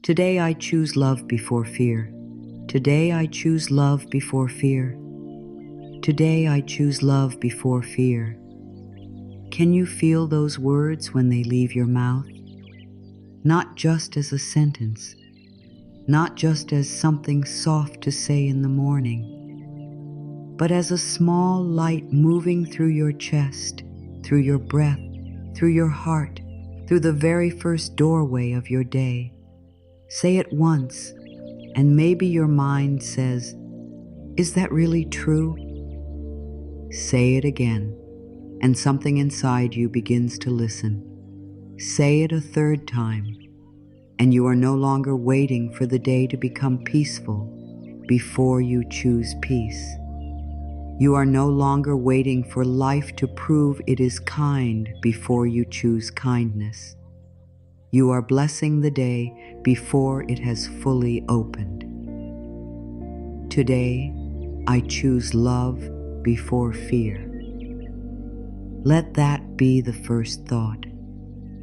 Today I choose love before fear. Today I choose love before fear. Today I choose love before fear. Can you feel those words when they leave your mouth? Not just as a sentence, not just as something soft to say in the morning, but as a small light moving through your chest, through your breath, through your heart, through the very first doorway of your day. Say it once, and maybe your mind says, "Is that really true?" Say it again, and something inside you begins to listen. Say it a third time, and you are no longer waiting for the day to become peaceful before you choose peace. You are no longer waiting for life to prove it is kind before you choose kindness. You are blessing the day before it has fully opened. Today, I choose love before fear. Let that be the first thought.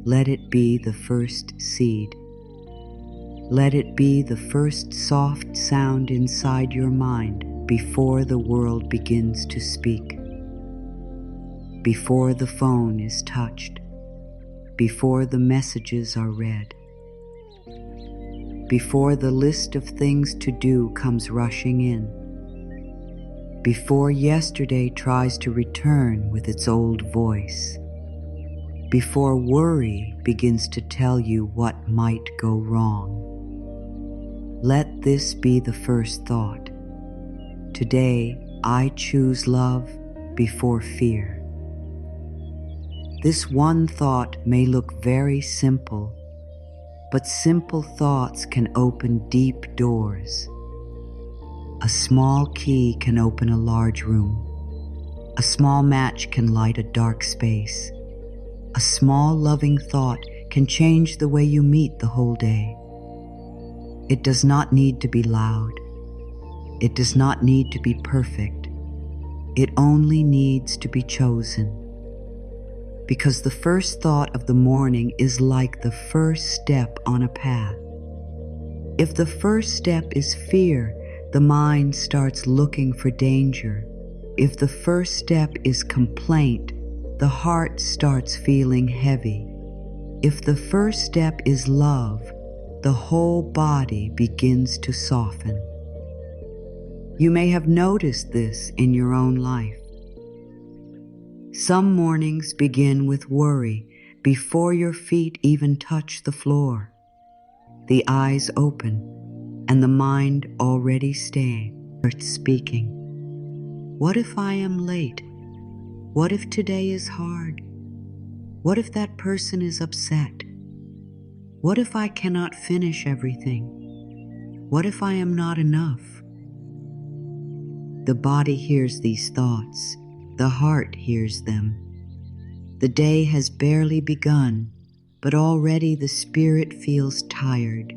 Let it be the first seed. Let it be the first soft sound inside your mind before the world begins to speak. Before the phone is touched. Before the messages are read. Before the list of things to do comes rushing in. Before yesterday tries to return with its old voice. Before worry begins to tell you what might go wrong. Let this be the first thought. Today, I choose love before fear. This one thought may look very simple, but simple thoughts can open deep doors. A small key can open a large room. A small match can light a dark space. A small loving thought can change the way you meet the whole day. It does not need to be loud. It does not need to be perfect. It only needs to be chosen. Because the first thought of the morning is like the first step on a path. If the first step is fear, the mind starts looking for danger. If the first step is complaint, the heart starts feeling heavy. If the first step is love, the whole body begins to soften. You may have noticed this in your own life. Some mornings begin with worry before your feet even touch the floor. The eyes open and the mind already starts speaking. What if I am late? What if today is hard? What if that person is upset? What if I cannot finish everything? What if I am not enough? The body hears these thoughts. The heart hears them. The day has barely begun, but already the spirit feels tired.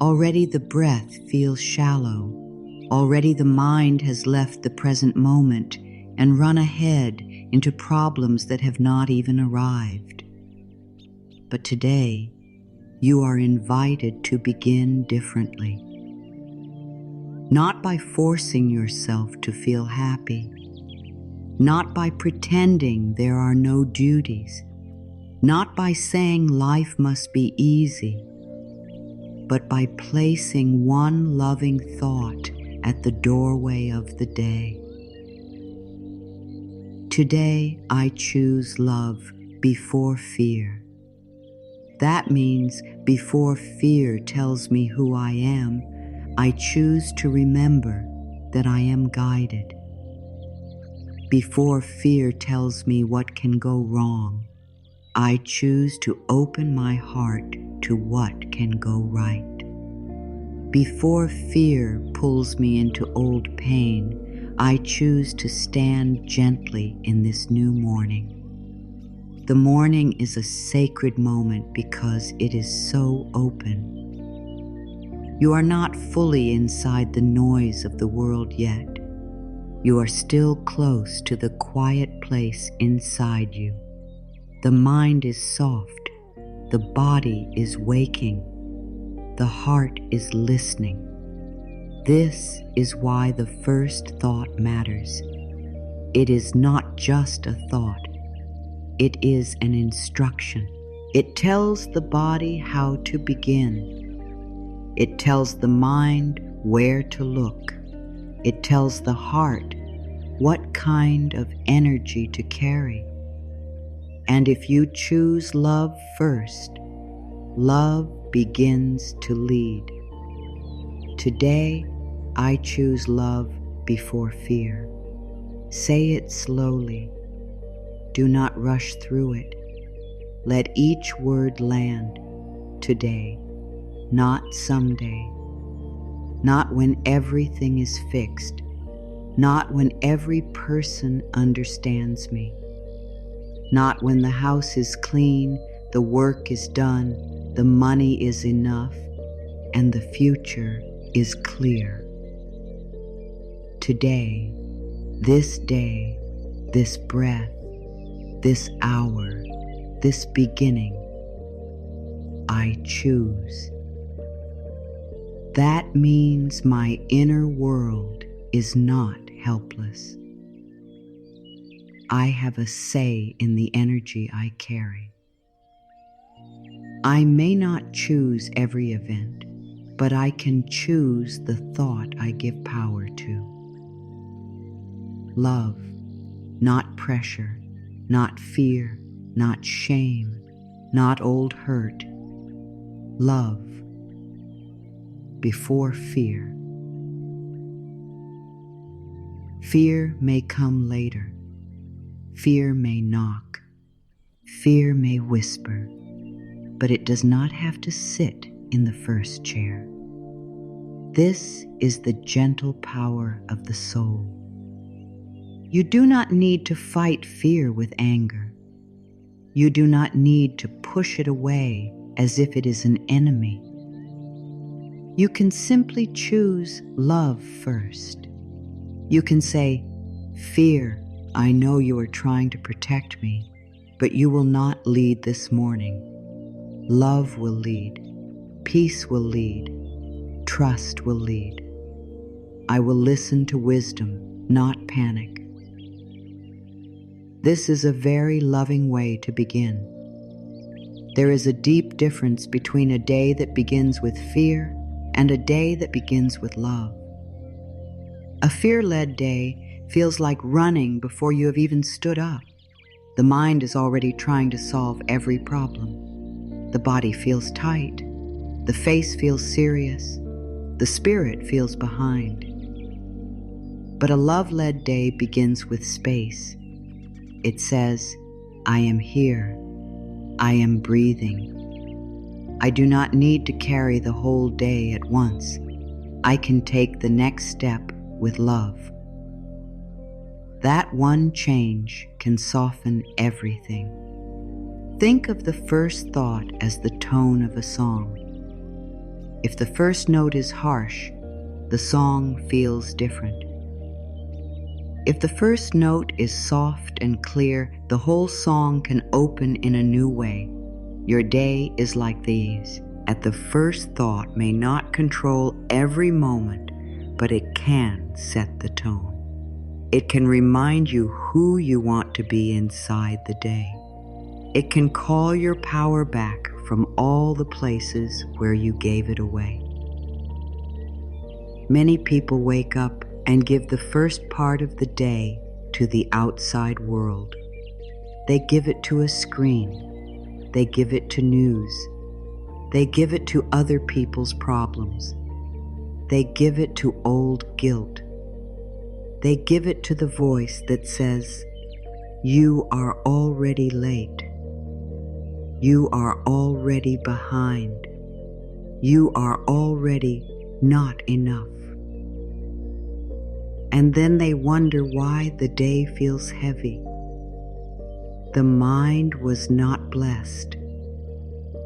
Already the breath feels shallow. Already the mind has left the present moment and run ahead into problems that have not even arrived. But today, you are invited to begin differently. Not by forcing yourself to feel happy. Not by pretending there are no duties, not by saying life must be easy, but by placing one loving thought at the doorway of the day. Today, I choose love before fear. That means before fear tells me who I am, I choose to remember that I am guided. Before fear tells me what can go wrong, I choose to open my heart to what can go right. Before fear pulls me into old pain, I choose to stand gently in this new morning. The morning is a sacred moment because it is so open. You are not fully inside the noise of the world yet. You are still close to the quiet place inside you. The mind is soft. The body is waking. The heart is listening. This is why the first thought matters. It is not just a thought. It is an instruction. It tells the body how to begin. It tells the mind where to look. It tells the heart what kind of energy to carry. And if you choose love first, love begins to lead. Today, I choose love before fear. Say it slowly. Do not rush through it. Let each word land today, not someday. Not when everything is fixed. Not when every person understands me. Not when the house is clean, the work is done, the money is enough, and the future is clear. Today, this day, this breath, this hour, this beginning, I choose. That means my inner world is not helpless. I have a say in the energy I carry. I may not choose every event, but I can choose the thought I give power to. Love, not pressure, not fear, not shame, not old hurt. Love before fear. Fear may come later. Fear may knock. Fear may whisper, but it does not have to sit in the first chair. This is the gentle power of the soul. You do not need to fight fear with anger. You do not need to push it away as if it is an enemy. You can simply choose love first. You can say, "Fear, I know you are trying to protect me, but you will not lead this morning. Love will lead. Peace will lead. Trust will lead. I will listen to wisdom, not panic." This is a very loving way to begin. There is a deep difference between a day that begins with fear and a day that begins with love. A fear-led day feels like running before you have even stood up. The mind is already trying to solve every problem. The body feels tight. The face feels serious. The spirit feels behind. But a love-led day begins with space. It says, "I am here. I am breathing. I do not need to carry the whole day at once. I can take the next step with love." That one change can soften everything. Think of the first thought as the tone of a song. If the first note is harsh, the song feels different. If the first note is soft and clear, the whole song can open in a new way. Your day is like these. At the first thought may not control every moment, but it can set the tone. It can remind you who you want to be inside the day. It can call your power back from all the places where you gave it away. Many people wake up and give the first part of the day to the outside world. They give it to a screen. They give it to news. They give it to other people's problems. They give it to old guilt. They give it to the voice that says, "You are already late. You are already behind. You are already not enough." And then they wonder why the day feels heavy. The mind was not blessed.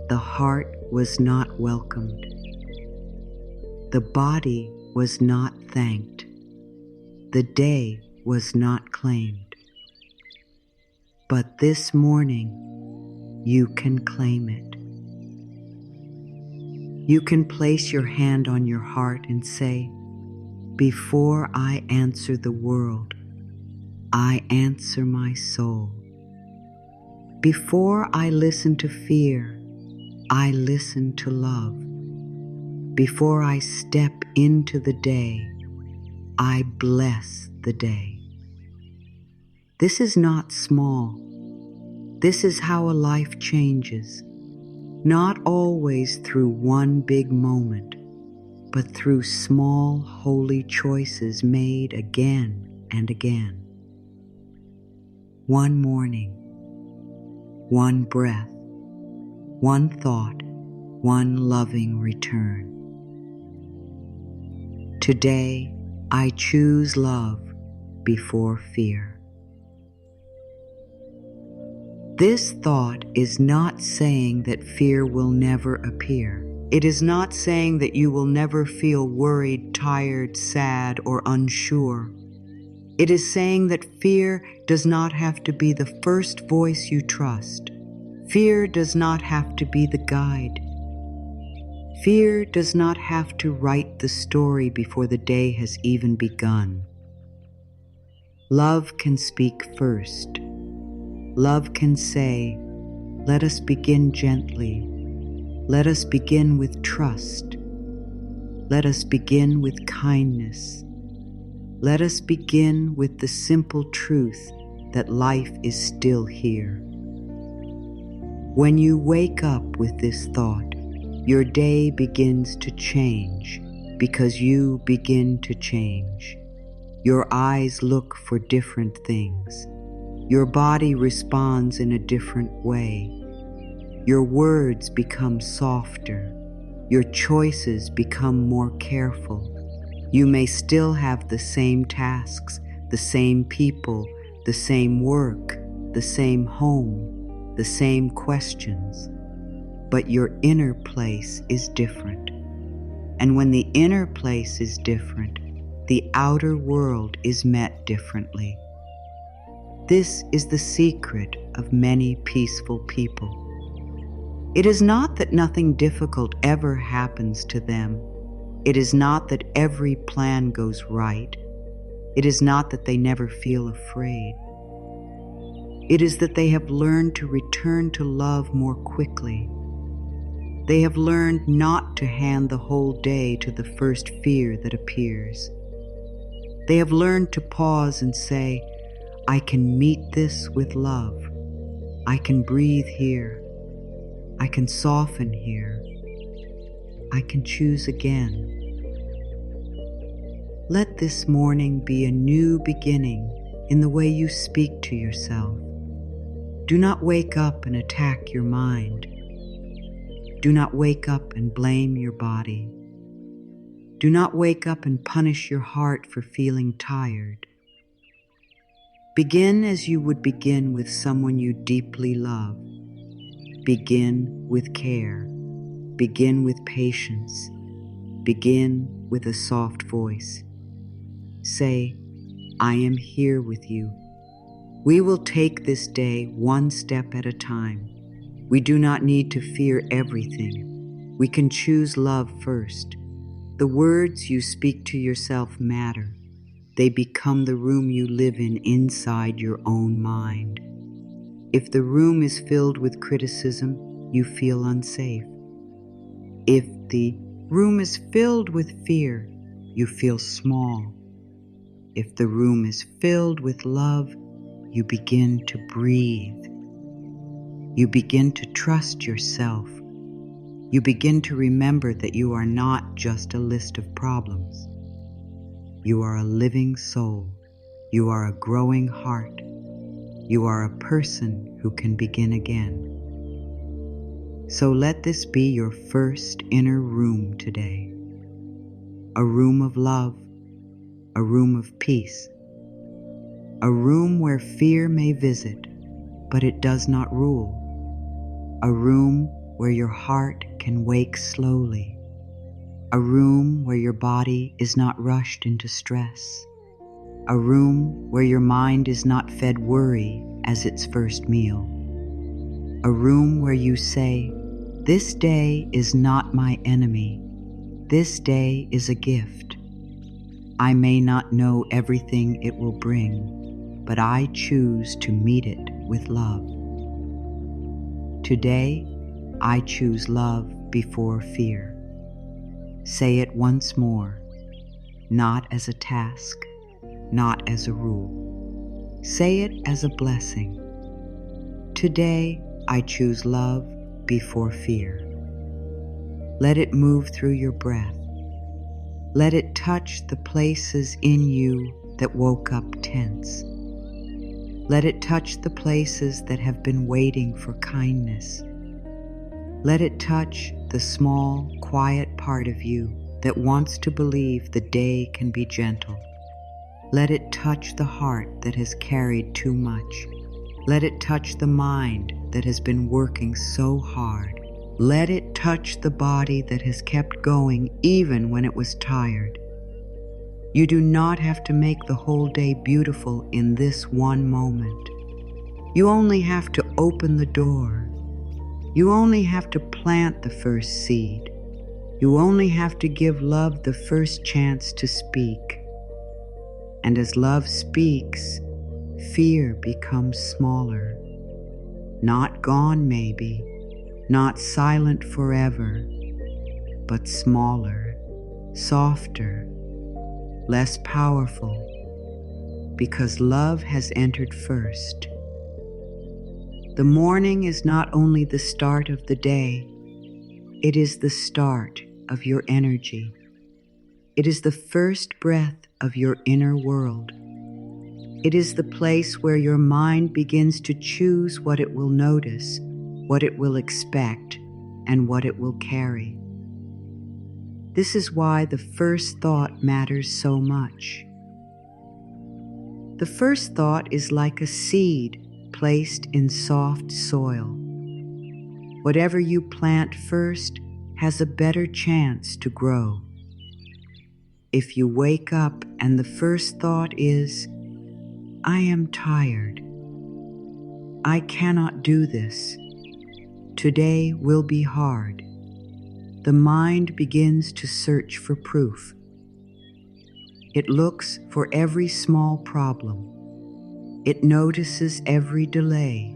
The heart was not welcomed. The body was not thanked. The day was not claimed. But this morning, you can claim it. You can place your hand on your heart and say, "Before I answer the world, I answer my soul. Before I listen to fear, I listen to love. Before I step into the day, I bless the day." This is not small. This is how a life changes, not always through one big moment, but through small, holy choices made again and again. One morning, one breath, one thought, one loving return. Today, I choose love before fear. This thought is not saying that fear will never appear. It is not saying that you will never feel worried, tired, sad, or unsure. It is saying that fear does not have to be the first voice you trust. Fear does not have to be the guide. Fear does not have to write the story before the day has even begun. Love can speak first. Love can say, "Let us begin gently. Let us begin with trust. Let us begin with kindness. Let us begin with the simple truth that life is still here." When you wake up with this thought, your day begins to change because you begin to change. Your eyes look for different things. Your body responds in a different way. Your words become softer. Your choices become more careful. You may still have the same tasks, the same people, the same work, the same home, the same questions, but your inner place is different. And when the inner place is different, the outer world is met differently. This is the secret of many peaceful people. It is not that nothing difficult ever happens to them. It is not that every plan goes right. It is not that they never feel afraid. It is that they have learned to return to love more quickly. They have learned not to hand the whole day to the first fear that appears. They have learned to pause and say, "I can meet this with love. I can breathe here. I can soften here. I can choose again." Let this morning be a new beginning in the way you speak to yourself. Do not wake up and attack your mind. Do not wake up and blame your body. Do not wake up and punish your heart for feeling tired. Begin as you would begin with someone you deeply love. Begin with care. Begin with patience. Begin with a soft voice. Say, "I am here with you. We will take this day one step at a time. We do not need to fear everything. We can choose love first." The words you speak to yourself matter. They become the room you live in inside your own mind. If the room is filled with criticism, you feel unsafe. If the room is filled with fear, you feel small. If the room is filled with love, you begin to breathe. You begin to trust yourself. You begin to remember that you are not just a list of problems. You are a living soul. You are a growing heart. You are a person who can begin again. So let this be your first inner room today. A room of love, a room of peace, a room where fear may visit, but it does not rule. A room where your heart can wake slowly. A room where your body is not rushed into stress. A room where your mind is not fed worry as its first meal. A room where you say, This day is not my enemy. This day is a gift. I may not know everything it will bring, but I choose to meet it with love. Today, I choose love before fear. Say it once more, not as a task, not as a rule. Say it as a blessing. Today, I choose love before fear. Let it move through your breath. Let it touch the places in you that woke up tense. Let it touch the places that have been waiting for kindness. Let it touch the small, quiet part of you that wants to believe the day can be gentle. Let it touch the heart that has carried too much. Let it touch the mind that has been working so hard. Let it touch the body that has kept going even when it was tired. You do not have to make the whole day beautiful in this one moment. You only have to open the door. You only have to plant the first seed. You only have to give love the first chance to speak. And as love speaks, fear becomes smaller. Not gone maybe, not silent forever, but smaller, softer, less powerful, because love has entered first. The morning is not only the start of the day, it is the start of your energy. It is the first breath of your inner world. It is the place where your mind begins to choose what it will notice, what it will expect, and what it will carry. This is why the first thought matters so much. The first thought is like a seed placed in soft soil. Whatever you plant first has a better chance to grow. If you wake up and the first thought is, I am tired. I cannot do this. Today will be hard. The mind begins to search for proof. It looks for every small problem. It notices every delay.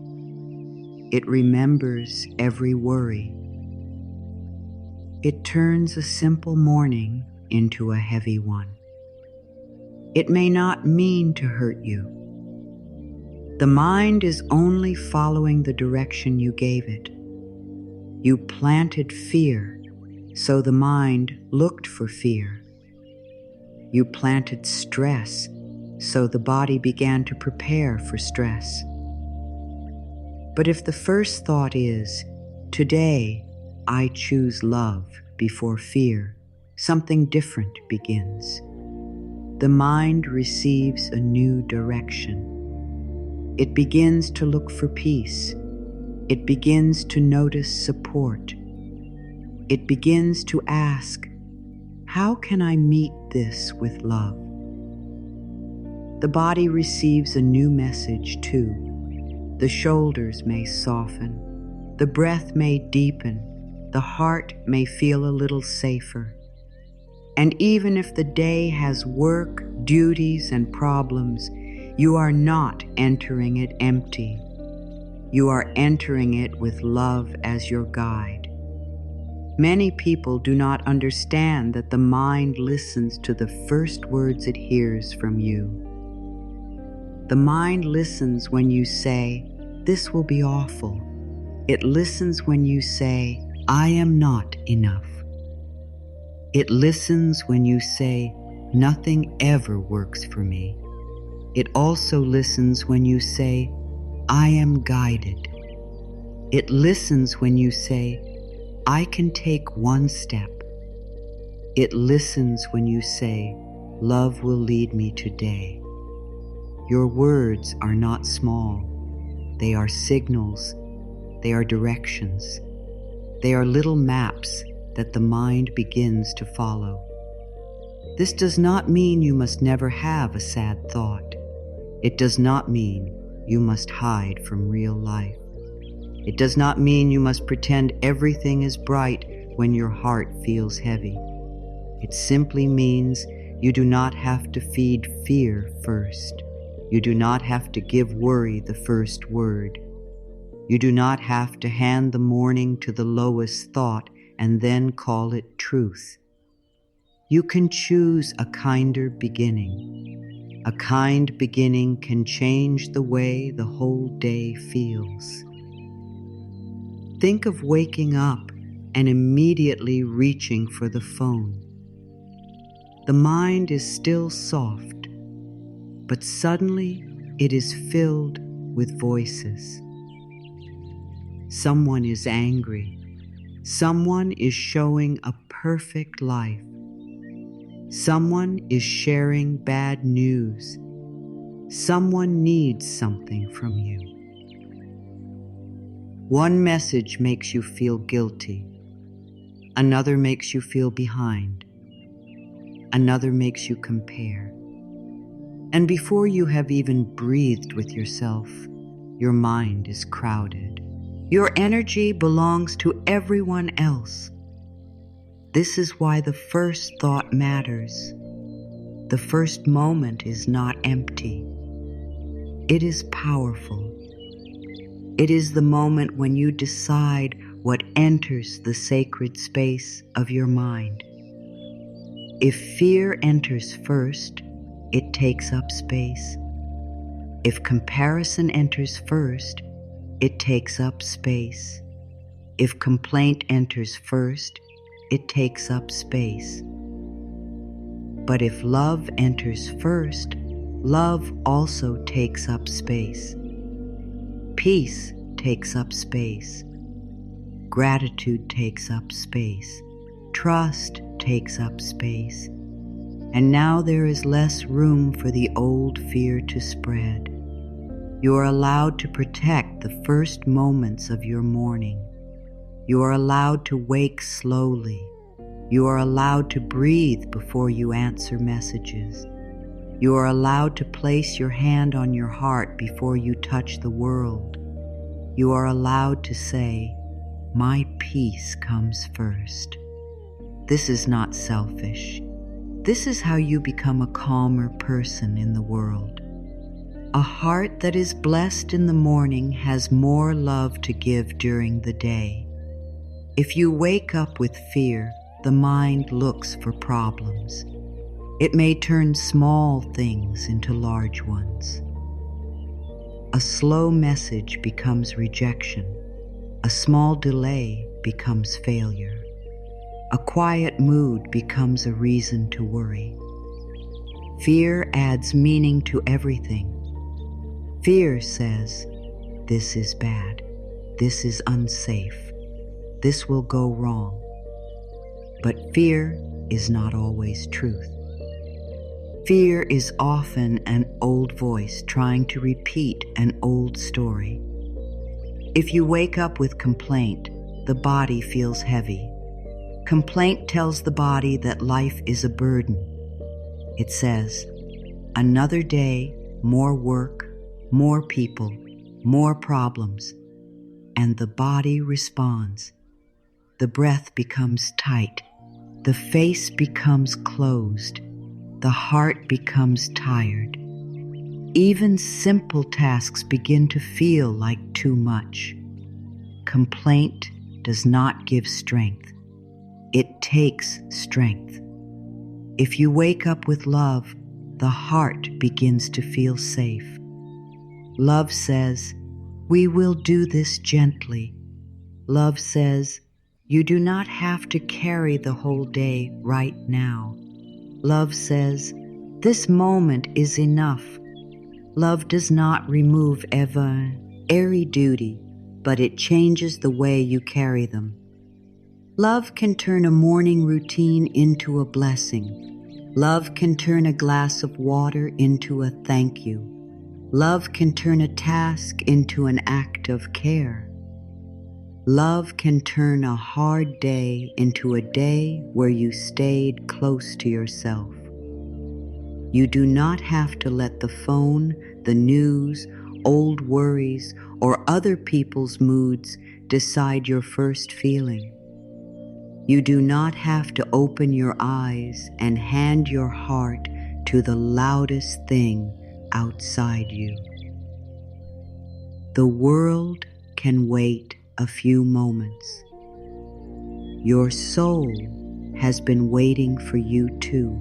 It remembers every worry. It turns a simple morning into a heavy one. It may not mean to hurt you. The mind is only following the direction you gave it. You planted fear, so the mind looked for fear. You planted stress, so the body began to prepare for stress. But if the first thought is, today I choose love before fear, something different begins. The mind receives a new direction. It begins to look for peace. It begins to notice support. It begins to ask, how can I meet this with love? The body receives a new message too. The shoulders may soften. The breath may deepen. The heart may feel a little safer. And even if the day has work, duties, and problems, you are not entering it empty. You are entering it with love as your guide. Many people do not understand that the mind listens to the first words it hears from you. The mind listens when you say, this will be awful. It listens when you say, I am not enough. It listens when you say, nothing ever works for me. It also listens when you say, I am guided. It listens when you say, I can take one step. It listens when you say, love will lead me today. Your words are not small. They are signals. They are directions. They are little maps that the mind begins to follow. This does not mean you must never have a sad thought. It does not mean you must hide from real life. It does not mean you must pretend everything is bright when your heart feels heavy. It simply means you do not have to feed fear first. You do not have to give worry the first word. You do not have to hand the morning to the lowest thought and then call it truth. You can choose a kinder beginning. A kind beginning can change the way the whole day feels. Think of waking up and immediately reaching for the phone. The mind is still soft, but suddenly it is filled with voices. Someone is angry. Someone is showing a perfect life. Someone is sharing bad news. Someone needs something from you. One message makes you feel guilty. Another makes you feel behind. Another makes you compare. And before you have even breathed with yourself, your mind is crowded. Your energy belongs to everyone else. This is why the first thought matters. The first moment is not empty. It is powerful. It is the moment when you decide what enters the sacred space of your mind. If fear enters first, it takes up space. If comparison enters first, it takes up space. If complaint enters first, it takes up space. But if love enters first, love also takes up space. Peace takes up space. Gratitude takes up space. Trust takes up space. And now there is less room for the old fear to spread. You are allowed to protect the first moments of your morning. You are allowed to wake slowly. You are allowed to breathe before you answer messages. You are allowed to place your hand on your heart before you touch the world. You are allowed to say, "My peace comes first." This is not selfish. This is how you become a calmer person in the world. A heart that is blessed in the morning has more love to give during the day. If you wake up with fear, the mind looks for problems. It may turn small things into large ones. A slow message becomes rejection. A small delay becomes failure. A quiet mood becomes a reason to worry. Fear adds meaning to everything. Fear says, "This is bad. This is unsafe. This will go wrong." But fear is not always truth. Fear is often an old voice trying to repeat an old story. If you wake up with complaint, the body feels heavy. Complaint tells the body that life is a burden. It says, "Another day, more work, more people, more problems." And the body responds. The breath becomes tight. The face becomes closed. The heart becomes tired. Even simple tasks begin to feel like too much. Complaint does not give strength. It takes strength. If you wake up with love, the heart begins to feel safe. Love says, "We will do this gently." Love says, "You do not have to carry the whole day right now." Love says, "This moment is enough." Love does not remove every duty, but it changes the way you carry them. Love can turn a morning routine into a blessing. Love can turn a glass of water into a thank you. Love can turn a task into an act of care. Love can turn a hard day into a day where you stayed close to yourself. You do not have to let the phone, the news, old worries, or other people's moods decide your first feeling. You do not have to open your eyes and hand your heart to the loudest thing outside you. The world can wait a few moments. Your soul has been waiting for you too.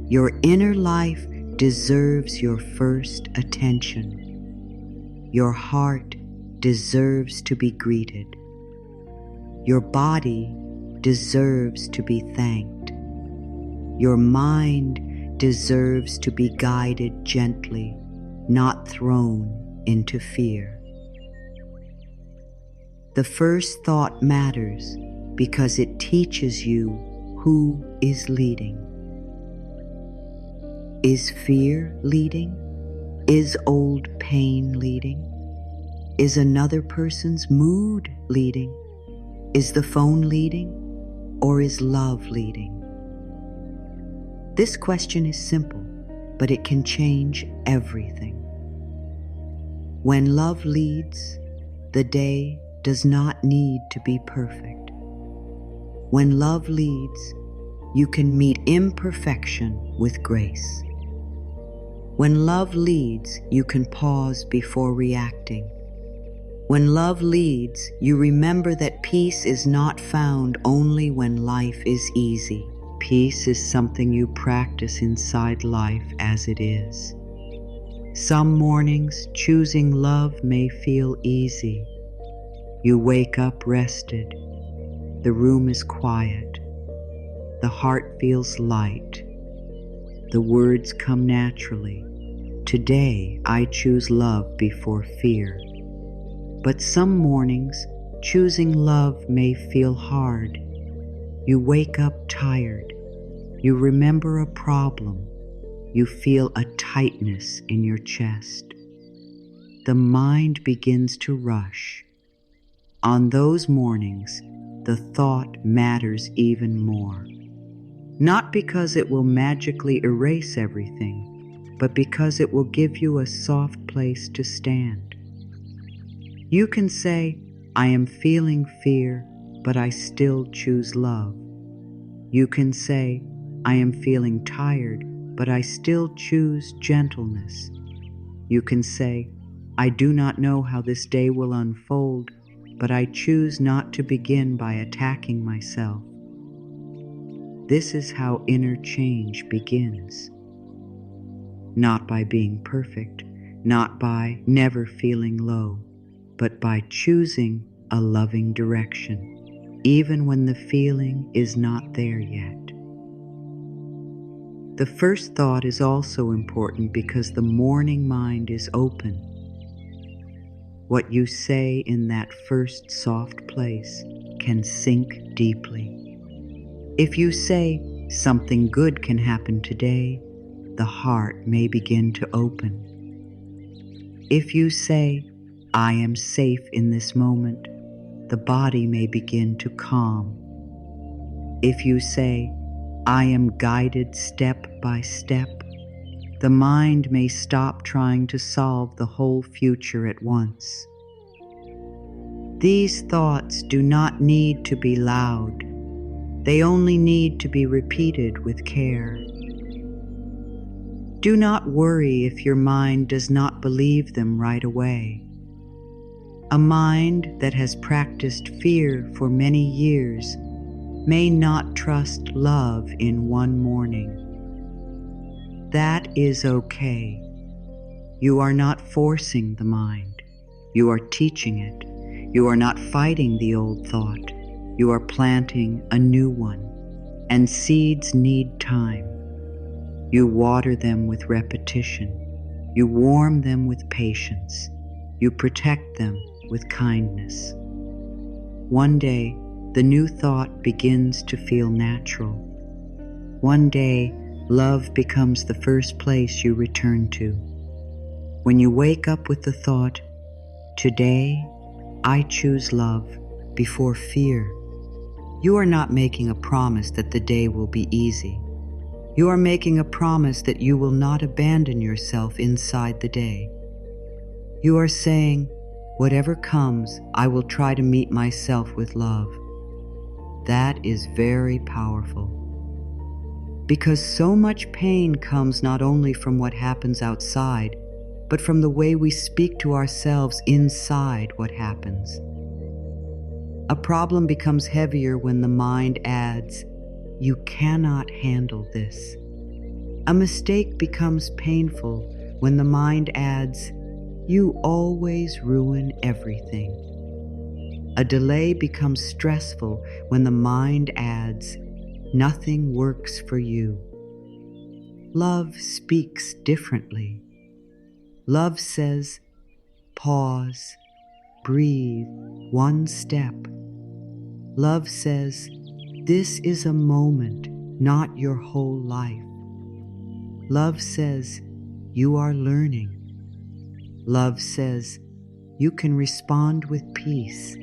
Your inner life deserves your first attention. Your heart deserves to be greeted. Your body deserves to be thanked. Your mind deserves to be guided gently, not thrown into fear. The first thought matters because it teaches you who is leading. Is fear leading? Is old pain leading? Is another person's mood leading? Is the phone leading? Or is love leading? This question is simple, but it can change everything. When love leads, the day does not need to be perfect. When love leads, you can meet imperfection with grace. When love leads, you can pause before reacting. When love leads, you remember that peace is not found only when life is easy. Peace is something you practice inside life as it is. Some mornings, choosing love may feel easy. You wake up rested. The room is quiet. The heart feels light. The words come naturally. Today, I choose love before fear. But some mornings, choosing love may feel hard. You wake up tired. You remember a problem. You feel a tightness in your chest. The mind begins to rush. On those mornings, the thought matters even more. Not because it will magically erase everything, but because it will give you a soft place to stand. You can say, I am feeling fear, but I still choose love. You can say, I am feeling tired, but I still choose gentleness. You can say, I do not know how this day will unfold, but I choose not to begin by attacking myself. This is how inner change begins. Not by being perfect, not by never feeling low, but by choosing a loving direction, even when the feeling is not there yet. The first thought is also important because the morning mind is open. What you say in that first soft place can sink deeply. If you say, something good can happen today, the heart may begin to open. If you say, I am safe in this moment, the body may begin to calm. If you say, I am guided step by step, the mind may stop trying to solve the whole future at once. These thoughts do not need to be loud. They only need to be repeated with care. Do not worry if your mind does not believe them right away. A mind that has practiced fear for many years may not trust love in one morning. That is okay. You are not forcing the mind. You are teaching it. You are not fighting the old thought. You are planting a new one, and seeds need time. You water them with repetition. You warm them with patience. You protect them with kindness. One day, the new thought begins to feel natural. One day, love becomes the first place you return to. When you wake up with the thought, today, I choose love before fear, you are not making a promise that the day will be easy. You are making a promise that you will not abandon yourself inside the day. You are saying, whatever comes, I will try to meet myself with love. That is very powerful. Because so much pain comes not only from what happens outside, but from the way we speak to ourselves inside what happens. A problem becomes heavier when the mind adds, "You cannot handle this." A mistake becomes painful when the mind adds, "You always ruin everything." A delay becomes stressful when the mind adds, "Nothing works for you." Love speaks differently. Love says, pause, breathe, one step. Love says, this is a moment, not your whole life. Love says, you are learning. Love says, you can respond with peace.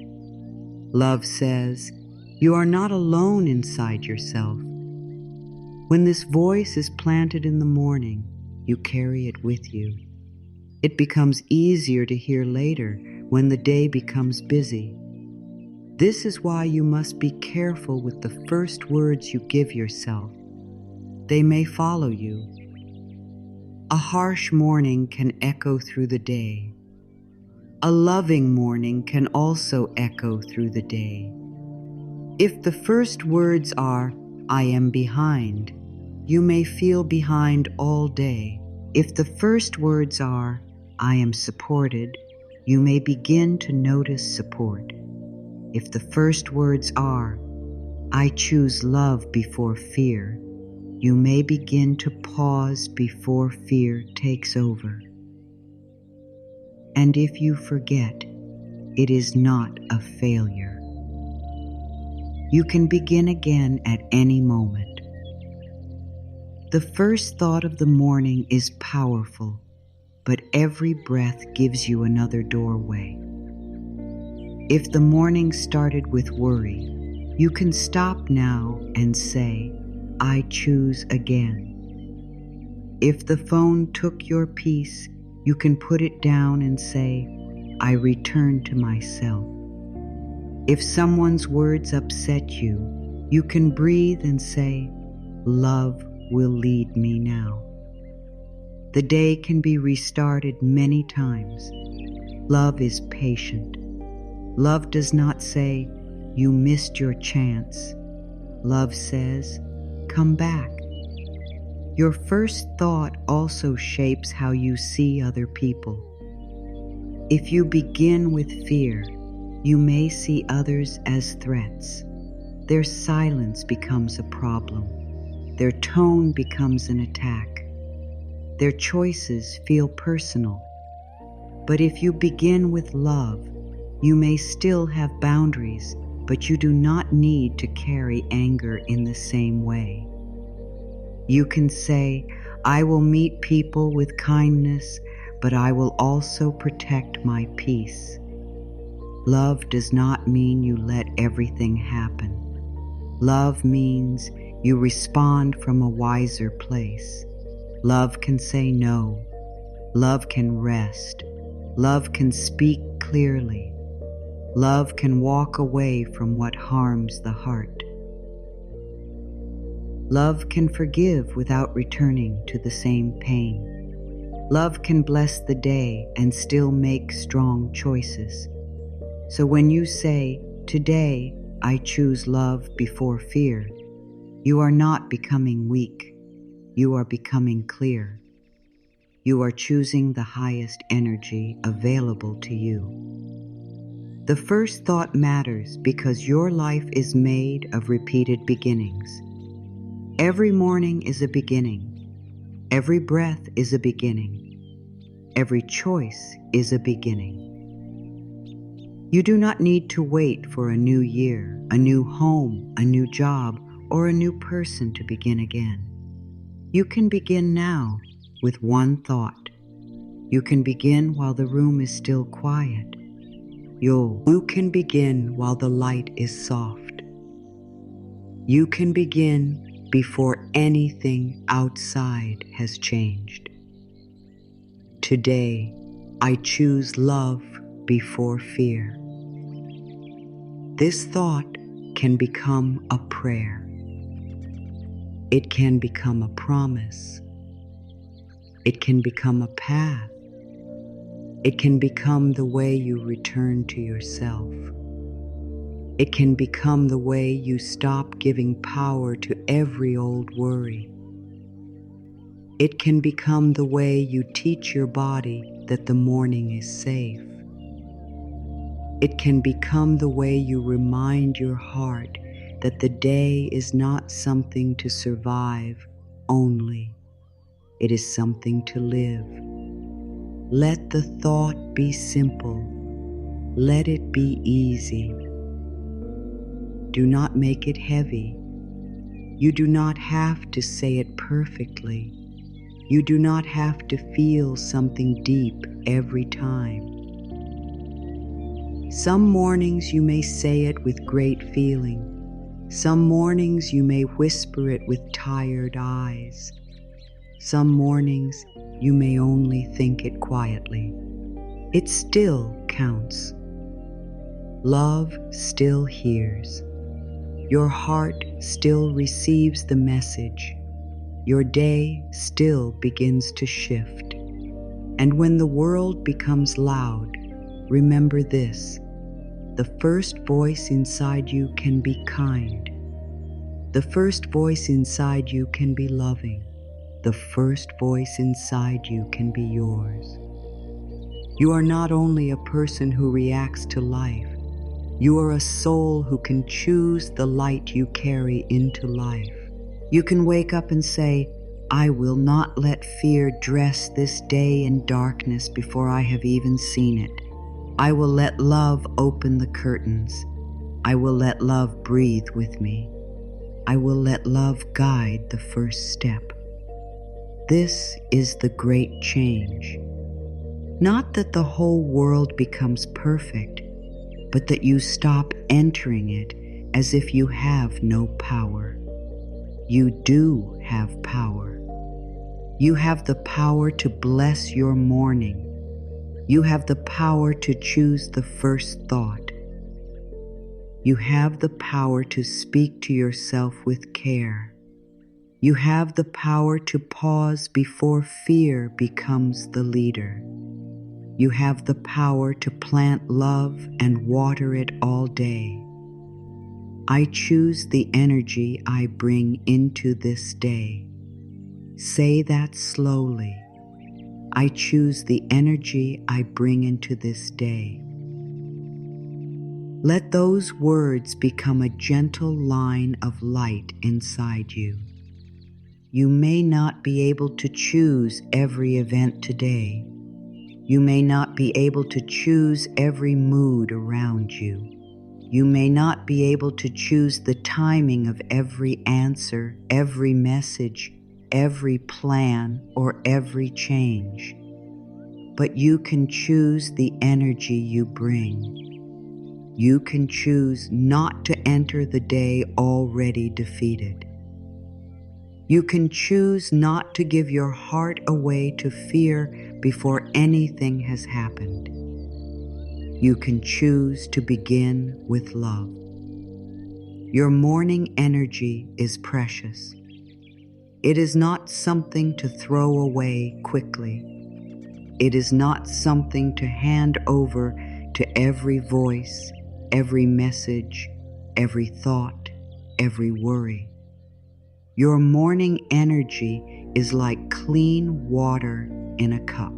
Love says, you are not alone inside yourself. When this voice is planted in the morning, you carry it with you. It becomes easier to hear later when the day becomes busy. This is why you must be careful with the first words you give yourself. They may follow you. A harsh morning can echo through the day. A loving morning can also echo through the day. If the first words are, "I am behind," you may feel behind all day. If the first words are, "I am supported," you may begin to notice support. If the first words are, "I choose love before fear," you may begin to pause before fear takes over. And if you forget, it is not a failure. You can begin again at any moment. The first thought of the morning is powerful, but every breath gives you another doorway. If the morning started with worry, you can stop now and say, "I choose again." If the phone took your peace, you can put it down and say, "I return to myself." If someone's words upset you, you can breathe and say, "Love will lead me now." The day can be restarted many times. Love is patient. Love does not say, "You missed your chance." Love says, "Come back." Your first thought also shapes how you see other people. If you begin with fear, you may see others as threats. Their silence becomes a problem. Their tone becomes an attack. Their choices feel personal. But if you begin with love, you may still have boundaries, but you do not need to carry anger in the same way. You can say, "I will meet people with kindness, but I will also protect my peace." Love does not mean you let everything happen. Love means you respond from a wiser place. Love can say no. Love can rest. Love can speak clearly. Love can walk away from what harms the heart. Love can forgive without returning to the same pain. Love can bless the day and still make strong choices. So when you say, "Today, I choose love before fear," you are not becoming weak. You are becoming clear. You are choosing the highest energy available to you. The first thought matters because your life is made of repeated beginnings. Every morning is a beginning. Every breath is a beginning. Every choice is a beginning. You do not need to wait for a new year, a new home, a new job, or a new person to begin again. You can begin now with one thought. You can begin while the room is still quiet. You can begin while the light is soft. You can begin before anything outside has changed. Today, I choose love before fear. This thought can become a prayer. It can become a promise. It can become a path. It can become the way you return to yourself. It can become the way you stop giving power to every old worry. It can become the way you teach your body that the morning is safe. It can become the way you remind your heart that the day is not something to survive only. It is something to live. Let the thought be simple. Let it be easy. Do not make it heavy. You do not have to say it perfectly. You do not have to feel something deep every time. Some mornings you may say it with great feeling. Some mornings you may whisper it with tired eyes. Some mornings you may only think it quietly. It still counts. Love still hears. Your heart still receives the message. Your day still begins to shift. And when the world becomes loud, remember this: the first voice inside you can be kind. The first voice inside you can be loving. The first voice inside you can be yours. You are not only a person who reacts to life, you are a soul who can choose the light you carry into life. You can wake up and say, I will not let fear dress this day in darkness before I have even seen it. I will let love open the curtains. I will let love breathe with me. I will let love guide the first step. This is the great change. Not that the whole world becomes perfect, but that you stop entering it as if you have no power. You do have power. You have the power to bless your morning. You have the power to choose the first thought. You have the power to speak to yourself with care. You have the power to pause before fear becomes the leader. You have the power to plant love and water it all day. I choose the energy I bring into this day. Say that slowly. I choose the energy I bring into this day. Let those words become a gentle line of light inside you. You may not be able to choose every event today. You may not be able to choose every mood around you. You may not be able to choose the timing of every answer, every message, every plan, or every change. But you can choose the energy you bring. You can choose not to enter the day already defeated. You can choose not to give your heart away to fear before anything has happened. You can choose to begin with love. Your morning energy is precious. It is not something to throw away quickly. It is not something to hand over to every voice, every message, every thought, every worry. Your morning energy is like clean water in a cup.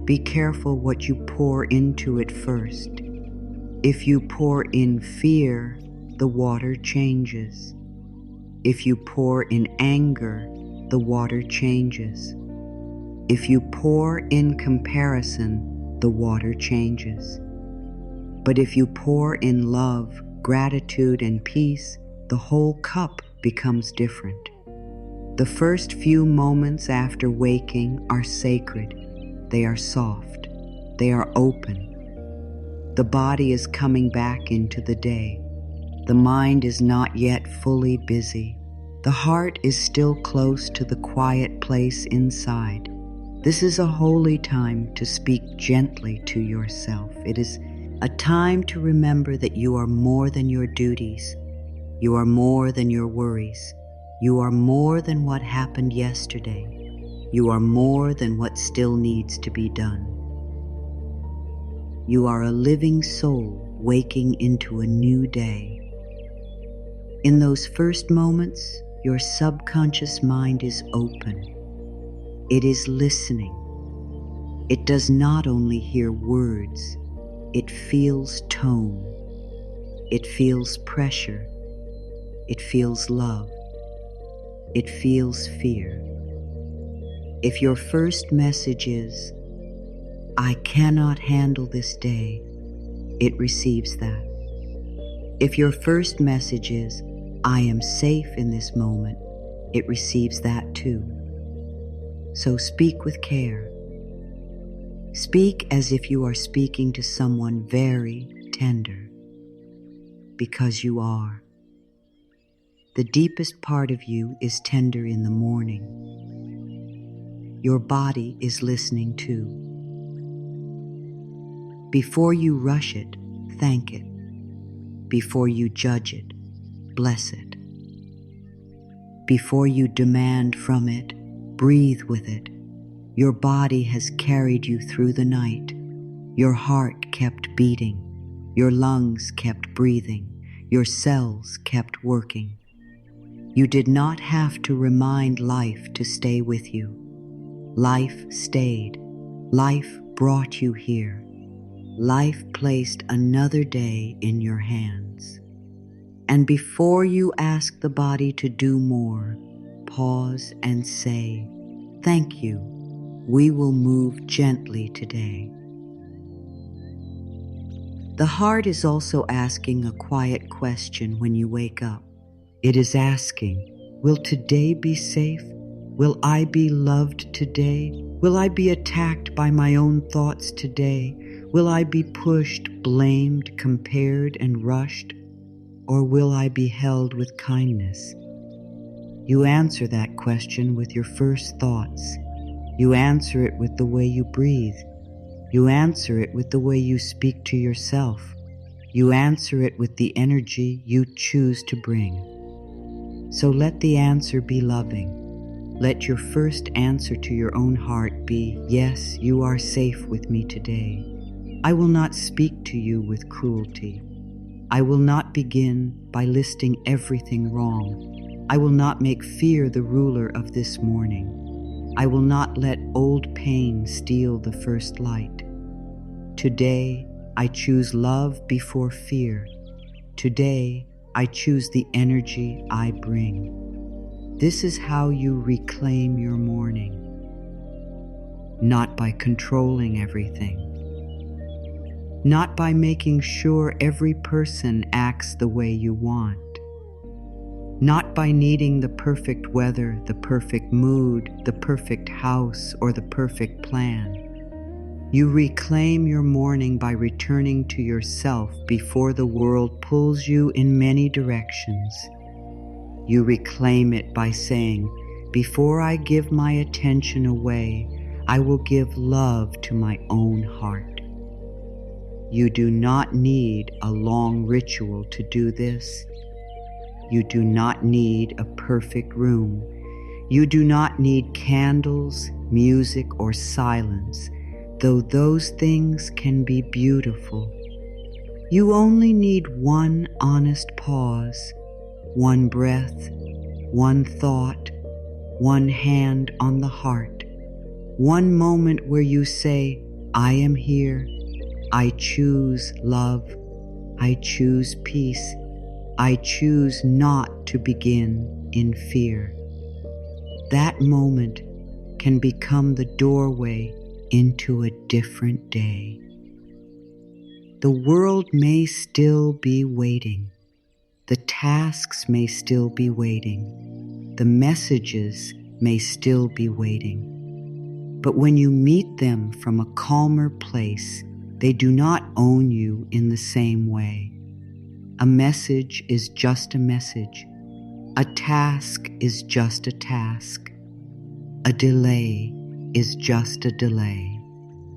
Be careful what you pour into it first. If you pour in fear, the water changes. If you pour in anger, the water changes. If you pour in comparison, the water changes. But if you pour in love, gratitude, and peace, the whole cup becomes different. The first few moments after waking are sacred. They are soft. They are open. The body is coming back into the day. The mind is not yet fully busy. The heart is still close to the quiet place inside. This is a holy time to speak gently to yourself. It is a time to remember that you are more than your duties. You are more than your worries. You are more than what happened yesterday. You are more than what still needs to be done. You are a living soul waking into a new day. In those first moments, your subconscious mind is open. It is listening. It does not only hear words, it feels tone. It feels pressure. It feels love. It feels fear. If your first message is, "I cannot handle this day," it receives that. If your first message is, "I am safe in this moment," it receives that too. So speak with care. Speak as if you are speaking to someone very tender, because you are. The deepest part of you is tender in the morning. Your body is listening too. Before you rush it, thank it. Before you judge it, bless it. Before you demand from it, breathe with it. Your body has carried you through the night. Your heart kept beating. Your lungs kept breathing. Your cells kept working. You did not have to remind life to stay with you. Life stayed. Life brought you here. Life placed another day in your hands. And before you ask the body to do more, pause and say, "Thank you. We will move gently today." The heart is also asking a quiet question when you wake up. It is asking, will today be safe? Will I be loved today? Will I be attacked by my own thoughts today? Will I be pushed, blamed, compared, and rushed? Or will I be held with kindness? You answer that question with your first thoughts. You answer it with the way you breathe. You answer it with the way you speak to yourself. You answer it with the energy you choose to bring. So let the answer be loving. Let your first answer to your own heart be, "Yes, you are safe with me today. I will not speak to you with cruelty. I will not begin by listing everything wrong. I will not make fear the ruler of this morning. I will not let old pain steal the first light. Today, I choose love before fear. Today, I choose the energy I bring." This is how you reclaim your morning. Not by controlling everything. Not by making sure every person acts the way you want. Not by needing the perfect weather, the perfect mood, the perfect house, or the perfect plan. You reclaim your morning by returning to yourself before the world pulls you in many directions. You reclaim it by saying, "Before I give my attention away, I will give love to my own heart." You do not need a long ritual to do this. You do not need a perfect room. You do not need candles, music, or silence, though those things can be beautiful. You only need one honest pause, one breath, one thought, one hand on the heart, one moment where you say, "I am here. I choose love. I choose peace. I choose not to begin in fear." That moment can become the doorway into a different day. The world may still be waiting. The tasks may still be waiting. The messages may still be waiting. But when you meet them from a calmer place, they do not own you in the same way. A message is just a message. A task is just a task. A delay is just a delay.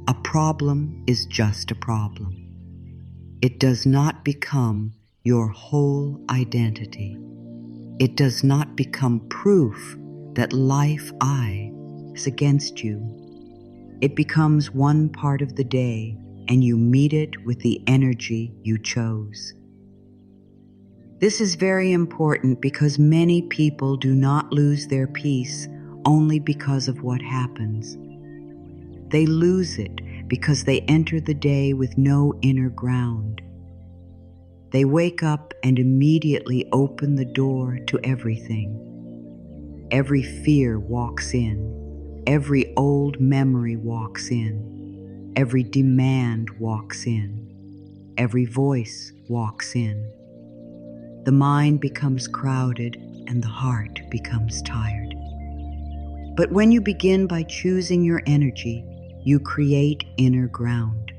A problem is just a problem. It does not become your whole identity. It does not become proof that life is against you. It becomes one part of the day, and you meet it with the energy you chose. This is very important because many people do not lose their peace only because of what happens. They lose it because they enter the day with no inner ground. They wake up and immediately open the door to everything. Every fear walks in. Every old memory walks in. Every demand walks in. Every voice walks in. The mind becomes crowded and the heart becomes tired. But when you begin by choosing your energy, you create inner ground.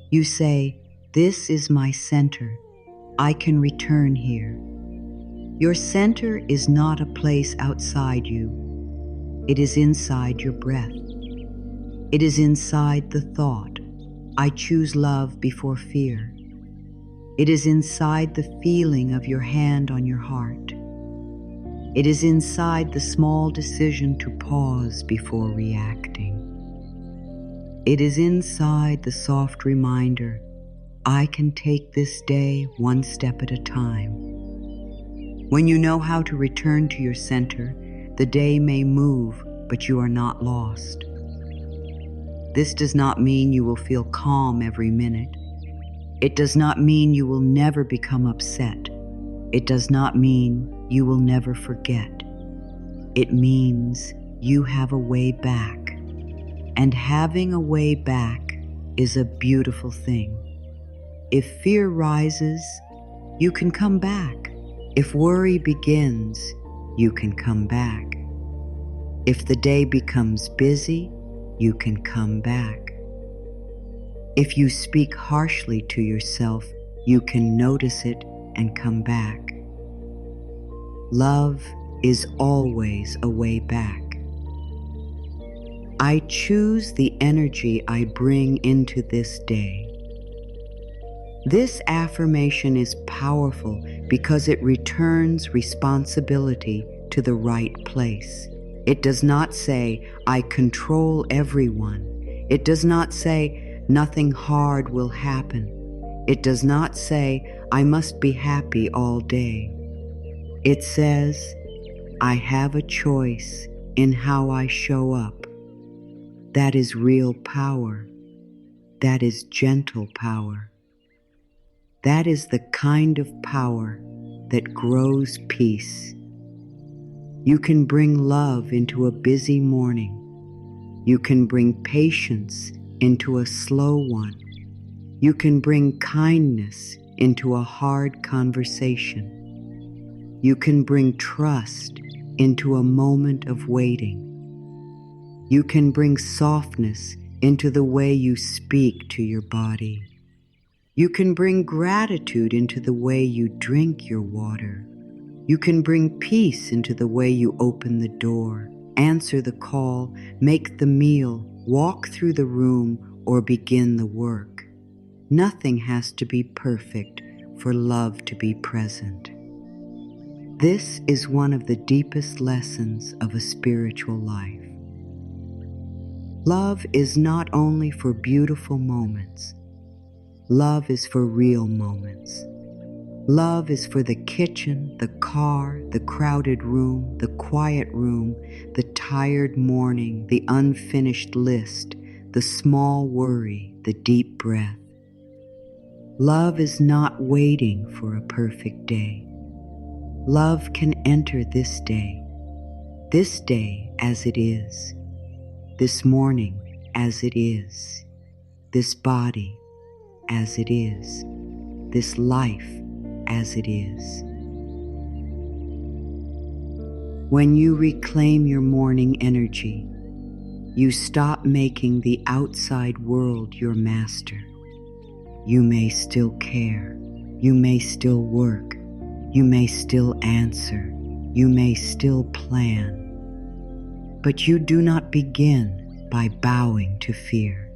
You say, "This is my center. I can return here." Your center is not a place outside you. It is inside your breath. It is inside the thought, "I choose love before fear." It is inside the feeling of your hand on your heart. It is inside the small decision to pause before reacting. It is inside the soft reminder, "I can take this day one step at a time." When you know how to return to your center, the day may move, but you are not lost. This does not mean you will feel calm every minute. It does not mean you will never become upset. It does not mean you will never forget. It means you have a way back. And having a way back is a beautiful thing. If fear rises, you can come back. If worry begins, you can come back. If the day becomes busy, you can come back. If you speak harshly to yourself, you can notice it and come back. Love is always a way back. I choose the energy I bring into this day. This affirmation is powerful because it returns responsibility to the right place. It does not say, "I control everyone." It does not say, "Nothing hard will happen." It does not say, "I must be happy all day." It says, "I have a choice in how I show up." That is real power. That is gentle power. That is the kind of power that grows peace. You can bring love into a busy morning. You can bring patience into a slow one. You can bring kindness into a hard conversation. You can bring trust into a moment of waiting. You can bring softness into the way you speak to your body. You can bring gratitude into the way you drink your water. You can bring peace into the way you open the door, answer the call, make the meal, walk through the room, or begin the work. Nothing has to be perfect for love to be present. This is one of the deepest lessons of a spiritual life. Love is not only for beautiful moments. Love is for real moments. Love is for the kitchen, the car, the crowded room, the quiet room, the tired morning, the unfinished list, the small worry, the deep breath. Love is not waiting for a perfect day. Love can enter this day as it is, this morning as it is, this body as it is, this life as it is. When you reclaim your morning energy, you stop making the outside world your master. You may still care, you may still work, you may still answer, you may still plan, but you do not begin, by bowing to fear.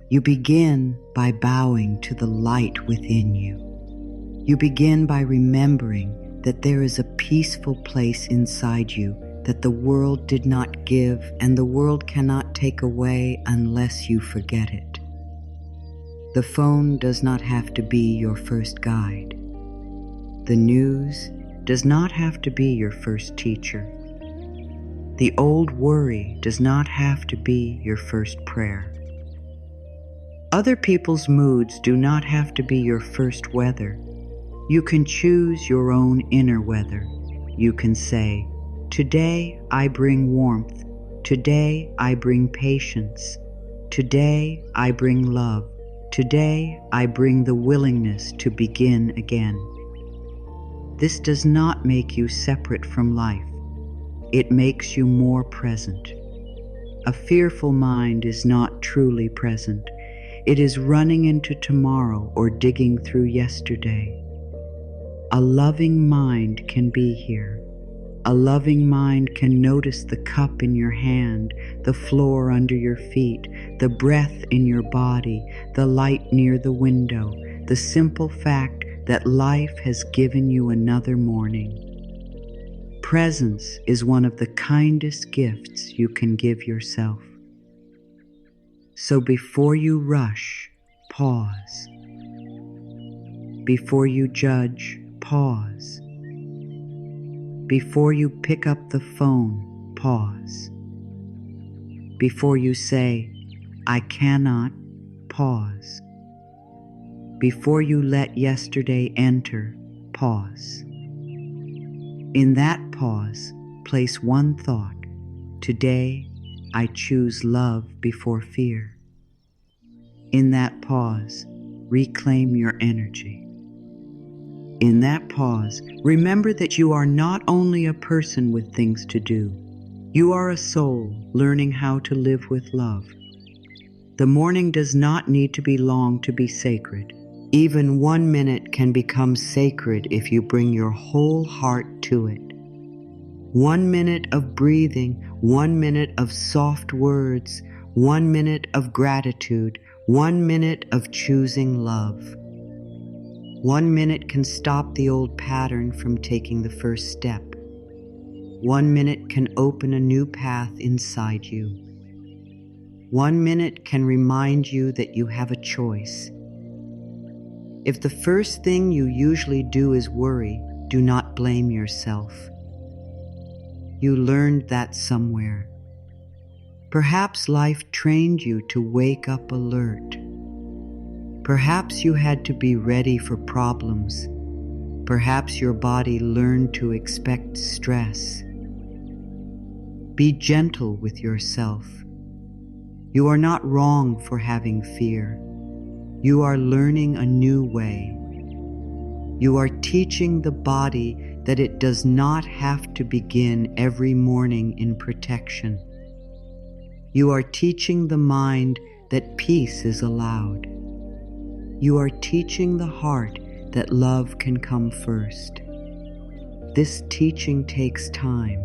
You begin by bowing to the light within you. You begin by remembering that there is a peaceful place inside you that the world did not give and the world cannot take away unless you forget it. The phone does not have to be your first guide. The news does not have to be your first teacher. The old worry does not have to be your first prayer. Other people's moods do not have to be your first weather. You can choose your own inner weather. You can say, "Today I bring warmth. Today I bring patience. Today I bring love. Today I bring the willingness to begin again." This does not make you separate from life. It makes you more present. A fearful mind is not truly present. It is running into tomorrow or digging through yesterday. A loving mind can be here. A loving mind can notice the cup in your hand, the floor under your feet, the breath in your body, the light near the window, the simple fact that life has given you another morning. Presence is one of the kindest gifts you can give yourself. So before you rush, pause. Before you judge, pause. Before you pick up the phone, pause. Before you say, "I cannot," pause. Before you let yesterday enter, pause. In that pause, place one thought. Today, I choose love before fear. In that pause, reclaim your energy. In that pause, remember that you are not only a person with things to do. You are a soul learning how to live with love. The morning does not need to be long to be sacred. Even 1 minute can become sacred if you bring your whole heart to it. 1 minute of breathing, 1 minute of soft words, 1 minute of gratitude, 1 minute of choosing love. 1 minute can stop the old pattern from taking the first step. 1 minute can open a new path inside you. 1 minute can remind you that you have a choice. If the first thing you usually do is worry, do not blame yourself. You learned that somewhere. Perhaps life trained you to wake up alert. Perhaps you had to be ready for problems. Perhaps your body learned to expect stress. Be gentle with yourself. You are not wrong for having fear. You are learning a new way. You are teaching the body that it does not have to begin every morning in protection. You are teaching the mind that peace is allowed. You are teaching the heart that love can come first. This teaching takes time.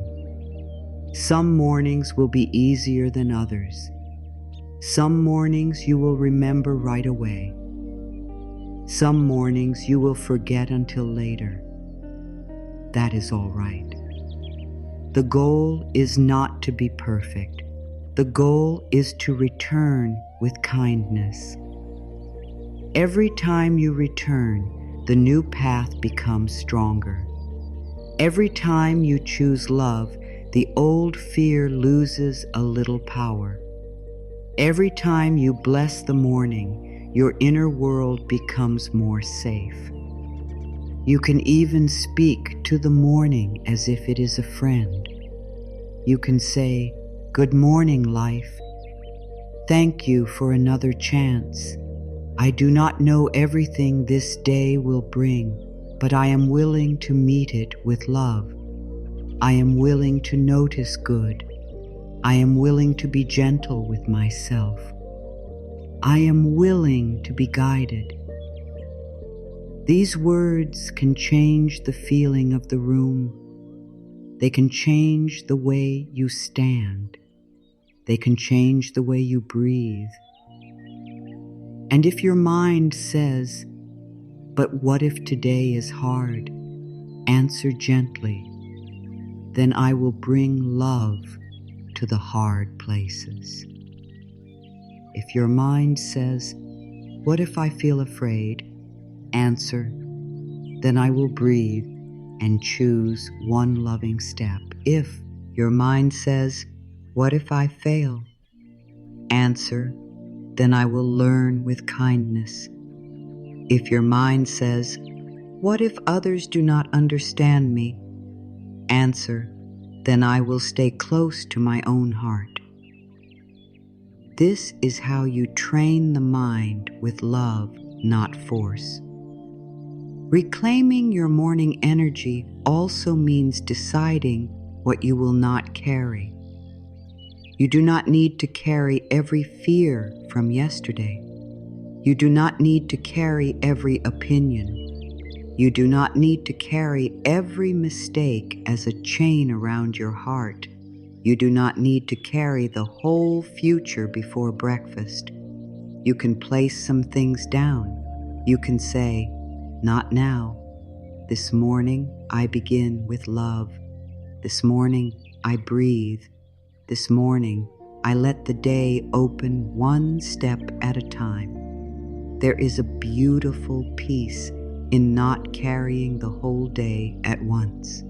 Some mornings will be easier than others. Some mornings you will remember right away. Some mornings you will forget until later. That is all right. The goal is not to be perfect. The goal is to return with kindness. Every time you return, the new path becomes stronger. Every time you choose love, the old fear loses a little power. Every time you bless the morning, your inner world becomes more safe. You can even speak to the morning as if it is a friend. You can say, "Good morning, life. Thank you for another chance. I do not know everything this day will bring, but I am willing to meet it with love. I am willing to notice good. I am willing to be gentle with myself. I am willing to be guided." These words can change the feeling of the room. They can change the way you stand. They can change the way you breathe. And if your mind says, "But what if today is hard?" answer gently, "Then I will bring love to the hard places." If your mind says, "What if I feel afraid?" answer, "Then I will breathe and choose one loving step." If your mind says, "What if I fail?" answer, "Then I will learn with kindness." If your mind says, "What if others do not understand me?" answer, "Then I will stay close to my own heart." This is how you train the mind with love, not force. Reclaiming your morning energy also means deciding what you will not carry. You do not need to carry every fear from yesterday. You do not need to carry every opinion. You do not need to carry every mistake as a chain around your heart. You do not need to carry the whole future before breakfast. You can place some things down. You can say, "Not now. This morning I begin with love. This morning I breathe. This morning I let the day open one step at a time." There is a beautiful peace in not carrying the whole day at once.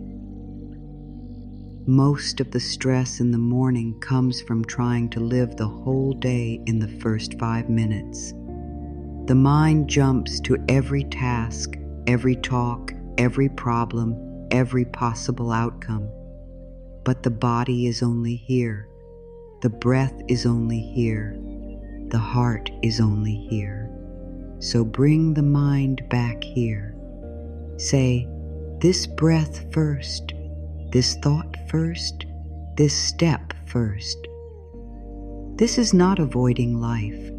Most of the stress in the morning comes from trying to live the whole day in the first 5 minutes. The mind jumps to every task, every talk, every problem, every possible outcome. But the body is only here. The breath is only here. The heart is only here. So bring the mind back here. Say, "This breath first, this thought first, this step first." This is not avoiding life.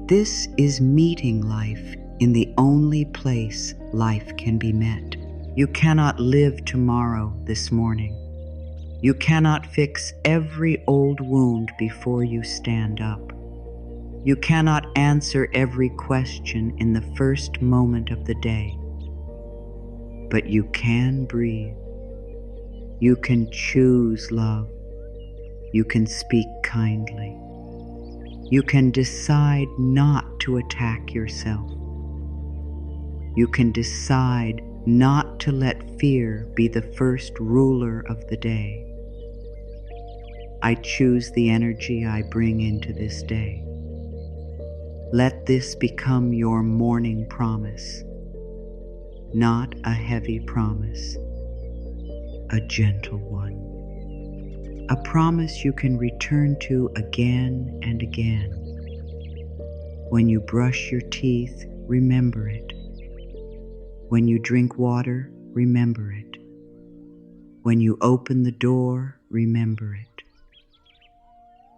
This is meeting life in the only place life can be met. You cannot live tomorrow this morning. You cannot fix every old wound before you stand up. You cannot answer every question in the first moment of the day. But you can breathe. You can choose love. You can speak kindly. You can decide not to attack yourself. You can decide not to let fear be the first ruler of the day. I choose the energy I bring into this day. Let this become your morning promise, not a heavy promise, a gentle one. A promise you can return to again and again. When you brush your teeth, remember it. When you drink water, remember it. When you open the door, remember it.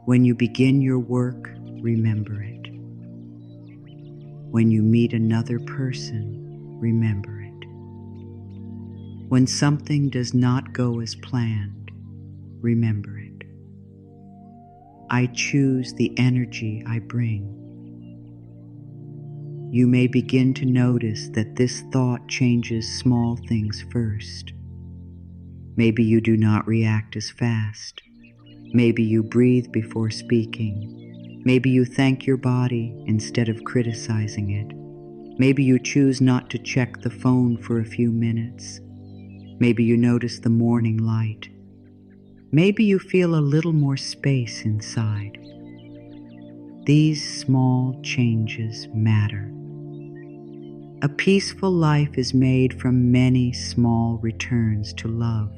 When you begin your work, remember it. When you meet another person, remember it. When something does not go as planned, remember it. I choose the energy I bring. You may begin to notice that this thought changes small things first. Maybe you do not react as fast. Maybe you breathe before speaking. Maybe you thank your body instead of criticizing it. Maybe you choose not to check the phone for a few minutes. Maybe you notice the morning light. Maybe you feel a little more space inside. These small changes matter. A peaceful life is made from many small returns to love.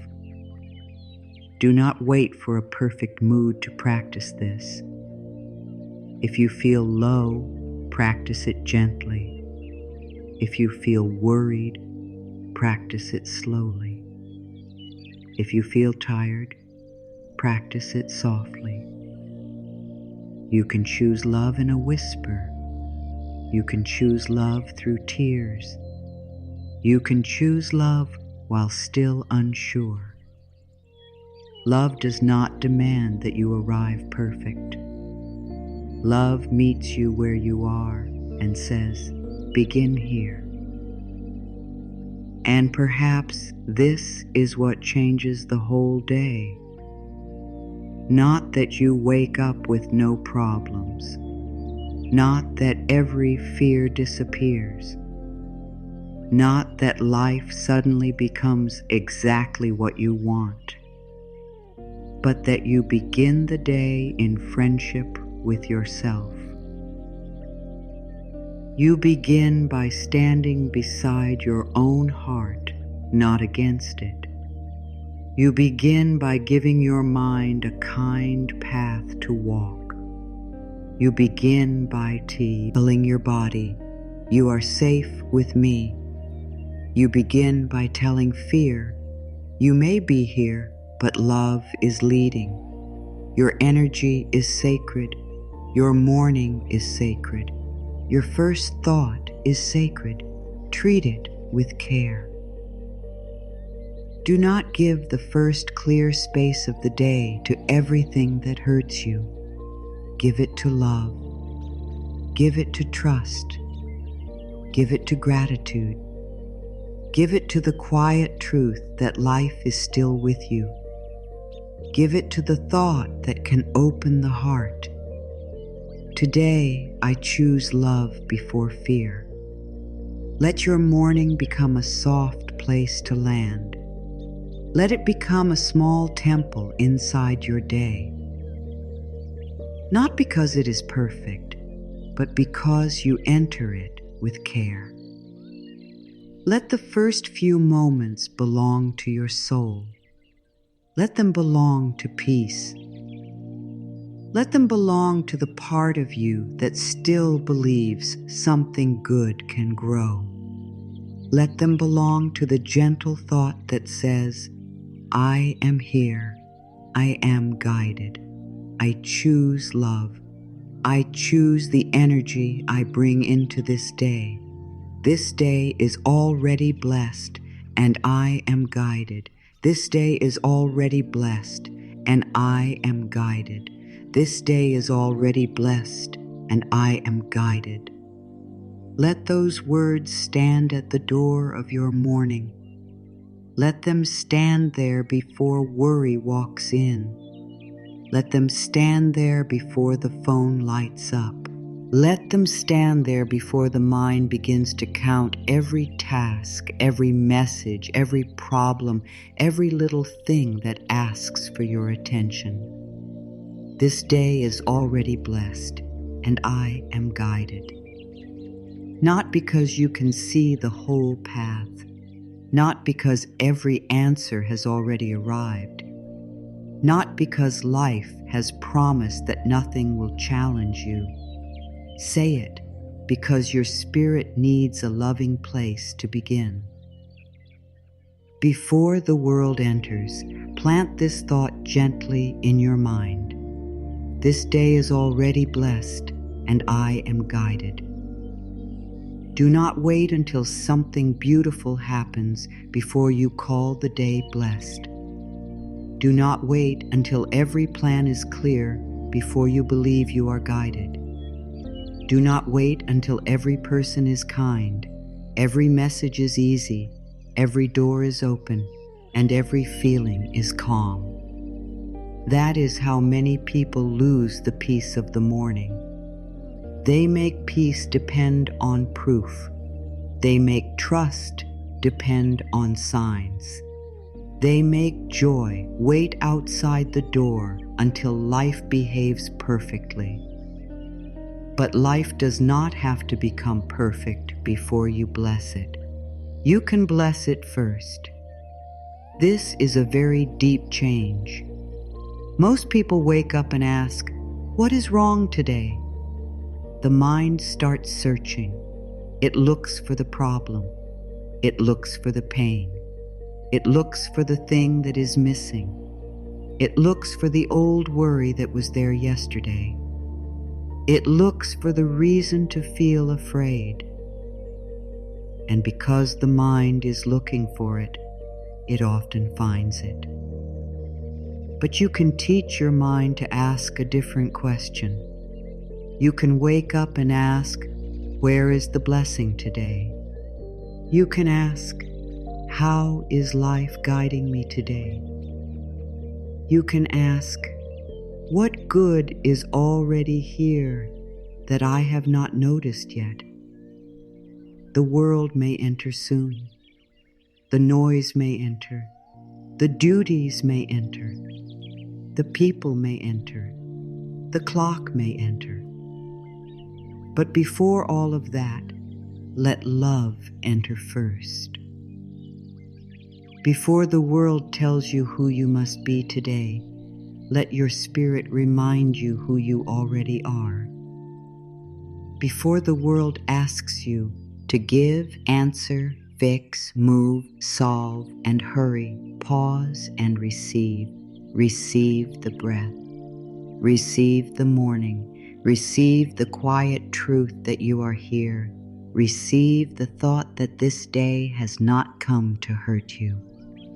Do not wait for a perfect mood to practice this. If you feel low, practice it gently. If you feel worried, practice it slowly. If you feel tired, practice it softly. You can choose love in a whisper. You can choose love through tears. You can choose love while still unsure. Love does not demand that you arrive perfect. Love meets you where you are and says, begin here. And perhaps this is what changes the whole day. Not that you wake up with no problems, not that every fear disappears, not that life suddenly becomes exactly what you want, but that you begin the day in friendship with yourself. You begin by standing beside your own heart, not against it. You begin by giving your mind a kind path to walk. You begin by telling your body, you are safe with me. You begin by telling fear, you may be here, but love is leading. Your energy is sacred. Your morning is sacred. Your first thought is sacred. Treat it with care. Do not give the first clear space of the day to everything that hurts you. Give it to love. Give it to trust. Give it to gratitude. Give it to the quiet truth that life is still with you. Give it to the thought that can open the heart. Today, I choose love before fear. Let your morning become a soft place to land. Let it become a small temple inside your day. Not because it is perfect, but because you enter it with care. Let the first few moments belong to your soul. Let them belong to peace. Let them belong to the part of you that still believes something good can grow. Let them belong to the gentle thought that says, I am here. I am guided. I choose love. I choose the energy I bring into this day. This day is already blessed, and I am guided. This day is already blessed, and I am guided. This day is already blessed, and I am guided. Let those words stand at the door of your morning. Let them stand there before worry walks in. Let them stand there before the phone lights up. Let them stand there before the mind begins to count every task, every message, every problem, every little thing that asks for your attention. This day is already blessed, and I am guided. Not because you can see the whole path, not because every answer has already arrived, not because life has promised that nothing will challenge you. Say it because your spirit needs a loving place to begin. Before the world enters, plant this thought gently in your mind. This day is already blessed, and I am guided. Do not wait until something beautiful happens before you call the day blessed. Do not wait until every plan is clear before you believe you are guided. Do not wait until every person is kind, every message is easy, every door is open, and every feeling is calm. That is how many people lose the peace of the morning. They make peace depend on proof. They make trust depend on signs. They make joy wait outside the door until life behaves perfectly. But life does not have to become perfect before you bless it. You can bless it first. This is a very deep change. Most people wake up and ask, "What is wrong today?" The mind starts searching. It looks for the problem. It looks for the pain. It looks for the thing that is missing. It looks for the old worry that was there yesterday. It looks for the reason to feel afraid. And because the mind is looking for it, it often finds it. But you can teach your mind to ask a different question. You can wake up and ask, where is the blessing today? You can ask, how is life guiding me today? You can ask, what good is already here that I have not noticed yet? The world may enter soon. The noise may enter. The duties may enter. The people may enter. The clock may enter. But before all of that, let love enter first. Before the world tells you who you must be today, let your spirit remind you who you already are. Before the world asks you to give, answer, fix, move, solve, and hurry, pause and receive. Receive the breath. Receive the morning. Receive the quiet truth that you are here. Receive the thought that this day has not come to hurt you.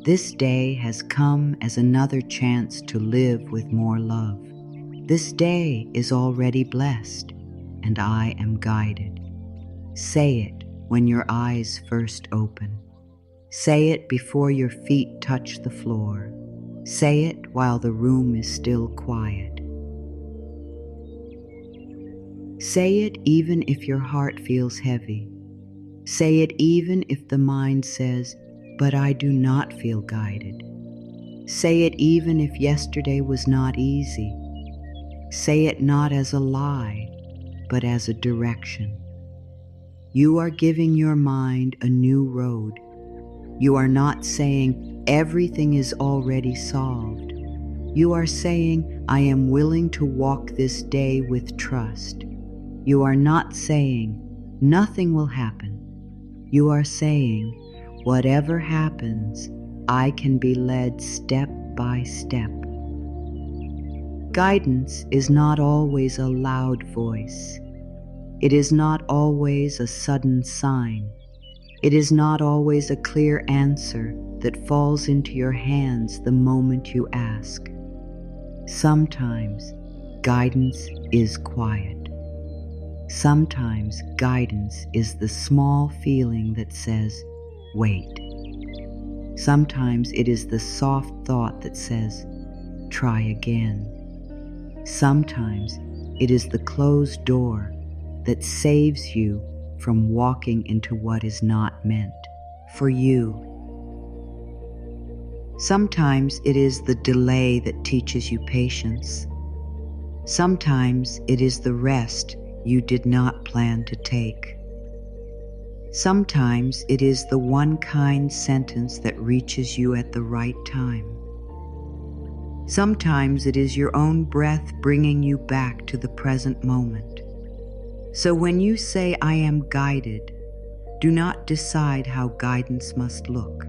This day has come as another chance to live with more love. This day is already blessed, and I am guided. Say it when your eyes first open. Say it before your feet touch the floor. Say it while the room is still quiet. Say it even if your heart feels heavy. Say it even if the mind says, but I do not feel guided. Say it even if yesterday was not easy. Say it not as a lie, but as a direction. You are giving your mind a new road. You are not saying everything is already solved. You are saying, I am willing to walk this day with trust. You are not saying, nothing will happen. You are saying, whatever happens, I can be led step by step. Guidance is not always a loud voice. It is not always a sudden sign. It is not always a clear answer that falls into your hands the moment you ask. Sometimes guidance is quiet. Sometimes guidance is the small feeling that says, wait. Sometimes it is the soft thought that says, try again. Sometimes it is the closed door that saves you from walking into what is not meant for you. Sometimes it is the delay that teaches you patience. Sometimes it is the rest you did not plan to take. Sometimes it is the one kind sentence that reaches you at the right time. Sometimes it is your own breath bringing you back to the present moment. So when you say, I am guided, do not decide how guidance must look.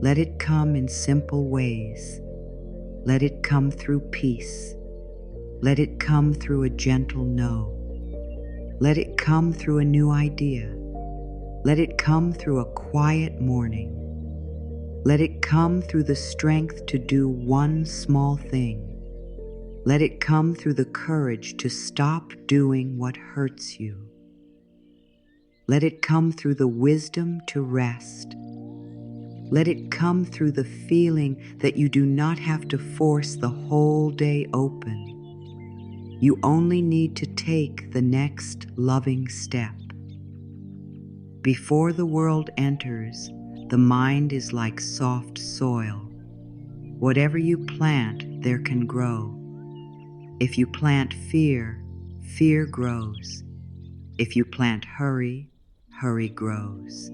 Let it come in simple ways. Let it come through peace. Let it come through a gentle no. Let it come through a new idea. Let it come through a quiet morning. Let it come through the strength to do one small thing. Let it come through the courage to stop doing what hurts you. Let it come through the wisdom to rest. Let it come through the feeling that you do not have to force the whole day open. You only need to take the next loving step. Before the world enters, the mind is like soft soil. Whatever you plant, there can grow. If you plant fear, fear grows. If you plant hurry, hurry grows.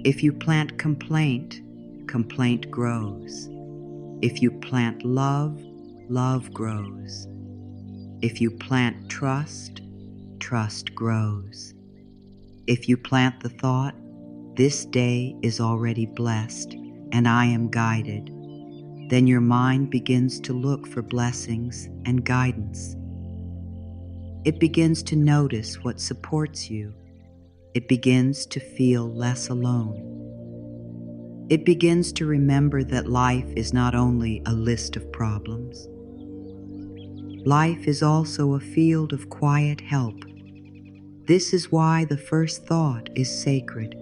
If you plant complaint, complaint grows. If you plant love, love grows. If you plant trust, trust grows. If you plant the thought, this day is already blessed and I am guided, then your mind begins to look for blessings and guidance. It begins to notice what supports you. It begins to feel less alone. It begins to remember that life is not only a list of problems. Life is also a field of quiet help. This is why the first thought is sacred.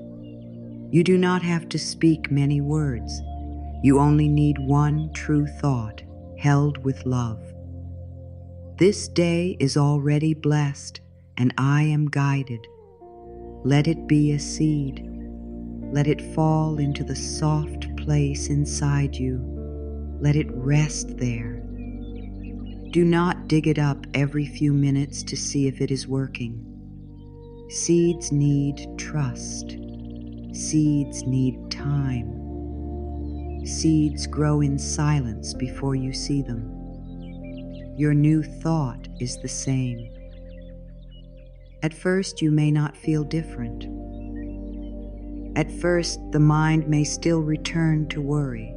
You do not have to speak many words. You only need one true thought, held with love. This day is already blessed, and I am guided. Let it be a seed. Let it fall into the soft place inside you. Let it rest there. Do not dig it up every few minutes to see if it is working. Seeds need trust. Seeds need time. Seeds grow in silence before you see them. Your new thought is the same. At first, you may not feel different. At first, the mind may still return to worry.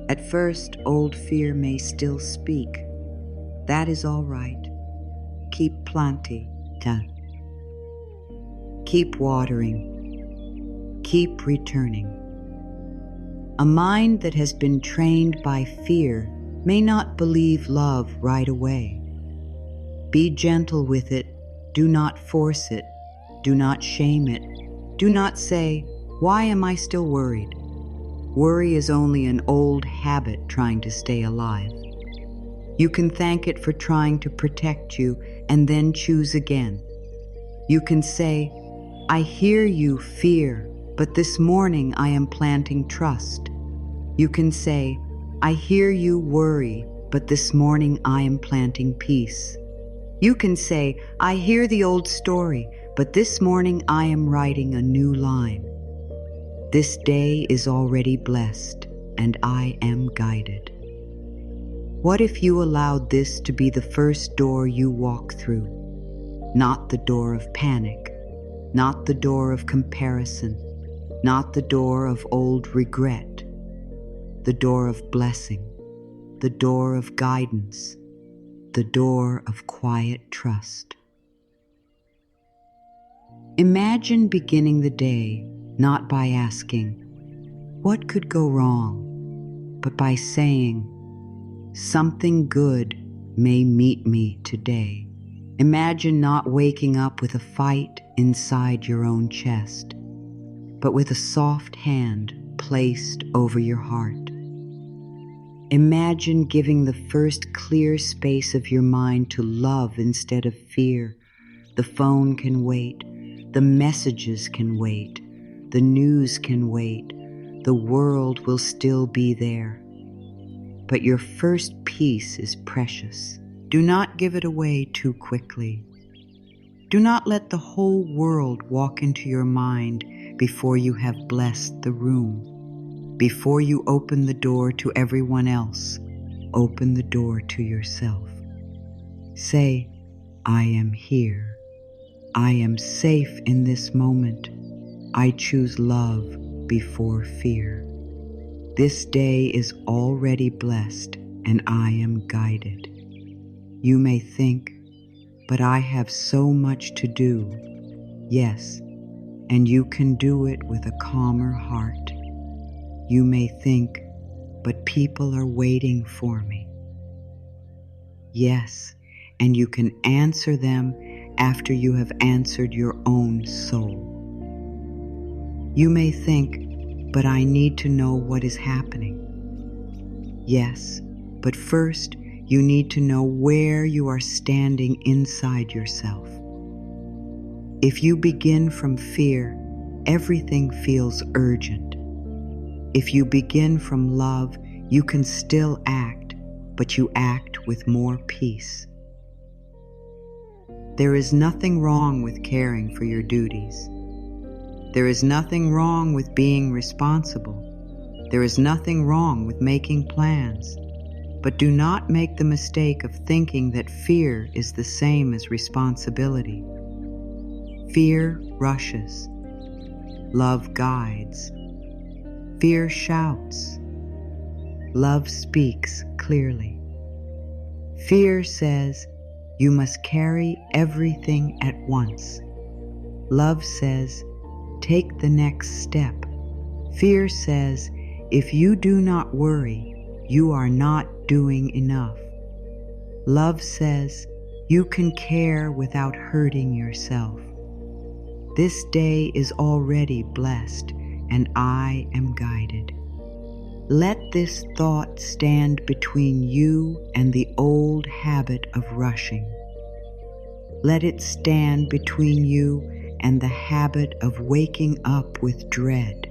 At first, old fear may still speak. That is all right. Keep planting. Keep watering. Keep returning. A mind that has been trained by fear may not believe love right away. Be gentle with it. Do not force it. Do not shame it. Do not say, "Why am I still worried?" Worry is only an old habit trying to stay alive. You can thank it for trying to protect you and then choose again. You can say, "I hear you, fear, but this morning I am planting trust." You can say, "I hear you, worry, but this morning I am planting peace." You can say, "I hear the old story, but this morning I am writing a new line." This day is already blessed, and I am guided. What if you allowed this to be the first door you walk through? Not the door of panic, not the door of comparison, not the door of old regret, the door of blessing, the door of guidance, the door of quiet trust. Imagine beginning the day not by asking, "What could go wrong?" but by saying, "Something good may meet me today." Imagine not waking up with a fight inside your own chest, but with a soft hand placed over your heart. Imagine giving the first clear space of your mind to love instead of fear. The phone can wait. The messages can wait. The news can wait. The world will still be there. But your first peace is precious. Do not give it away too quickly. Do not let the whole world walk into your mind before you have blessed the room. Before you open the door to everyone else, open the door to yourself. Say, "I am here. I am safe in this moment. I choose love before fear. This day is already blessed, and I am guided." You may think, "But I have so much to do." Yes, and you can do it with a calmer heart. You may think, "But people are waiting for me." Yes, and you can answer them after you have answered your own soul. You may think, "But I need to know what is happening." Yes, but first you need to know where you are standing inside yourself. If you begin from fear, everything feels urgent. If you begin from love, you can still act, but you act with more peace. There is nothing wrong with caring for your duties. There is nothing wrong with being responsible. There is nothing wrong with making plans. But do not make the mistake of thinking that fear is the same as responsibility. Fear rushes. Love guides. Fear shouts. Love speaks clearly. Fear says, "You must carry everything at once." Love says, "Take the next step. Fear says, if you do not worry, you are not doing enough. Love says, you can care without hurting yourself. This day is already blessed, and I am guided. Let this thought stand between you and the old habit of rushing. Let it stand between you and the habit of waking up with dread.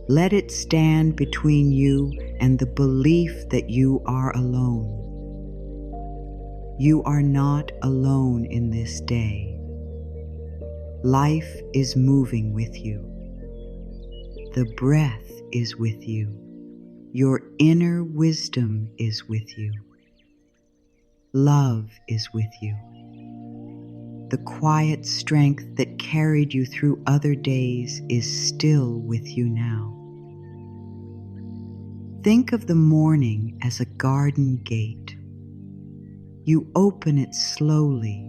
Let it stand between you and the belief that you are alone. You are not alone in this day. Life is moving with you. The breath is with you. Your inner wisdom is with you. Love is with you. The quiet strength that carried you through other days is still with you now. Think of the morning as a garden gate. You open it slowly.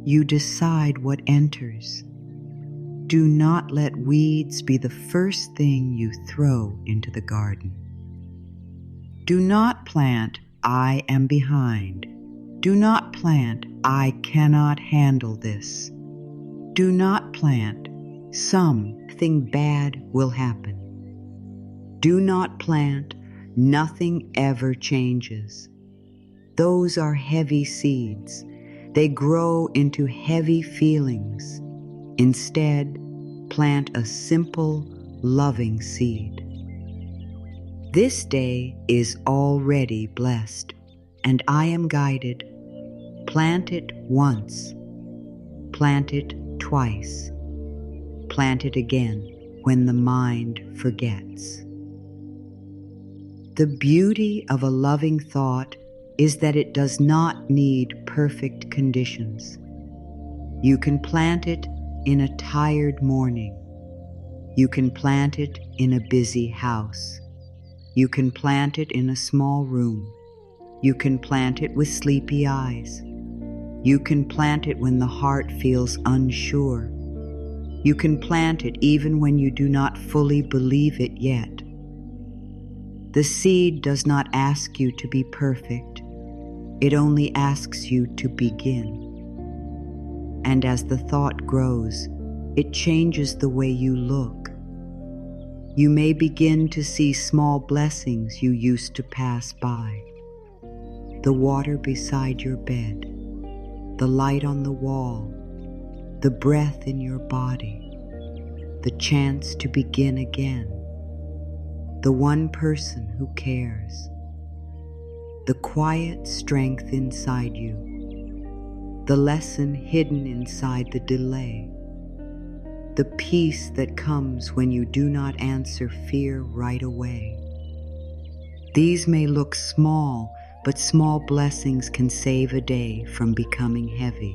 You decide what enters. Do not let weeds be the first thing you throw into the garden. Do not plant, I am behind. Do not plant, I cannot handle this. Do not plant, something bad will happen. Do not plant, nothing ever changes. Those are heavy seeds. They grow into heavy feelings. Instead, plant a simple, loving seed. This day is already blessed, and I am guided. Plant it once. Plant it twice. Plant it again when the mind forgets. The beauty of a loving thought is that it does not need perfect conditions. You can plant it in a tired morning. You can plant it in a busy house. You can plant it in a small room. You can plant it with sleepy eyes. You can plant it when the heart feels unsure. You can plant it even when you do not fully believe it yet. The seed does not ask you to be perfect. It only asks you to begin. And as the thought grows, it changes the way you look. You may begin to see small blessings you used to pass by. The water beside your bed, the light on the wall, the breath in your body, the chance to begin again, the one person who cares, the quiet strength inside you, the lesson hidden inside the delay, the peace that comes when you do not answer fear right away. These may look small, but small blessings can save a day from becoming heavy.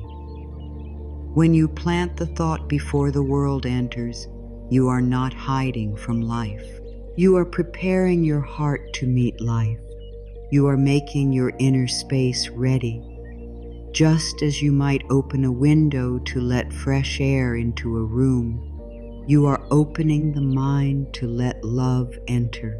When you plant the thought before the world enters, you are not hiding from life. You are preparing your heart to meet life. You are making your inner space ready. Just as you might open a window to let fresh air into a room, you are opening the mind to let love enter.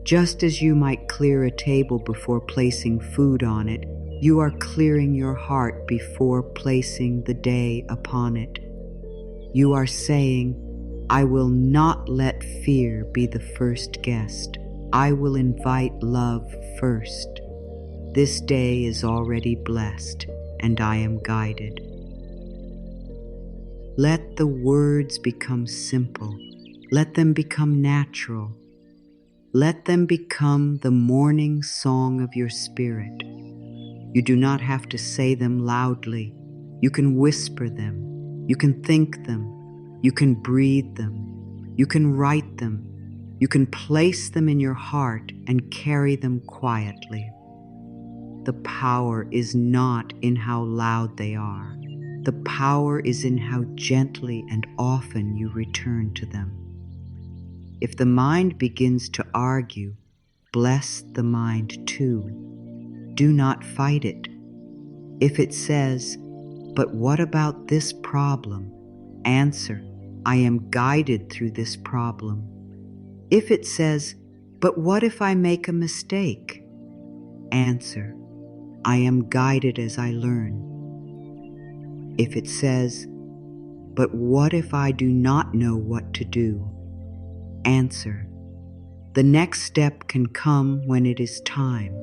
Just as you might clear a table before placing food on it, you are clearing your heart before placing the day upon it. You are saying, I will not let fear be the first guest. I will invite love first. This day is already blessed, and I am guided. Let the words become simple. Let them become natural. Let them become the morning song of your spirit. You do not have to say them loudly. You can whisper them. You can think them. You can breathe them. You can write them. You can place them in your heart and carry them quietly. The power is not in how loud they are. The power is in how gently and often you return to them. If the mind begins to argue, bless the mind too. Do not fight it. If it says, but what about this problem? Answer, I am guided through this problem. If it says, but what if I make a mistake? Answer, I am guided as I learn. If it says, but what if I do not know what to do? Answer, the next step can come when it is time.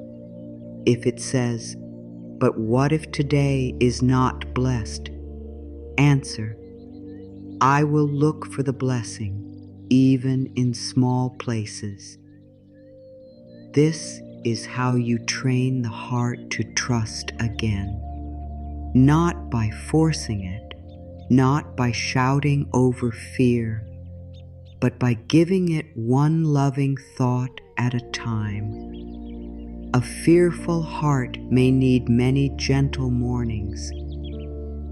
If it says, but what if today is not blessed? Answer, I will look for the blessing, even in small places. This is how you train the heart to trust again. Not by forcing it, not by shouting over fear, but by giving it one loving thought at a time. A fearful heart may need many gentle mornings.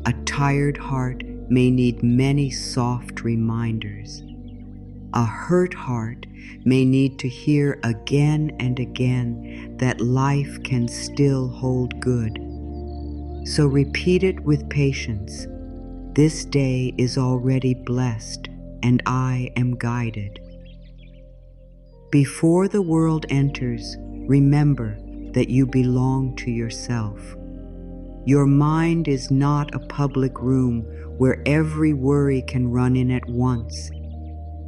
A tired heart may need many soft reminders. A hurt heart may need to hear again and again that life can still hold good. So repeat it with patience. This day is already blessed, and I am guided. Before the world enters, remember that you belong to yourself. Your mind is not a public room where every worry can run in at once.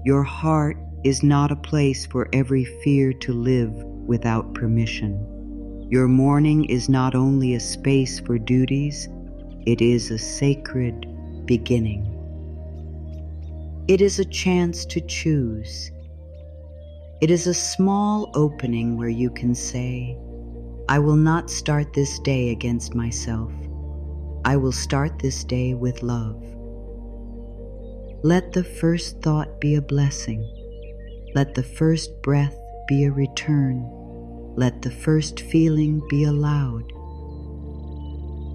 Your heart is not a place for every fear to live without permission. Your morning is not only a space for duties, it is a sacred beginning. It is a chance to choose. It is a small opening where you can say, I will not start this day against myself. I will start this day with love. Let the first thought be a blessing. Let the first breath be a return. Let the first feeling be allowed.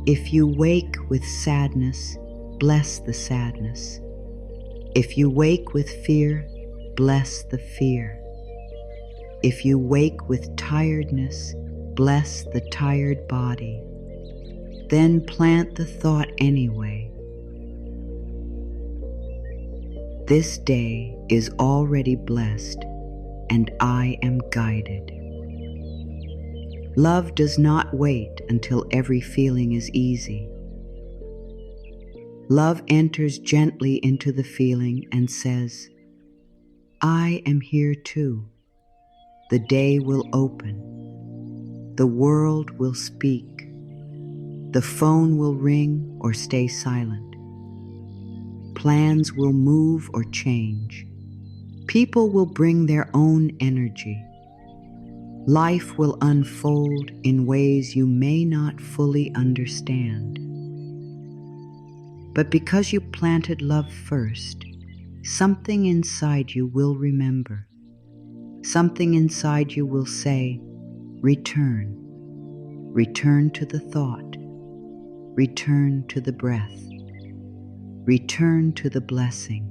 If you wake with sadness, bless the sadness. If you wake with fear, bless the fear. If you wake with tiredness, bless the tired body. Then plant the thought anyway. This day is already blessed, and I am guided. Love does not wait until every feeling is easy. Love enters gently into the feeling and says, I am here too. The day will open. The world will speak. The phone will ring or stay silent. Plans will move or change. People will bring their own energy. Life will unfold in ways you may not fully understand. But because you planted love first, something inside you will remember. Something inside you will say, return. Return to the thought. Return to the breath. Return to the blessing.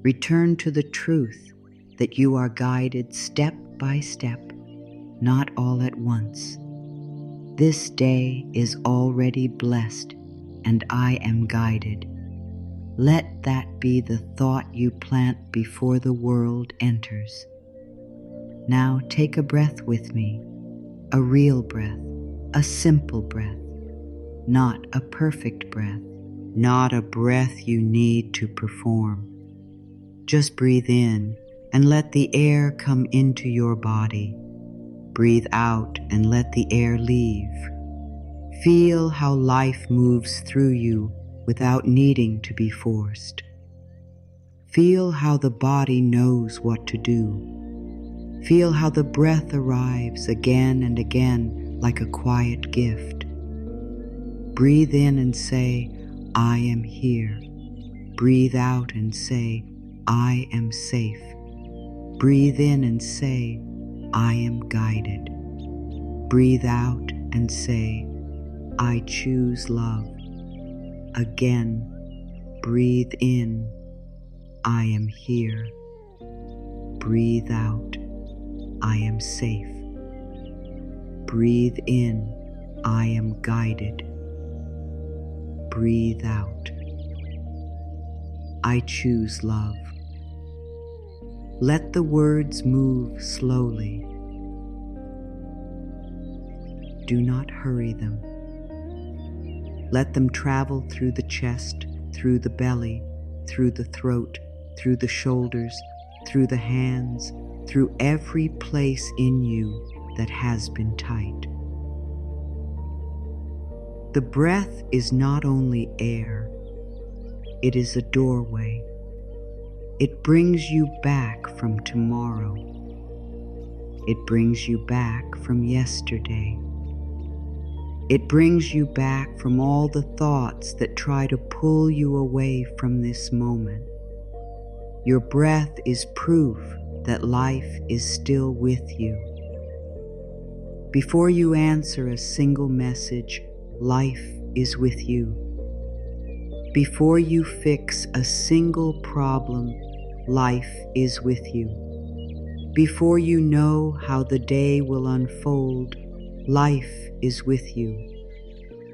Return to the truth that you are guided step by step, not all at once. This day is already blessed, and I am guided. Let that be the thought you plant before the world enters. Now take a breath with me, a real breath, a simple breath, not a perfect breath, not a breath you need to perform. Just breathe in and let the air come into your body. Breathe out and let the air leave. Feel how life moves through you without needing to be forced. Feel how the body knows what to do. Feel how the breath arrives again and again like a quiet gift. Breathe in and say, I am here. Breathe out and say, I am safe. Breathe in and say, I am guided. Breathe out and say, I choose love. Again, breathe in, I am here. Breathe out, I am safe. Breathe in, I am guided. Breathe out, I choose love. Let the words move slowly. Do not hurry them. Let them travel through the chest, through the belly, through the throat, through the shoulders, through the hands, through every place in you that has been tight. The breath is not only air, it is a doorway. It brings you back from tomorrow. It brings you back from yesterday. It brings you back from all the thoughts that try to pull you away from this moment. Your breath is proof that life is still with you. Before you answer a single message, life is with you. Before you fix a single problem, life is with you. Before you know how the day will unfold, life is with you.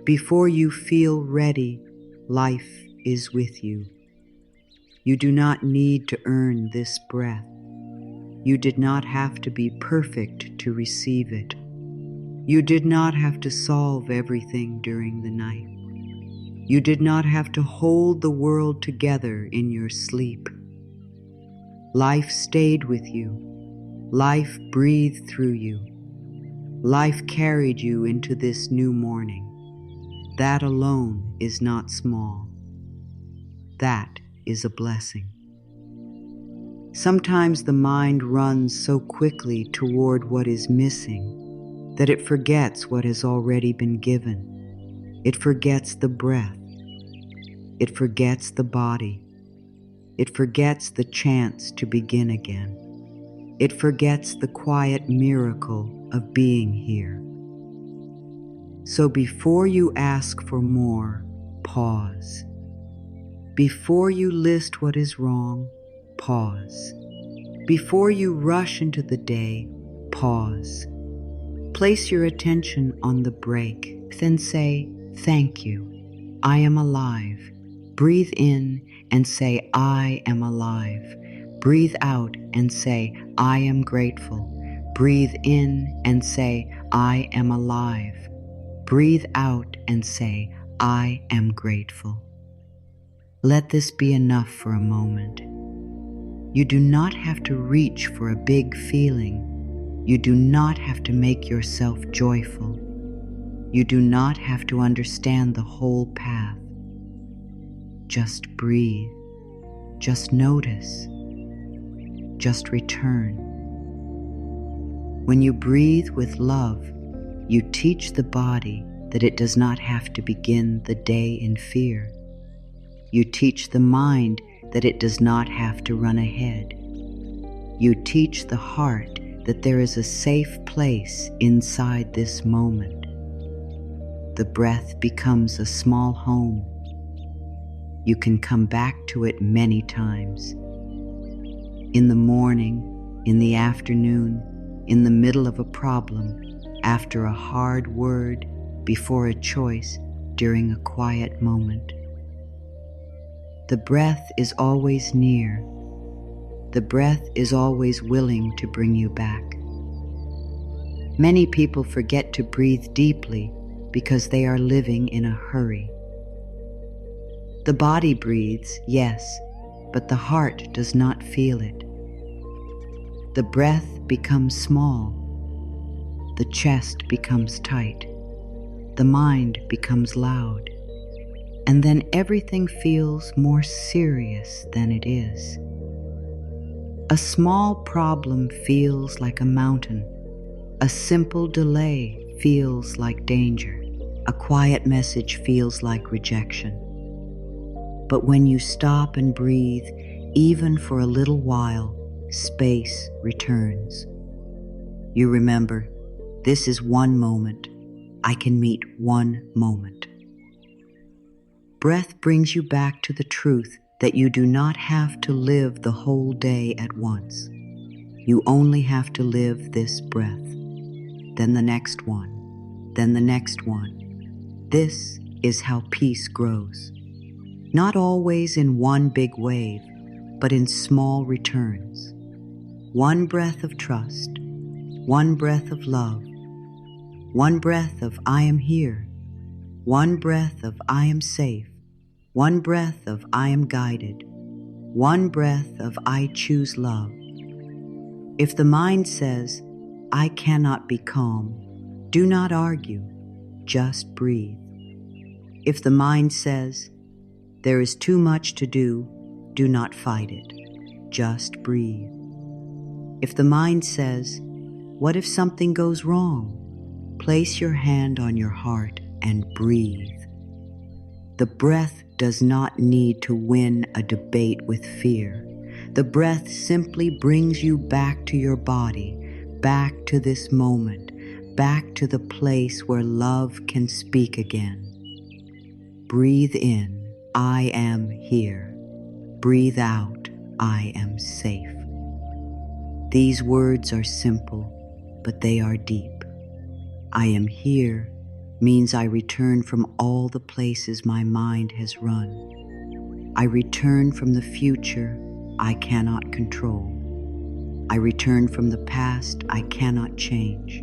Before you feel ready, life is with you. You do not need to earn this breath. You did not have to be perfect to receive it. You did not have to solve everything during the night. You did not have to hold the world together in your sleep. Life stayed with you. Life breathed through you. Life carried you into this new morning. That alone is not small. That is a blessing. Sometimes the mind runs so quickly toward what is missing that it forgets what has already been given. It forgets the breath. It forgets the body. It forgets the chance to begin again. It forgets the quiet miracle of being here. So before you ask for more, pause. Before you list what is wrong, pause. Before you rush into the day, pause. Place your attention on the break, then say, "Thank you. I am alive." Breathe in and say, "I am alive." Breathe out and say, "I am grateful." Breathe in and say, "I am alive." Breathe out and say, "I am grateful." Let this be enough for a moment. You do not have to reach for a big feeling. You do not have to make yourself joyful. You do not have to understand the whole path. Just breathe. Just notice. Just return. When you breathe with love, you teach the body that it does not have to begin the day in fear. You teach the mind that it does not have to run ahead. You teach the heart that there is a safe place inside this moment. The breath becomes a small home. You can come back to it many times. In the morning, in the afternoon, in the middle of a problem, after a hard word, before a choice, during a quiet moment. The breath is always near. The breath is always willing to bring you back. Many people forget to breathe deeply because they are living in a hurry. The body breathes, yes, but the heart does not feel it. The breath becomes small. The chest becomes tight. The mind becomes loud. And then everything feels more serious than it is. A small problem feels like a mountain. A simple delay feels like danger. A quiet message feels like rejection. But when you stop and breathe, even for a little while, space returns. You remember, this is one moment. I can meet one moment. Breath brings you back to the truth that you do not have to live the whole day at once. You only have to live this breath, then the next one, then the next one. This is how peace grows. not always in one big wave, but in small returns. One breath of trust, one breath of love, one breath of I am here, one breath of I am safe, one breath of I am guided, one breath of I choose love. If the mind says, I cannot be calm, do not argue, just breathe. If the mind says, there is too much to do not fight it, just breathe. If the mind says, what if something goes wrong? Place your hand on your heart and breathe. The breath does not need to win a debate with fear. The breath simply brings you back to your body, back to this moment, back to the place where love can speak again. Breathe in, I am here. Breathe out, I am safe. These words are simple, but they are deep. I am here means I return from all the places my mind has run. I return from the future I cannot control. I return from the past I cannot change.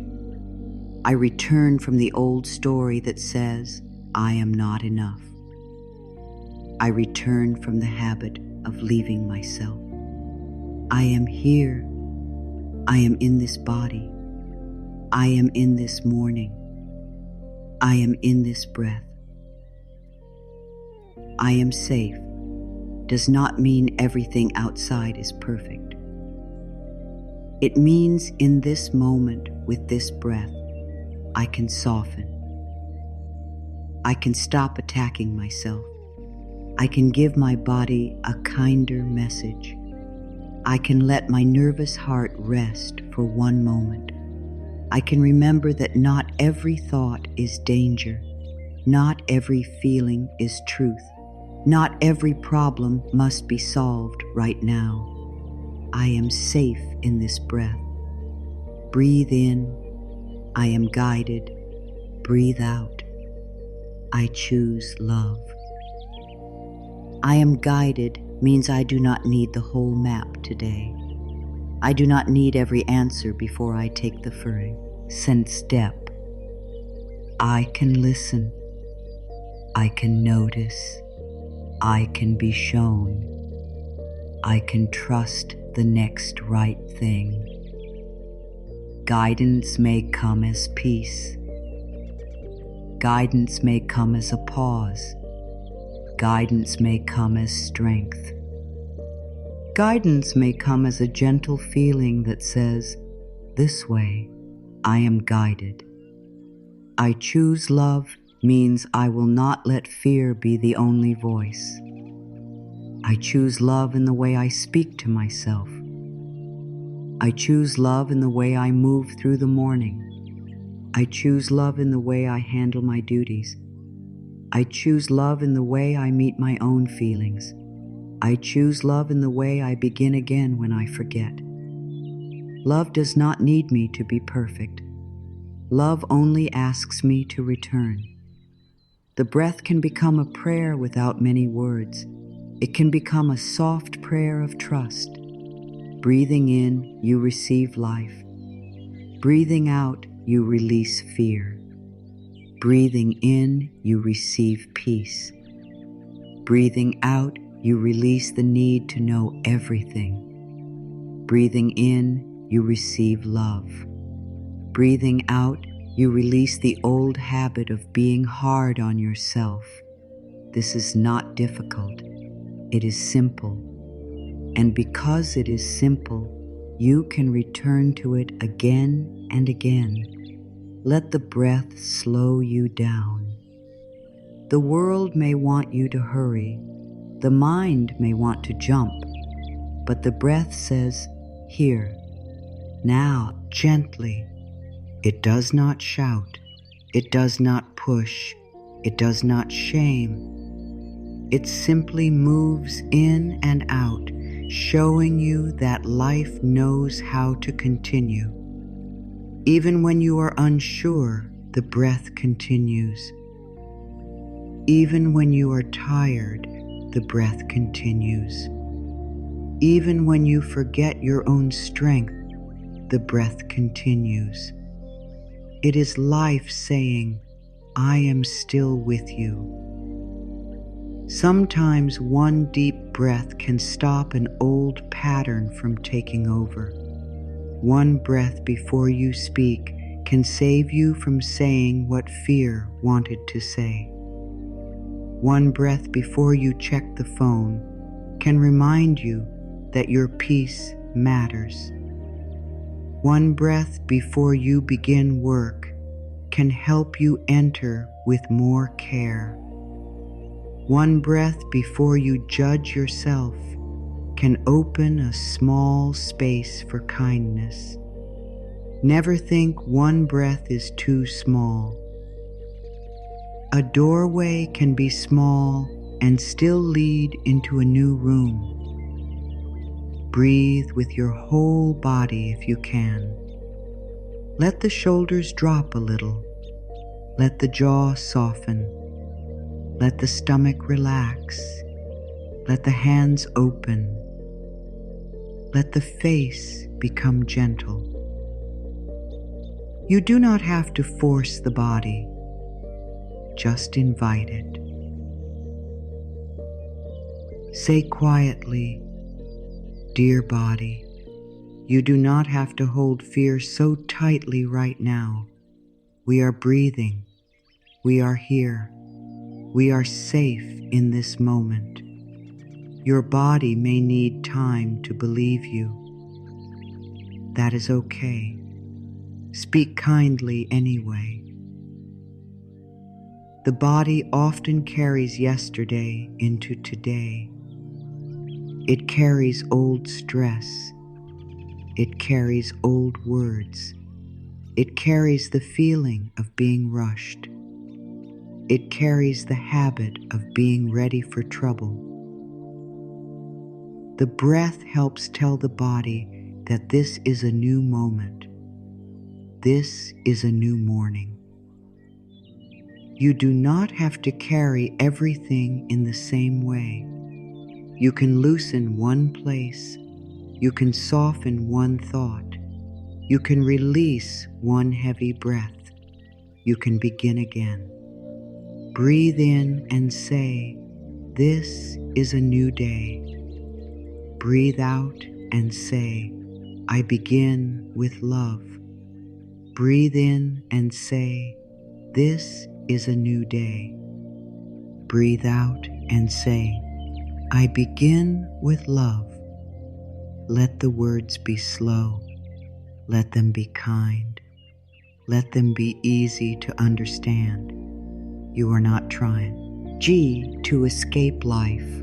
I return from the old story that says I am not enough. I return from the habit of leaving myself. I am here. I am in this body. I am in this morning. I am in this breath. I am safe does not mean everything outside is perfect. It means in this moment with this breath, I can soften. I can stop attacking myself. I can give my body a kinder message. I can let my nervous heart rest for one moment. I can remember that not every thought is danger. Not every feeling is truth. Not every problem must be solved right now. I am safe in this breath. Breathe in. I am guided. Breathe out. I choose love. I am guided means I do not need the whole map today. I do not need every answer before I take the first step. I can listen. I can notice. I can be shown. I can trust the next right thing. Guidance may come as peace. Guidance may come as a pause. Guidance may come as strength. Guidance may come as a gentle feeling that says, this way, I am guided. I choose love means I will not let fear be the only voice. I choose love in the way I speak to myself. I choose love in the way I move through the morning. I choose love in the way I handle my duties. I choose love in the way I meet my own feelings. I choose love in the way I begin again when I forget. Love does not need me to be perfect. Love only asks me to return. The breath can become a prayer without many words. It can become a soft prayer of trust. Breathing in, you receive life. Breathing out, you release fear. Breathing in, you receive peace. Breathing out, you release the need to know everything. Breathing in, you receive love. Breathing out, you release the old habit of being hard on yourself. This is not difficult. It is simple. And because it is simple, you can return to it again and again. Let the breath slow you down. The world may want you to hurry. The mind may want to jump. But the breath says, here, now, gently. It does not shout. It does not push. It does not shame. It simply moves in and out, showing you that life knows how to continue. Even when you are unsure, the breath continues. Even when you are tired, the breath continues. Even when you forget your own strength, the breath continues. It is life saying, I am still with you. Sometimes one deep breath can stop an old pattern from taking over. One breath before you speak can save you from saying what fear wanted to say. One breath before you check the phone can remind you that your peace matters. One breath before you begin work can help you enter with more care. One breath before you judge yourself can open a small space for kindness. Never think one breath is too small. A doorway can be small and still lead into a new room. Breathe with your whole body if you can. Let the shoulders drop a little. Let the jaw soften. Let the stomach relax. Let the hands open. Let the face become gentle. You do not have to force the body. Just invite it. Say quietly, dear body, you do not have to hold fear so tightly right now. We are breathing. We are here. We are safe in this moment. Your body may need time to believe you. That is okay. Speak kindly anyway. The body often carries yesterday into today. It carries old stress. It carries old words. It carries the feeling of being rushed. It carries the habit of being ready for trouble. The breath helps tell the body that this is a new moment. This is a new morning. You do not have to carry everything in the same way. You can loosen one place. You can soften one thought. You can release one heavy breath. You can begin again. Breathe in and say, this is a new day. Breathe out and say, I begin with love. Breathe in and say, this is a new day. Breathe out and say, I begin with love. Let the words be slow. Let them be kind. Let them be easy to understand. You are not trying. G, to escape life.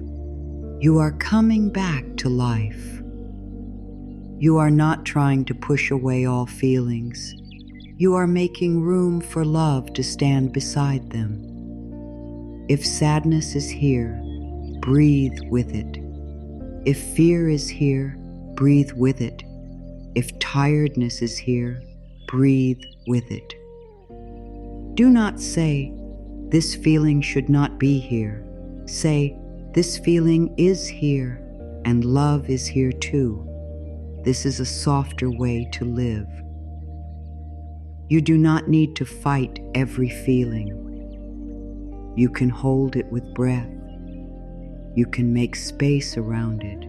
You are coming back to life. You are not trying to push away all feelings. You are making room for love to stand beside them. If sadness is here, breathe with it. If fear is here, breathe with it. If tiredness is here, breathe with it. Do not say, this feeling should not be here. Say, this feeling is here, and love is here too. This is a softer way to live. You do not need to fight every feeling. You can hold it with breath. You can make space around it.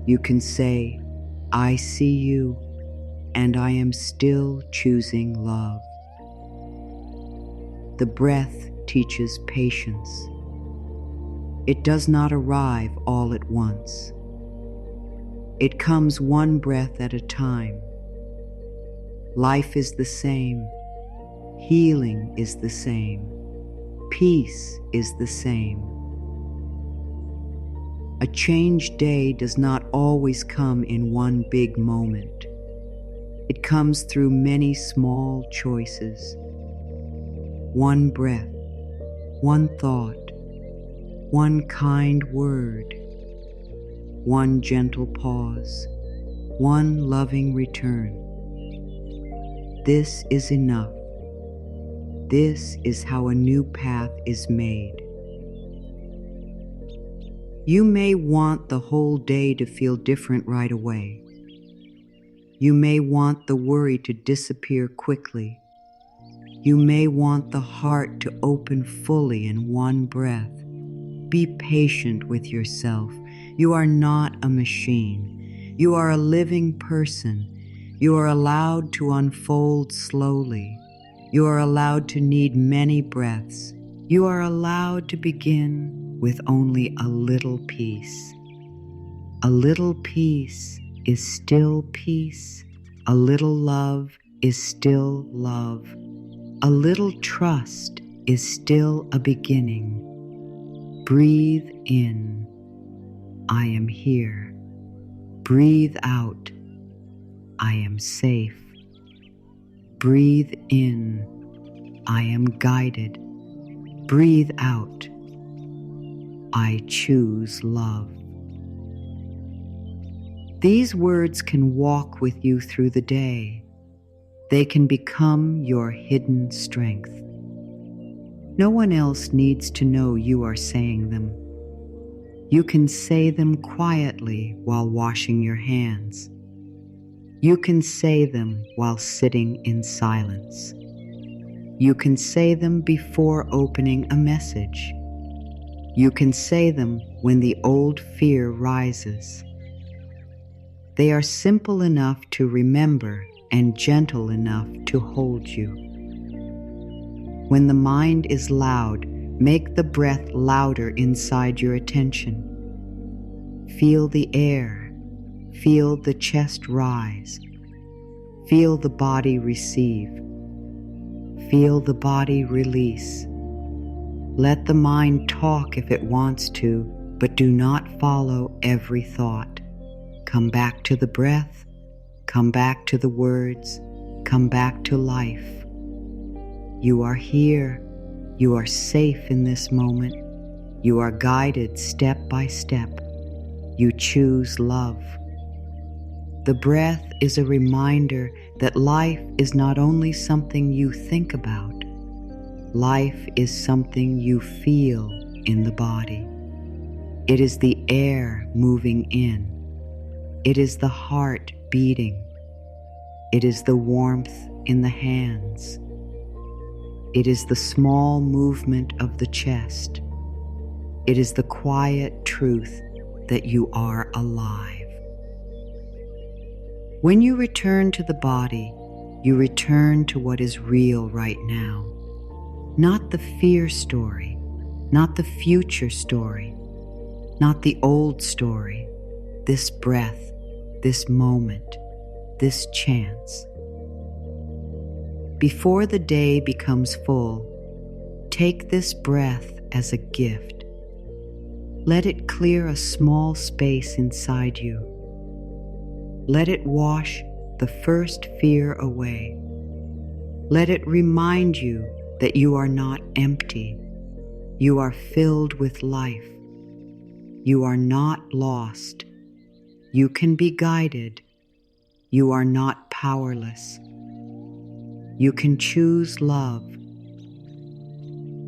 You can say, I see you, and I am still choosing love. The breath teaches patience. It does not arrive all at once. It comes one breath at a time. Life is the same. Healing is the same. Peace is the same. A changed day does not always come in one big moment. It comes through many small choices. One breath, one thought, one kind word, one gentle pause, one loving return. This is enough. This is how a new path is made. You may want the whole day to feel different right away. You may want the worry to disappear quickly. You may want the heart to open fully in one breath. Be patient with yourself. You are not a machine. You are a living person. You are allowed to unfold slowly. You are allowed to need many breaths. You are allowed to begin with only a little peace. A little peace is still peace. A little love is still love. A little trust is still a beginning. Breathe in, I am here. Breathe out, I am safe. Breathe in, I am guided. Breathe out, I choose love. These words can walk with you through the day. They can become your hidden strength. No one else needs to know you are saying them. You can say them quietly while washing your hands. You can say them while sitting in silence. You can say them before opening a message. You can say them when the old fear rises. They are simple enough to remember and gentle enough to hold you. When the mind is loud, make the breath louder inside your attention. Feel the air. Feel the chest rise. Feel the body receive. Feel the body release. Let the mind talk if it wants to, but do not follow every thought. Come back to the breath. Come back to the words. Come back to life. You are here. You are safe in this moment. You are guided step by step. You choose love. The breath is a reminder that life is not only something you think about. Life is something you feel in the body. It is the air moving in. It is the heart beating. It is the warmth in the hands. It is the small movement of the chest. It is the quiet truth that you are alive. When you return to the body, you return to what is real right now. Not the fear story, not the future story, not the old story. This breath, this moment, this chance. Before the day becomes full, take this breath as a gift. Let it clear a small space inside you. Let it wash the first fear away. Let it remind you that you are not empty. You are filled with life. You are not lost. You can be guided. You are not powerless. You can choose love.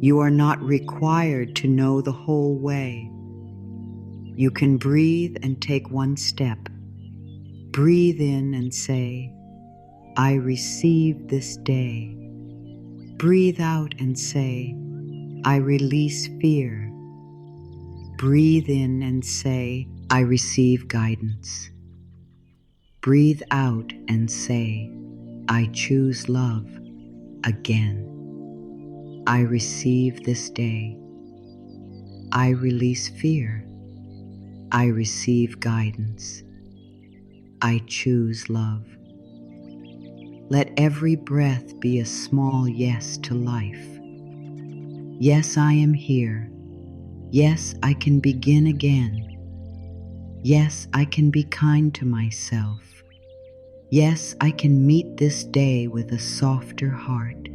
You are not required to know the whole way. You can breathe and take one step. Breathe in and say, I receive this day. Breathe out and say, I release fear. Breathe in and say, I receive guidance. Breathe out and say, I choose love again. I receive this day. I release fear. I receive guidance. I choose love. Let every breath be a small yes to life. Yes, I am here. Yes, I can begin again. Yes, I can be kind to myself. Yes, I can meet this day with a softer heart.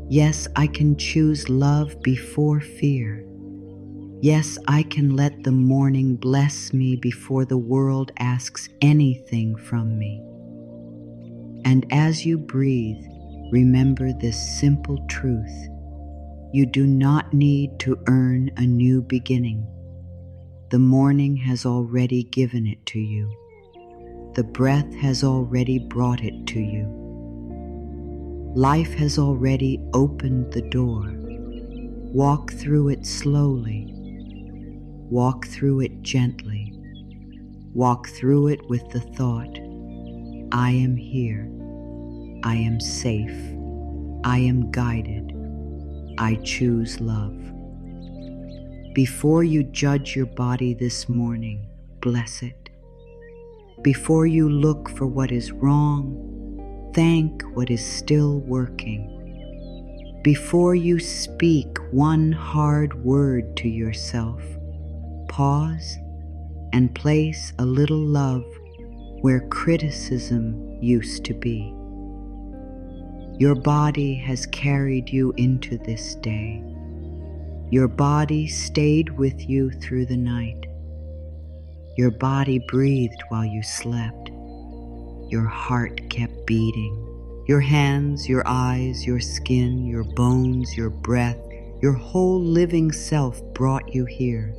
Yes, I can choose love before fear. Yes, I can let the morning bless me before the world asks anything from me. And as you breathe, remember this simple truth. You do not need to earn a new beginning. The morning has already given it to you. The breath has already brought it to you. Life has already opened the door. Walk through it slowly. Walk through it gently. Walk through it with the thought, I am here. I am safe. I am guided. I choose love. Before you judge your body this morning, bless it. Before you look for what is wrong, thank what is still working. Before you speak one hard word to yourself, pause and place a little love where criticism used to be. Your body has carried you into this day. Your body stayed with you through the night. Your body breathed while you slept. Your heart kept beating. Your hands, your eyes, your skin, your bones, your breath, your whole living self brought you here.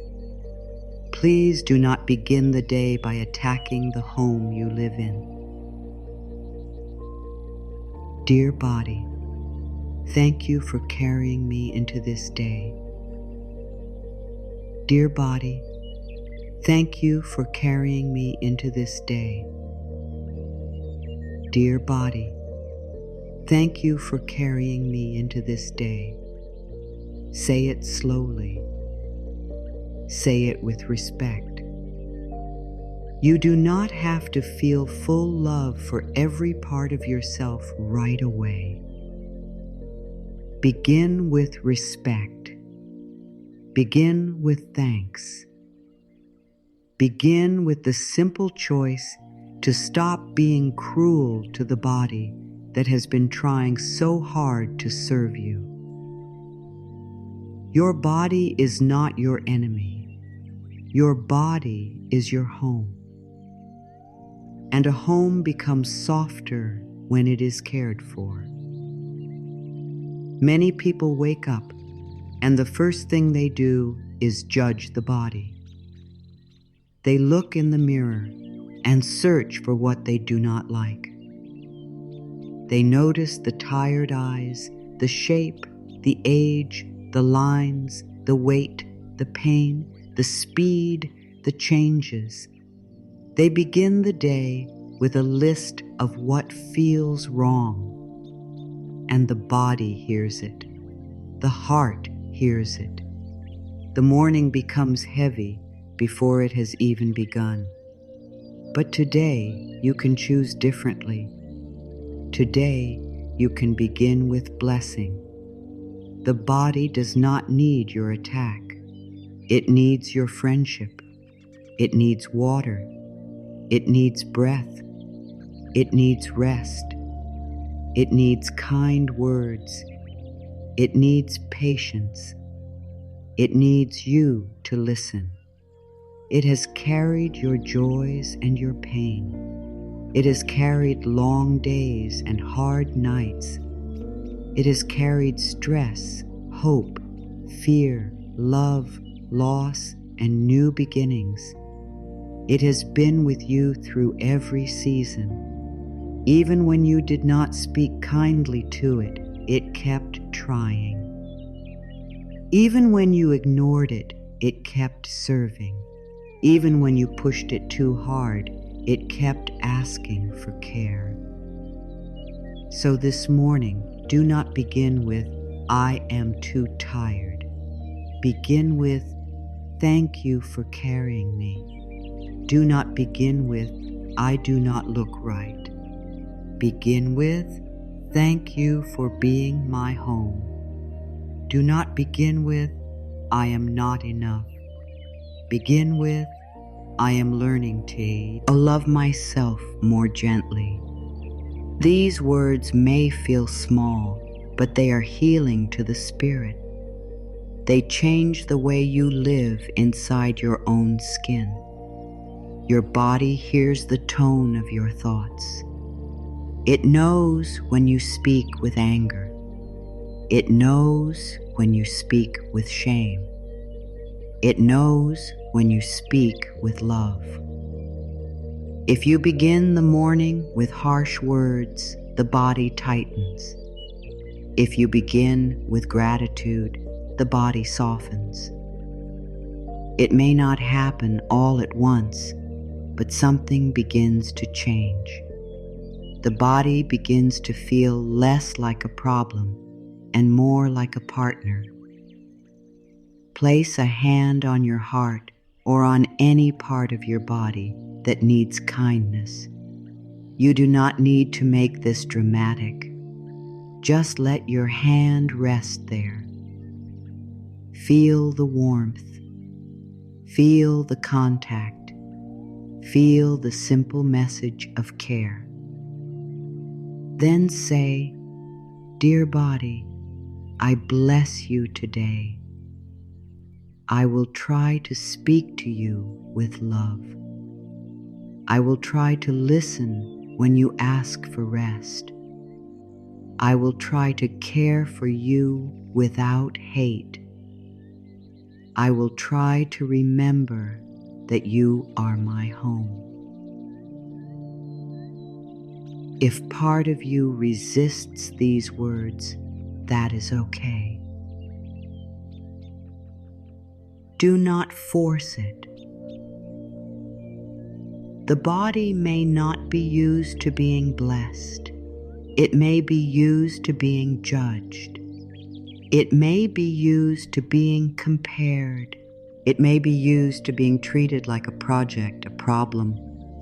Please do not begin the day by attacking the home you live in. Dear body, thank you for carrying me into this day. Dear body, thank you for carrying me into this day. Dear body, thank you for carrying me into this day. Say it slowly. Say it with respect. You do not have to feel full love for every part of yourself right away. Begin with respect. Begin with thanks. Begin with the simple choice to stop being cruel to the body that has been trying so hard to serve you. Your body is not your enemy. Your body is your home. And a home becomes softer when it is cared for. Many people wake up and the first thing they do is judge the body. They look in the mirror and search for what they do not like. They notice the tired eyes, the shape, the age, the lines, the weight, the pain, the speed, the changes. They begin the day with a list of what feels wrong, and the body hears it. The heart hears it. The morning becomes heavy before it has even begun. But today you can choose differently. Today you can begin with blessing. The body does not need your attack. It needs your friendship. It needs water. It needs breath. It needs rest. It needs kind words. It needs patience. It needs you to listen. It has carried your joys and your pain. It has carried long days and hard nights. It has carried stress, hope, fear, love, loss, and new beginnings. It has been with you through every season. Even when you did not speak kindly to it, it kept trying. Even when you ignored it, it kept serving. Even when you pushed it too hard, it kept asking for care. So this morning, do not begin with, I am too tired. Begin with, thank you for carrying me. Do not begin with, I do not look right. Begin with, thank you for being my home. Do not begin with, I am not enough. Begin with, I am learning to love myself more gently. These words may feel small, but they are healing to the spirit. They change the way you live inside your own skin. Your body hears the tone of your thoughts. It knows when you speak with anger. It knows when you speak with shame. It knows when you speak with love. If you begin the morning with harsh words, the body tightens. If you begin with gratitude, the body softens. It may not happen all at once, but something begins to change. The body begins to feel less like a problem and more like a partner. Place a hand on your heart or on any part of your body that needs kindness. You do not need to make this dramatic. Just let your hand rest there. Feel the warmth. Feel the contact. Feel the simple message of care. Then say, "Dear body, I bless you today. I will try to speak to you with love. I will try to listen when you ask for rest. I will try to care for you without hate. I will try to remember that you are my home." If part of you resists these words, that is okay. Do not force it. The body may not be used to being blessed. It may be used to being judged. It may be used to being compared. It may be used to being treated like a project, a problem,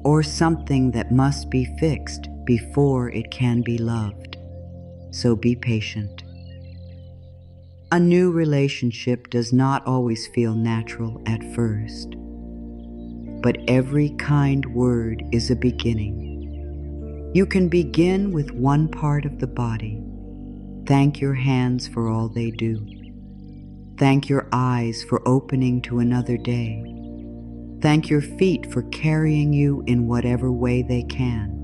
or something that must be fixed before it can be loved. So be patient. A new relationship does not always feel natural at first, but every kind word is a beginning. You can begin with one part of the body. Thank your hands for all they do. Thank your eyes for opening to another day. Thank your feet for carrying you in whatever way they can.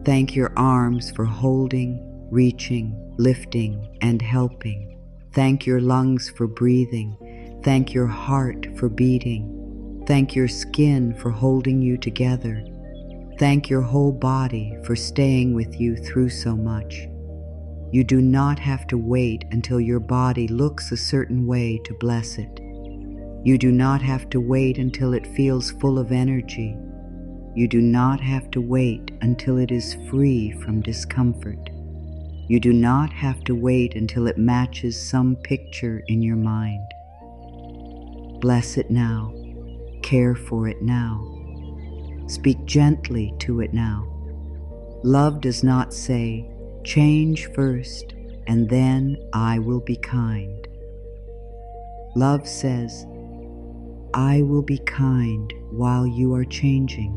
Thank your arms for holding, reaching, lifting, and helping. Thank your lungs for breathing. Thank your heart for beating. Thank your skin for holding you together. Thank your whole body for staying with you through so much. You do not have to wait until your body looks a certain way to bless it. You do not have to wait until it feels full of energy. You do not have to wait until it is free from discomfort. You do not have to wait until it matches some picture in your mind. Bless it now. Care for it now. Speak gently to it now. Love does not say, "Change first, and then I will be kind." Love says, "I will be kind while you are changing.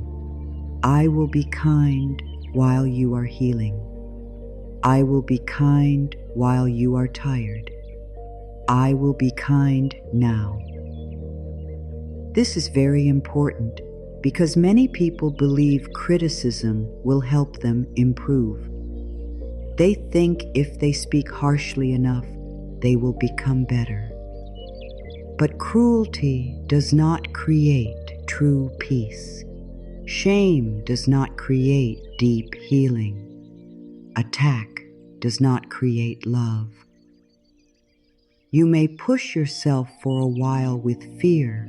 I will be kind while you are healing. I will be kind while you are tired. I will be kind now." This is very important because many people believe criticism will help them improve. They think if they speak harshly enough, they will become better. But cruelty does not create true peace. Shame does not create deep healing. Attack does not create love. You may push yourself for a while with fear,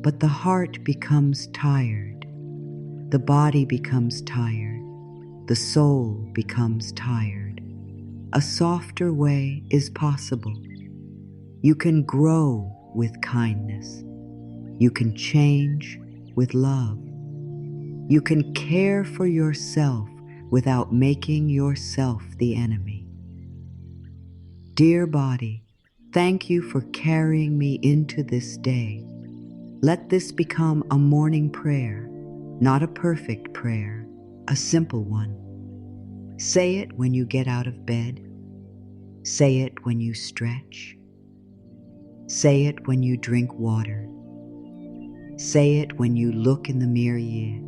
but the heart becomes tired. The body becomes tired. The soul becomes tired. A softer way is possible. You can grow with kindness. You can change with love. You can care for yourself without making yourself the enemy. Dear body, thank you for carrying me into this day. Let this become a morning prayer, not a perfect prayer, a simple one. Say it when you get out of bed. Say it when you stretch. Say it when you drink water. Say it when you look in the mirror,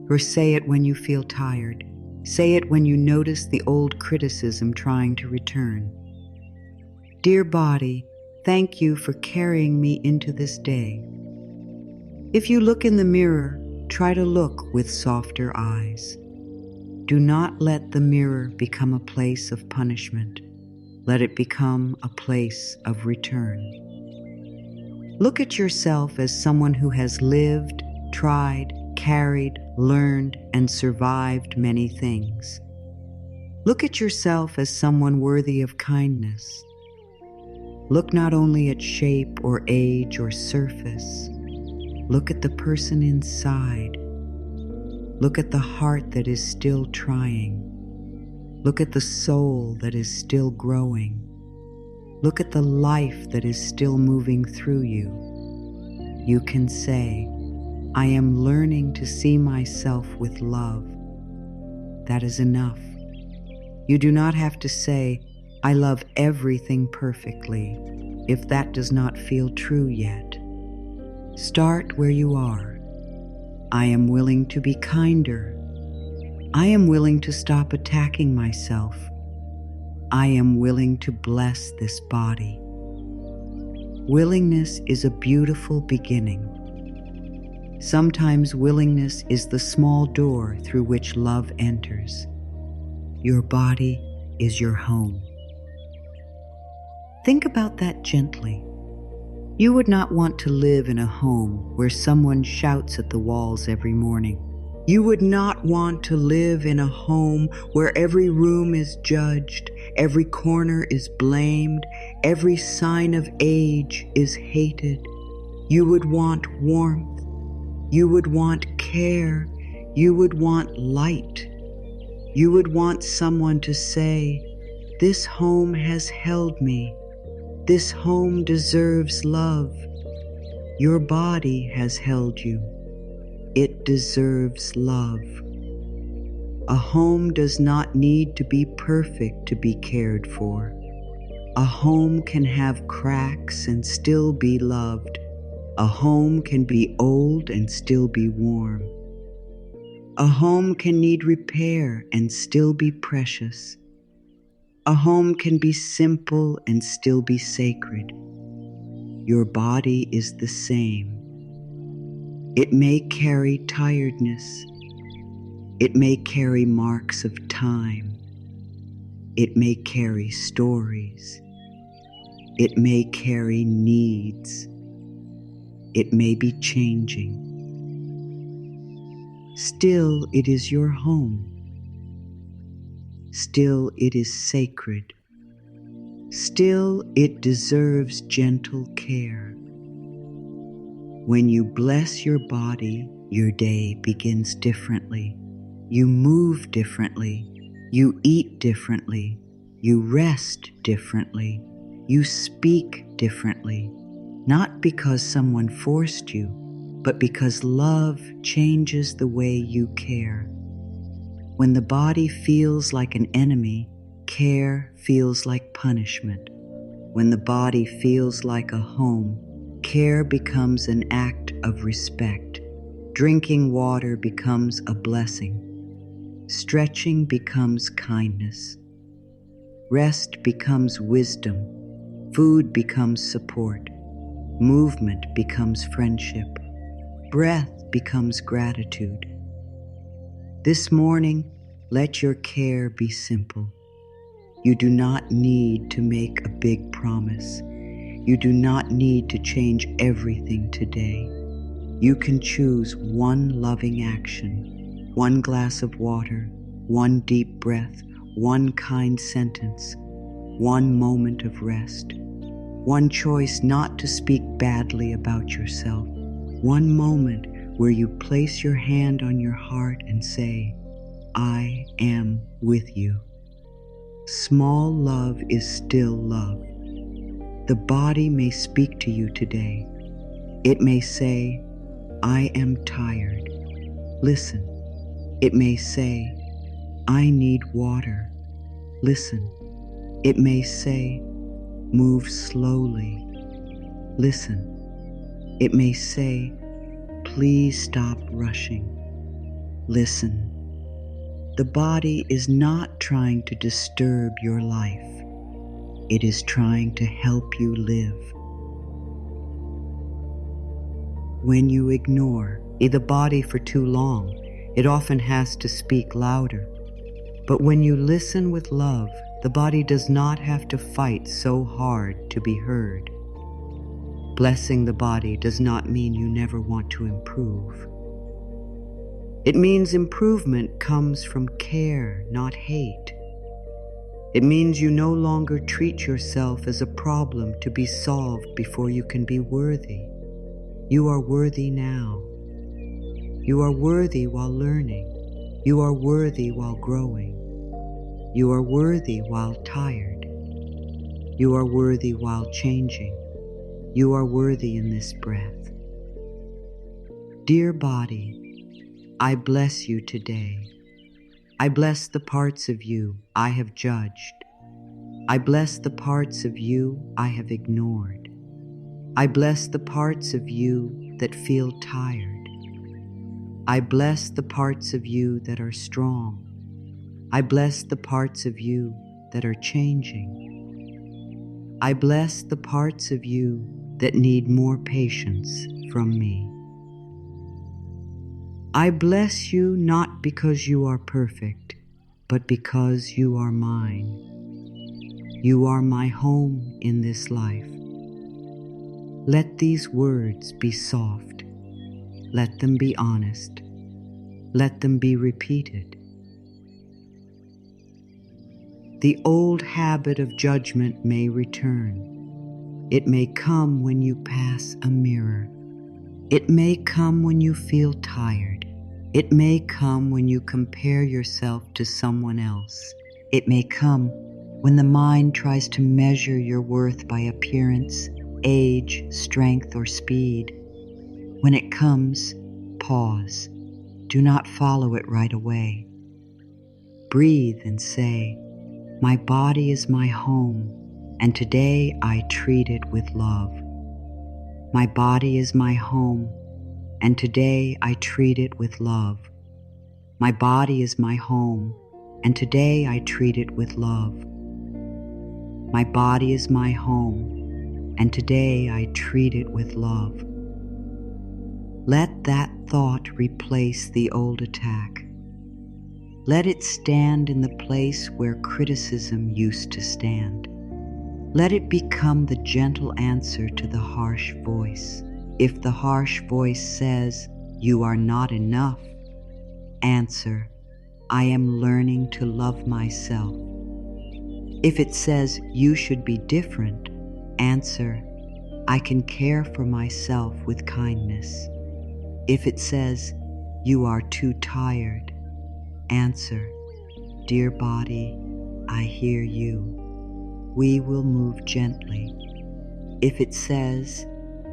or say it when you feel tired. Say it when you notice the old criticism trying to return. Dear body, thank you for carrying me into this day. If you look in the mirror, try to look with softer eyes. Do not let the mirror become a place of punishment. Let it become a place of return. Look at yourself as someone who has lived, tried, carried, learned, and survived many things. Look at yourself as someone worthy of kindness. Look not only at shape or age or surface. Look at the person inside. Look at the heart that is still trying. Look at the soul that is still growing. Look at the life that is still moving through you. You can say, I am learning to see myself with love. That is enough. You do not have to say, I love everything perfectly, if that does not feel true yet. Start where you are. I am willing to be kinder. I am willing to stop attacking myself. I am willing to bless this body. Willingness is a beautiful beginning. Sometimes willingness is the small door through which love enters. Your body is your home. Think about that gently. You would not want to live in a home where someone shouts at the walls every morning. You would not want to live in a home where every room is judged, every corner is blamed, every sign of age is hated. You would want warmth. You would want care. You would want light. You would want someone to say, this home has held me. This home deserves love. Your body has held you. It deserves love. A home does not need to be perfect to be cared for. A home can have cracks and still be loved. A home can be old and still be warm. A home can need repair and still be precious. A home can be simple and still be sacred. Your body is the same. It may carry tiredness. It may carry marks of time. It may carry stories. It may carry needs. It may be changing. Still, it is your home. Still, it is sacred. Still, it deserves gentle care. When you bless your body, your day begins differently. You move differently. You eat differently. You rest differently. You speak differently. Not because someone forced you, but because love changes the way you care. When the body feels like an enemy, care feels like punishment. When the body feels like a home, care becomes an act of respect. Drinking water becomes a blessing. Stretching becomes kindness. Rest becomes wisdom. Food becomes support. Movement becomes friendship. Breath becomes gratitude. This morning, let your care be simple. You do not need to make a big promise. You do not need to change everything today. You can choose one loving action, one glass of water, one deep breath, one kind sentence, one moment of rest, one choice not to speak badly about yourself, one moment where you place your hand on your heart and say, I am with you. Small love is still love. The body may speak to you today. It may say, I am tired. Listen. It may say, I need water. Listen. It may say, move slowly. Listen. It may say, please stop rushing. Listen. The body is not trying to disturb your life. It is trying to help you live. when you ignore the body for too long, it often has to speak louder. But when you listen with love, the body does not have to fight so hard to be heard. Blessing the body does not mean you never want to improve. It means improvement comes from care, not hate. It means you no longer treat yourself as a problem to be solved before you can be worthy. You are worthy now. You are worthy while learning. You are worthy while growing. You are worthy while tired. You are worthy while changing. You are worthy in this breath. Dear body, I bless you today. I bless the parts of you I have judged. I bless the parts of you I have ignored. I bless the parts of you that feel tired. I bless the parts of you that are strong. I bless the parts of you that are changing. I bless the parts of you that need more patience from me. I bless you not because you are perfect, but because you are mine. You are my home in this life. Let these words be soft. Let them be honest. Let them be repeated. The old habit of judgment may return. It may come when you pass a mirror. It may come when you feel tired. It may come when you compare yourself to someone else. It may come when the mind tries to measure your worth by appearance, age, strength, or speed. When it comes, pause. Do not follow it right away. Breathe and say, "My body is my home, and today I treat it with love. My body is my home, and today I treat it with love. My body is my home, and today I treat it with love. My body is my home, and today I treat it with love." Let that thought replace the old attack. Let it stand in the place where criticism used to stand. Let it become the gentle answer to the harsh voice. If the harsh voice says, "You are not enough," answer, "I am learning to love myself." If it says, "You should be different," answer, "I can care for myself with kindness." If it says, "You are too tired," answer, "Dear body, I hear you. We will move gently." If it says,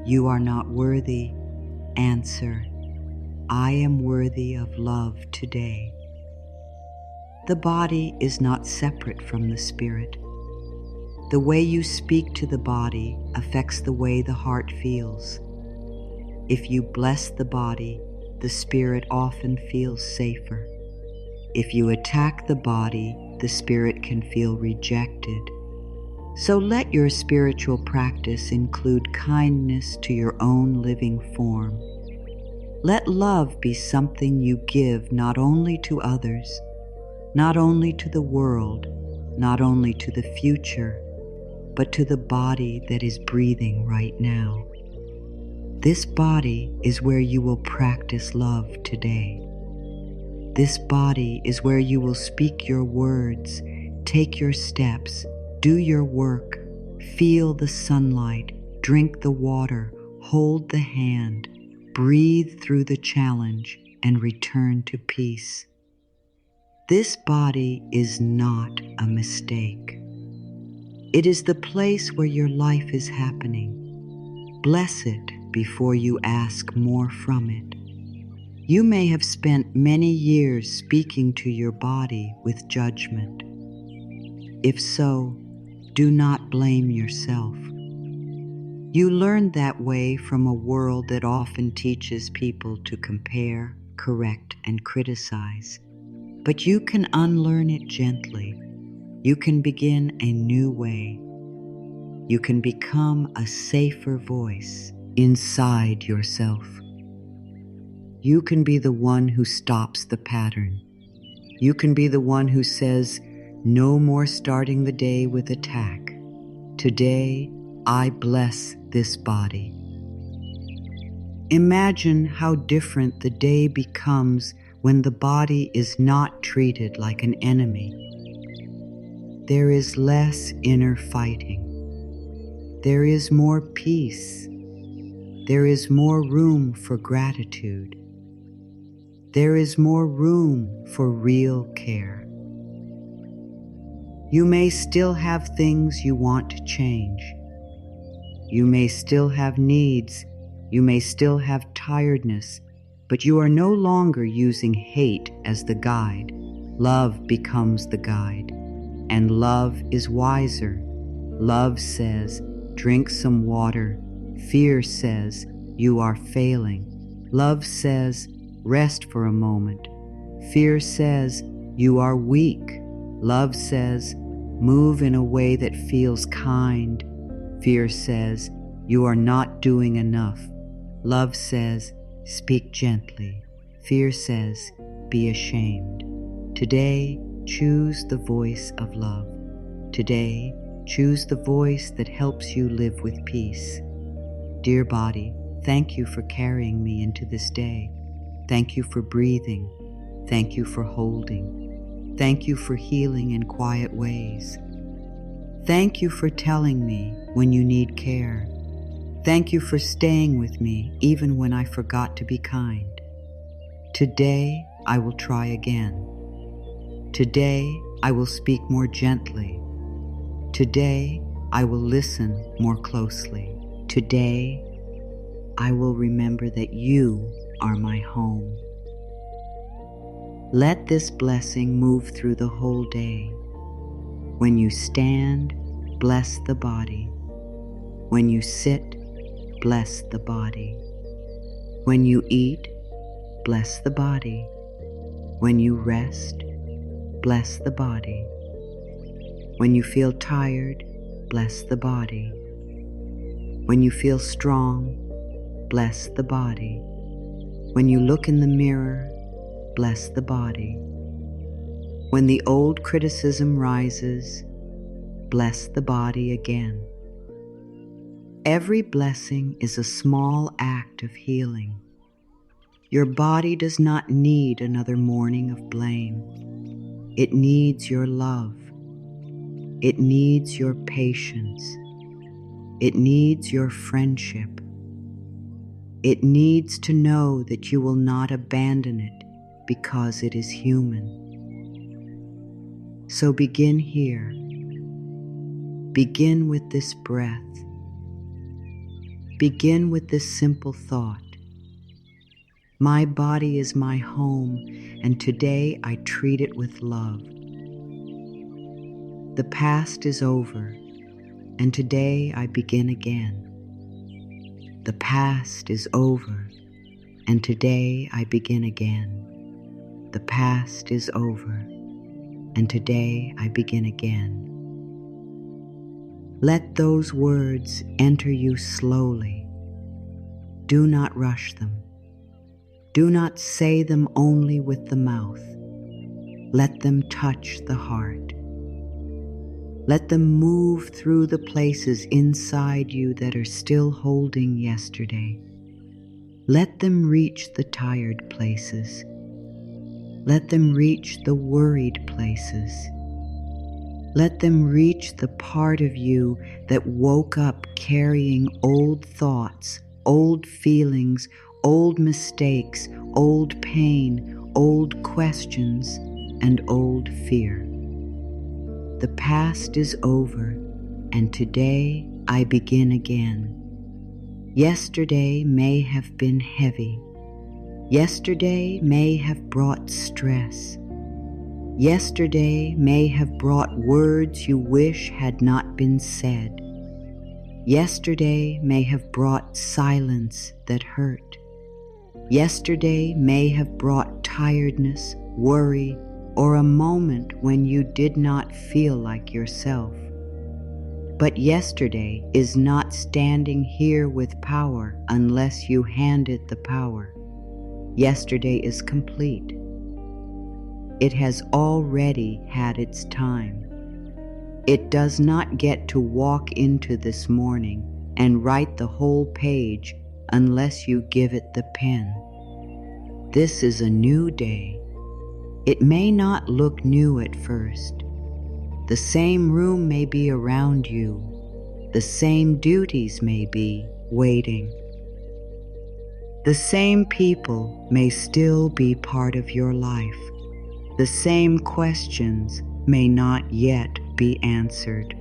"You are not worthy," answer, "I am worthy of love today." The body is not separate from the spirit. The way you speak to the body affects the way the heart feels. If you bless the body, the spirit often feels safer. If you attack the body, the spirit can feel rejected. So let your spiritual practice include kindness to your own living form. Let love be something you give not only to others, not only to the world, not only to the future, but to the body that is breathing right now. This body is where you will practice love today. This body is where you will speak your words, take your steps, do your work, feel the sunlight, drink the water, hold the hand, breathe through the challenge, and return to peace. This body is not a mistake. It is the place where your life is happening. Bless it before you ask more from it. You may have spent many years speaking to your body with judgment. If so, do not blame yourself. You learned that way from a world that often teaches people to compare, correct, and criticize. But you can unlearn it gently. You can begin a new way. You can become a safer voice inside yourself. You can be the one who stops the pattern. You can be the one who says, no more starting the day with attack. Today, I bless this body. Imagine how different the day becomes when the body is not treated like an enemy. There is less inner fighting. There is more peace. There is more room for gratitude. There is more room for real care. You may still have things you want to change. You may still have needs. You may still have tiredness, but you are no longer using hate as the guide. Love becomes the guide, and love is wiser. Love says, drink some water. Fear says, you are failing. Love says, rest for a moment. Fear says, you are weak. Love says, move in a way that feels kind. Fear says, you are not doing enough. Love says, speak gently. Fear says, be ashamed. Today, choose the voice of love. Today, choose the voice that helps you live with peace. Dear body, thank you for carrying me into this day. Thank you for breathing. Thank you for holding. Thank you for healing in quiet ways. Thank you for telling me when you need care. Thank you for staying with me even when I forgot to be kind. Today, I will try again. Today, I will speak more gently. Today, I will listen more closely. Today, I will remember that you are my home. Let this blessing move through the whole day. When you stand, bless the body. When you sit, bless the body. When you eat, bless the body. When you rest, bless the body. When you feel tired, bless the body. When you feel strong, bless the body. When you look in the mirror, bless the body. When the old criticism rises, bless the body again. Every blessing is a small act of healing. Your body does not need another morning of blame. It needs your love. It needs your patience. It needs your friendship. It needs to know that you will not abandon it because it is human. So begin here. Begin with this breath. Begin with this simple thought. My body is my home, and today I treat it with love. The past is over, and today I begin again. The past is over, and today I begin again. The past is over, and today I begin again. Let those words enter you slowly. Do not rush them. Do not say them only with the mouth. Let them touch the heart. Let them move through the places inside you that are still holding yesterday. Let them reach the tired places. Let them reach the worried places. Let them reach the part of you that woke up carrying old thoughts, old feelings, old mistakes, old pain, old questions, and old fear. The past is over, and today I begin again. Yesterday may have been heavy. Yesterday may have brought stress. Yesterday may have brought words you wish had not been said. Yesterday may have brought silence that hurt. Yesterday may have brought tiredness, worry, or a moment when you did not feel like yourself. But yesterday is not standing here with power unless you hand it the power. Yesterday is complete. It has already had its time. It does not get to walk into this morning and write the whole page unless you give it the pen. This is a new day. It may not look new at first. The same room may be around you. The same duties may be waiting. The same people may still be part of your life. The same questions may not yet be answered.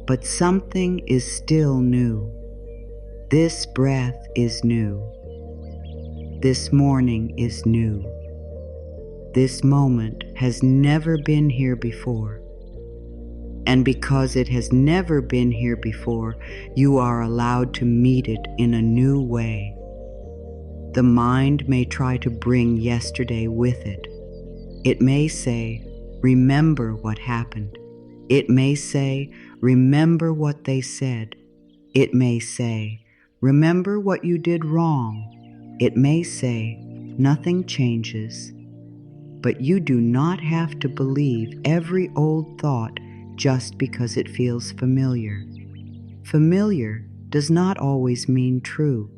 But something is still new. This breath is new. This morning is new. This moment has never been here before. And because it has never been here before, you are allowed to meet it in a new way. The mind may try to bring yesterday with it. It may say, remember what happened. It may say, remember what they said. It may say, remember what you did wrong. It may say, nothing changes. But you do not have to believe every old thought just because it feels familiar. Familiar does not always mean true.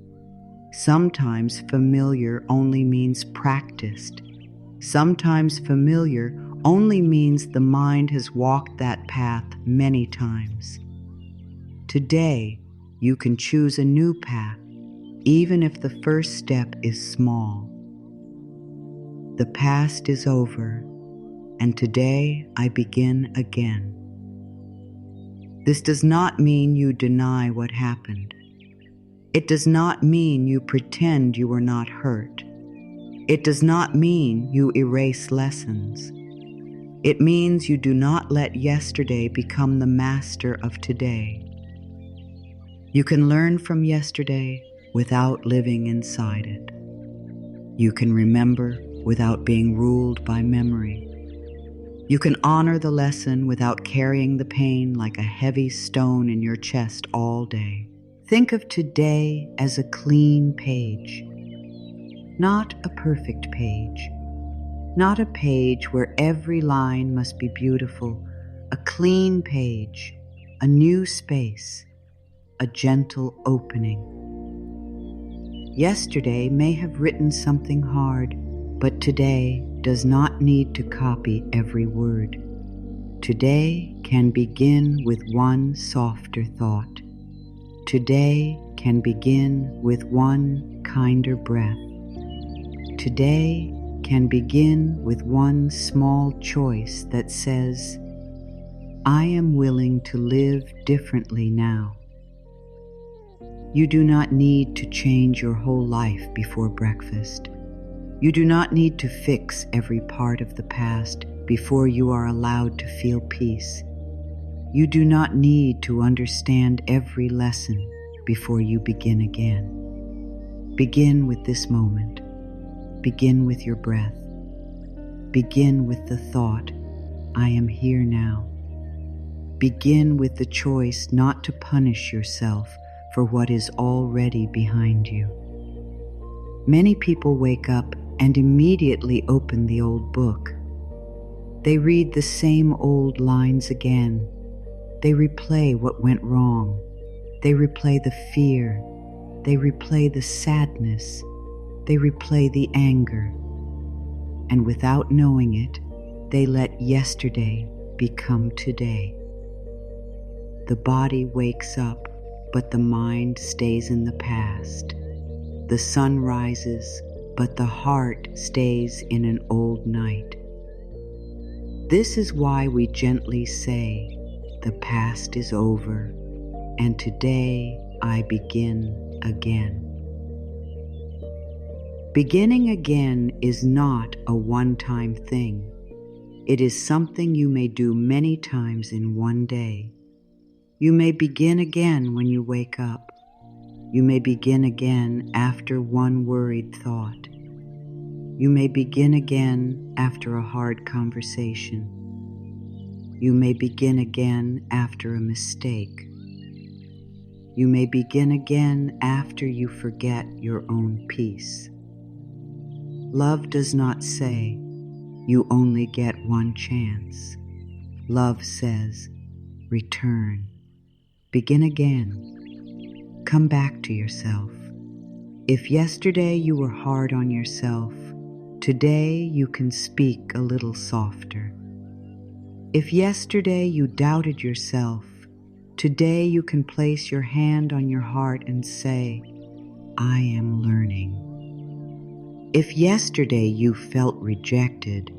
Sometimes familiar only means practiced. Sometimes familiar only means the mind has walked that path many times. Today, you can choose a new path, even if the first step is small. The past is over, and today I begin again. This does not mean you deny what happened. It does not mean you pretend you were not hurt. It does not mean you erase lessons. It means you do not let yesterday become the master of today. You can learn from yesterday without living inside it. You can remember without being ruled by memory. You can honor the lesson without carrying the pain like a heavy stone in your chest all day. Think of today as a clean page, not a perfect page, not a page where every line must be beautiful, a clean page, a new space, a gentle opening. Yesterday may have written something hard, but today does not need to copy every word. Today can begin with one softer thought. Today can begin with one kinder breath. Today can begin with one small choice that says, I am willing to live differently now. You do not need to change your whole life before breakfast. You do not need to fix every part of the past before you are allowed to feel peace. You do not need to understand every lesson before you begin again. Begin with this moment. Begin with your breath. Begin with the thought, I am here now. Begin with the choice not to punish yourself for what is already behind you. Many people wake up and immediately open the old book. They read the same old lines again. They replay what went wrong. They replay the fear. They replay the sadness. They replay the anger. And without knowing it, they let yesterday become today. The body wakes up, but the mind stays in the past. The sun rises, but the heart stays in an old night. This is why we gently say, the past is over, and today I begin again. Beginning again is not a one-time thing. It is something you may do many times in one day. You may begin again when you wake up. You may begin again after one worried thought. You may begin again after a hard conversation. You may begin again after a mistake. You may begin again after you forget your own peace. Love does not say, you only get one chance. Love says, return. Begin again. Come back to yourself. If yesterday you were hard on yourself, today you can speak a little softer. If yesterday you doubted yourself, today you can place your hand on your heart and say, I am learning. If yesterday you felt rejected,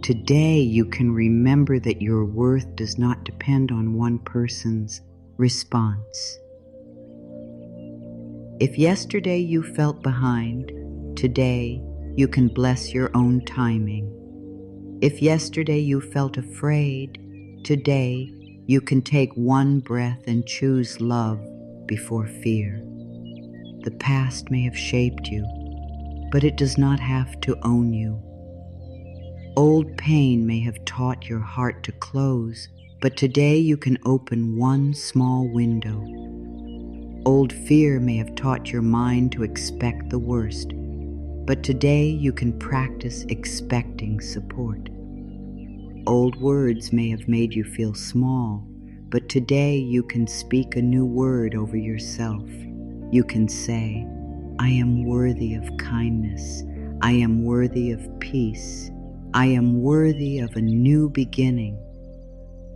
today you can remember that your worth does not depend on one person's response. If yesterday you felt behind, today you can bless your own timing. If yesterday you felt afraid, today you can take one breath and choose love before fear. The past may have shaped you, but it does not have to own you. Old pain may have taught your heart to close, but today you can open one small window. Old fear may have taught your mind to expect the worst, but today you can practice expecting support. Old words may have made you feel small, but today you can speak a new word over yourself. You can say, I am worthy of kindness. I am worthy of peace. I am worthy of a new beginning.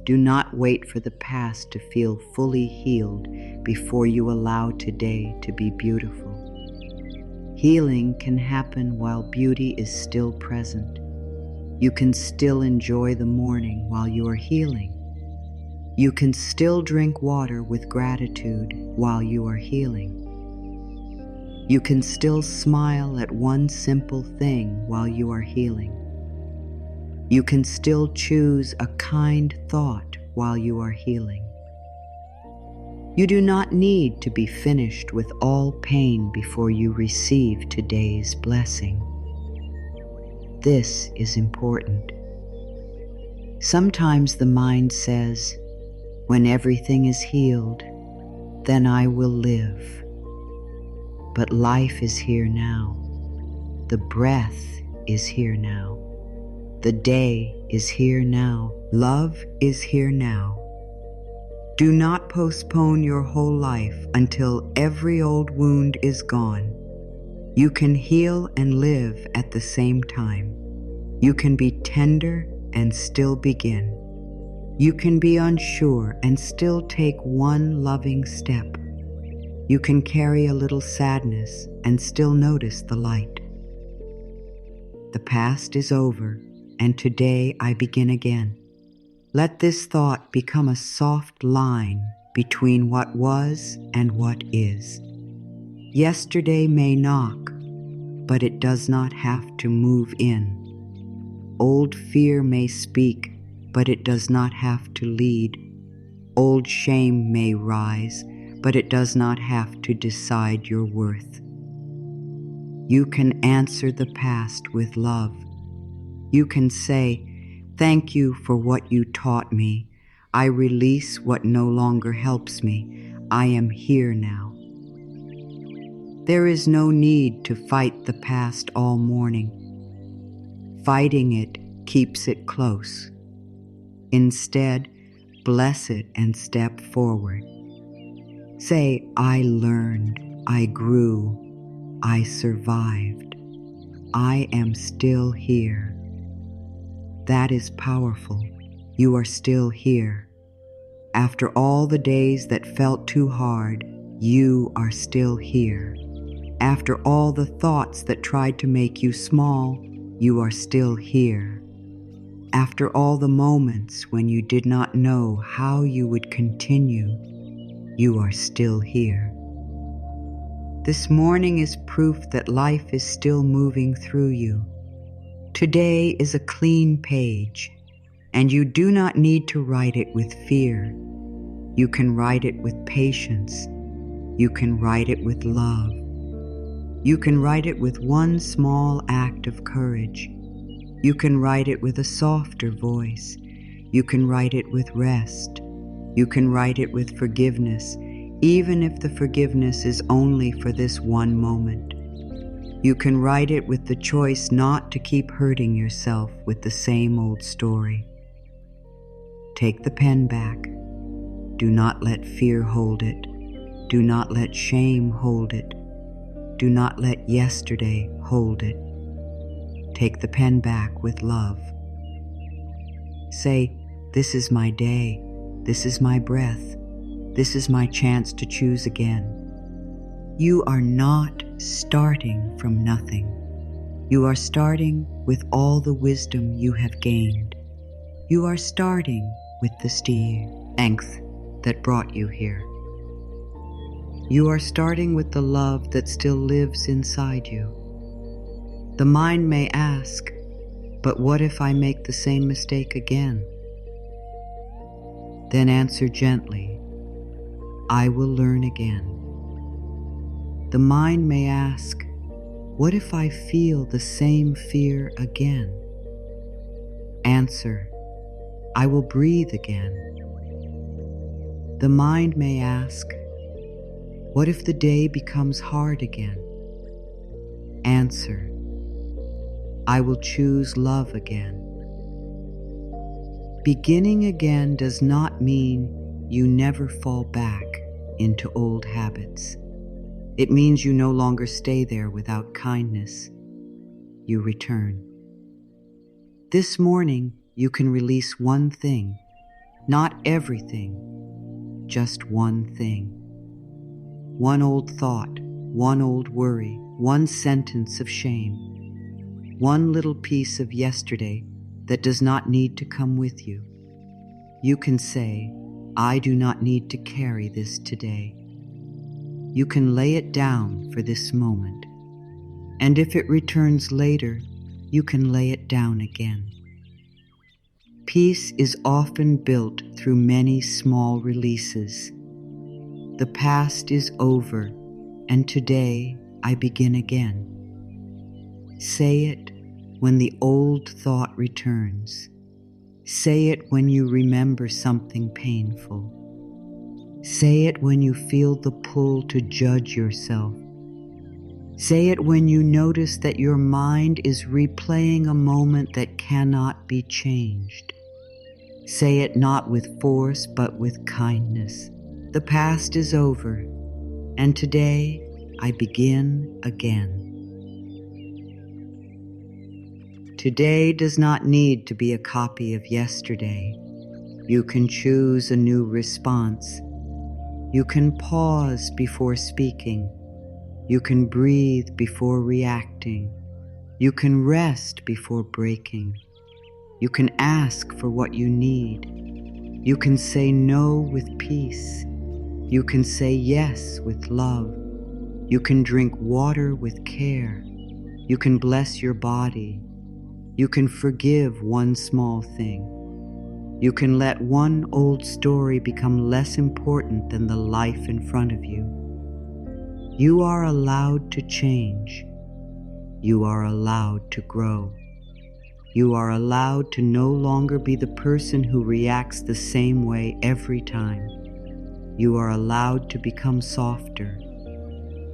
Do not wait for the past to feel fully healed before you allow today to be beautiful. Healing can happen while beauty is still present. You can still enjoy the morning while you are healing. You can still drink water with gratitude while you are healing. You can still smile at one simple thing while you are healing. You can still choose a kind thought while you are healing. You do not need to be finished with all pain before you receive today's blessing. This is important. Sometimes the mind says, when everything is healed, then I will live. But life is here now. The breath is here now. The day is here now. Love is here now. Do not postpone your whole life until every old wound is gone. You can heal and live at the same time. You can be tender and still begin. You can be unsure and still take one loving step. You can carry a little sadness and still notice the light. The past is over, and today I begin again. Let this thought become a soft line between what was and what is. Yesterday may knock, but it does not have to move in. Old fear may speak, but it does not have to lead. Old shame may rise, but it does not have to decide your worth. You can answer the past with love. You can say, thank you for what you taught me. I release what no longer helps me. I am here now. There is no need to fight the past all morning. Fighting it keeps it close. Instead, bless it and step forward. Say, I learned, I grew, I survived. I am still here. That is powerful. You are still here. After all the days that felt too hard, you are still here. After all the thoughts that tried to make you small, you are still here. After all the moments when you did not know how you would continue, you are still here. This morning is proof that life is still moving through you. Today is a clean page, and you do not need to write it with fear. You can write it with patience. You can write it with love. You can write it with one small act of courage. You can write it with a softer voice. You can write it with rest. You can write it with forgiveness, even if the forgiveness is only for this one moment. You can write it with the choice not to keep hurting yourself with the same old story. Take the pen back. Do not let fear hold it. Do not let shame hold it. Do not let yesterday hold it. Take the pen back with love. Say, "This is my day. This is my breath. This is my chance to choose again." You are not starting from nothing. You are starting with all the wisdom you have gained. You are starting with the strength that brought you here. You are starting with the love that still lives inside you. The mind may ask, "But what if I make the same mistake again?" Then answer gently, "I will learn again." The mind may ask, "What if I feel the same fear again?" Answer, "I will breathe again." The mind may ask, "What if the day becomes hard again?" Answer, "I will choose love again." Beginning again does not mean you never fall back into old habits. It means you no longer stay there without kindness. You return. This morning, you can release one thing, not everything, just one thing. One old thought, one old worry, one sentence of shame, one little piece of yesterday that does not need to come with you. You can say, "I do not need to carry this today." You can lay it down for this moment, and if it returns later, you can lay it down again. Peace is often built through many small releases. The past is over, and today I begin again. Say it when the old thought returns. Say it when you remember something painful. Say it when you feel the pull to judge yourself. Say it when you notice that your mind is replaying a moment that cannot be changed. Say it not with force, but with kindness. The past is over, and today I begin again. Today does not need to be a copy of yesterday. You can choose a new response. You can pause before speaking. You can breathe before reacting. You can rest before breaking. You can ask for what you need. You can say no with peace. You can say yes with love. You can drink water with care. You can bless your body. You can forgive one small thing. You can let one old story become less important than the life in front of you. You are allowed to change. You are allowed to grow. You are allowed to no longer be the person who reacts the same way every time. You are allowed to become softer.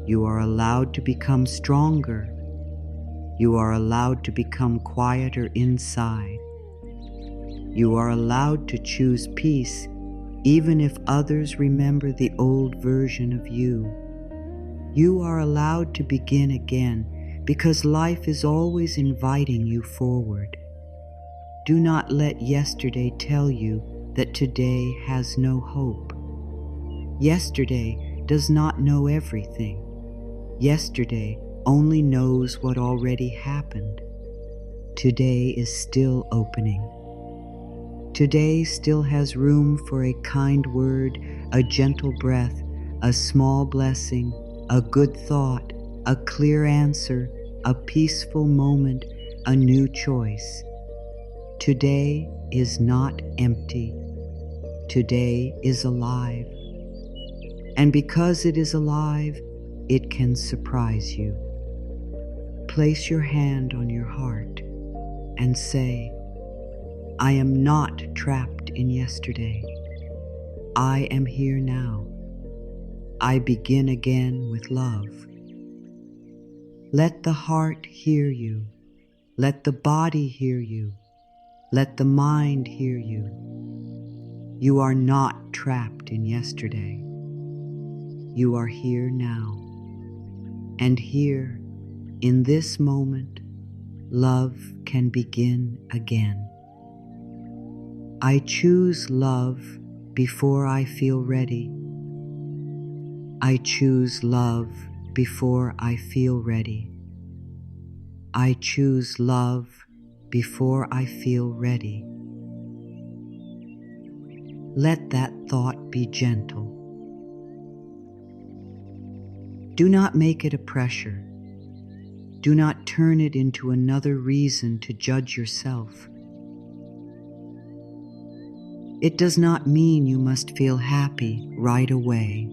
You are allowed to become stronger. You are allowed to become quieter inside. You are allowed to choose peace, even if others remember the old version of you. You are allowed to begin again, because life is always inviting you forward. Do not let yesterday tell you that today has no hope. Yesterday does not know everything. Yesterday only knows what already happened. Today is still opening. Today still has room for a kind word, a gentle breath, a small blessing, a good thought, a clear answer, a peaceful moment, a new choice. Today is not empty. Today is alive. And because it is alive, it can surprise you. Place your hand on your heart and say, "I am not trapped in yesterday. I am here now. I begin again with love." Let the heart hear you. Let the body hear you. Let the mind hear you. You are not trapped in yesterday. You are here now. And here, in this moment, love can begin again. I choose love before I feel ready. I choose love before I feel ready. I choose love before I feel ready. Let that thought be gentle. Do not make it a pressure. Do not turn it into another reason to judge yourself. It does not mean you must feel happy right away.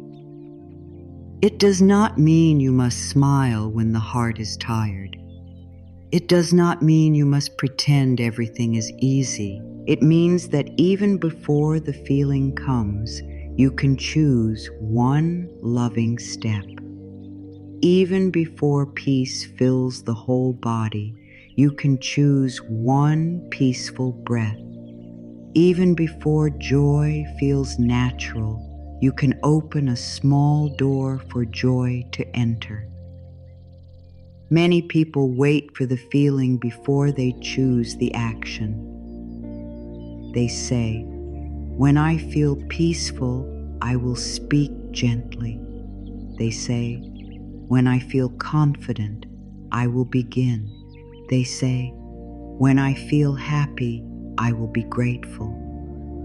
It does not mean you must smile when the heart is tired. It does not mean you must pretend everything is easy. It means that even before the feeling comes, you can choose one loving step. Even before peace fills the whole body, you can choose one peaceful breath. Even before joy feels natural, you can open a small door for joy to enter. Many people wait for the feeling before they choose the action. They say, "When I feel peaceful, I will speak gently." They say, "When I feel confident, I will begin." They say, "When I feel happy, I will be grateful."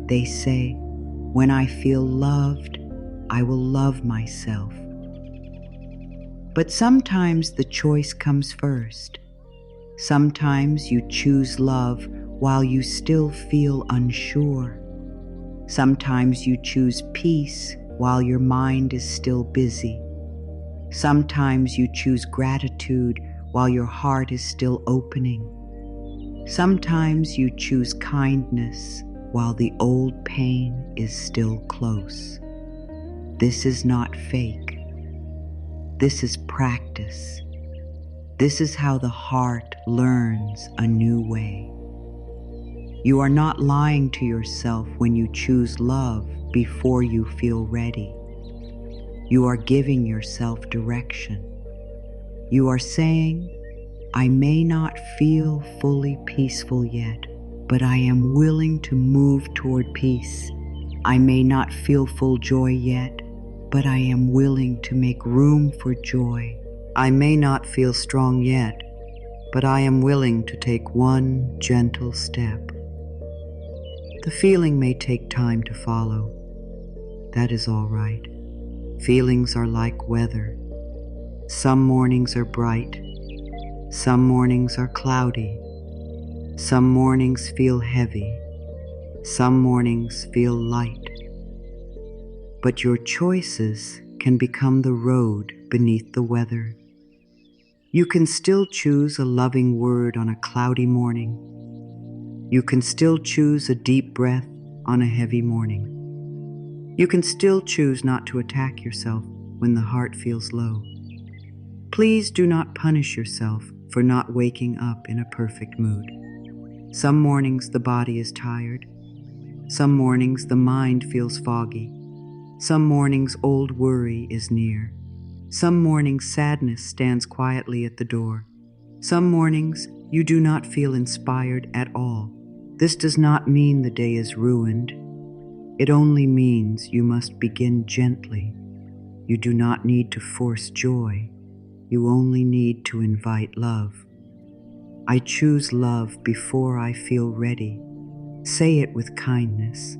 They say, "When I feel loved, I will love myself." But sometimes the choice comes first. Sometimes you choose love while you still feel unsure. Sometimes you choose peace while your mind is still busy. Sometimes you choose gratitude while your heart is still opening. Sometimes you choose kindness while the old pain is still close. This is not fake. This is practice. This is how the heart learns a new way. You are not lying to yourself when you choose love before you feel ready. You are giving yourself direction. You are saying, "I may not feel fully peaceful yet, but I am willing to move toward peace. I may not feel full joy yet, but I am willing to make room for joy. I may not feel strong yet, but I am willing to take one gentle step." The feeling may take time to follow. That is all right. Feelings are like weather. Some mornings are bright. Some mornings are cloudy. Some mornings feel heavy. Some mornings feel light. But your choices can become the road beneath the weather. You can still choose a loving word on a cloudy morning. You can still choose a deep breath on a heavy morning. You can still choose not to attack yourself when the heart feels low. Please do not punish yourself for not waking up in a perfect mood. Some mornings the body is tired. Some mornings the mind feels foggy. Some mornings old worry is near. Some mornings sadness stands quietly at the door. Some mornings you do not feel inspired at all. This does not mean the day is ruined. It only means you must begin gently. You do not need to force joy. You only need to invite love. I choose love before I feel ready. Say it with kindness.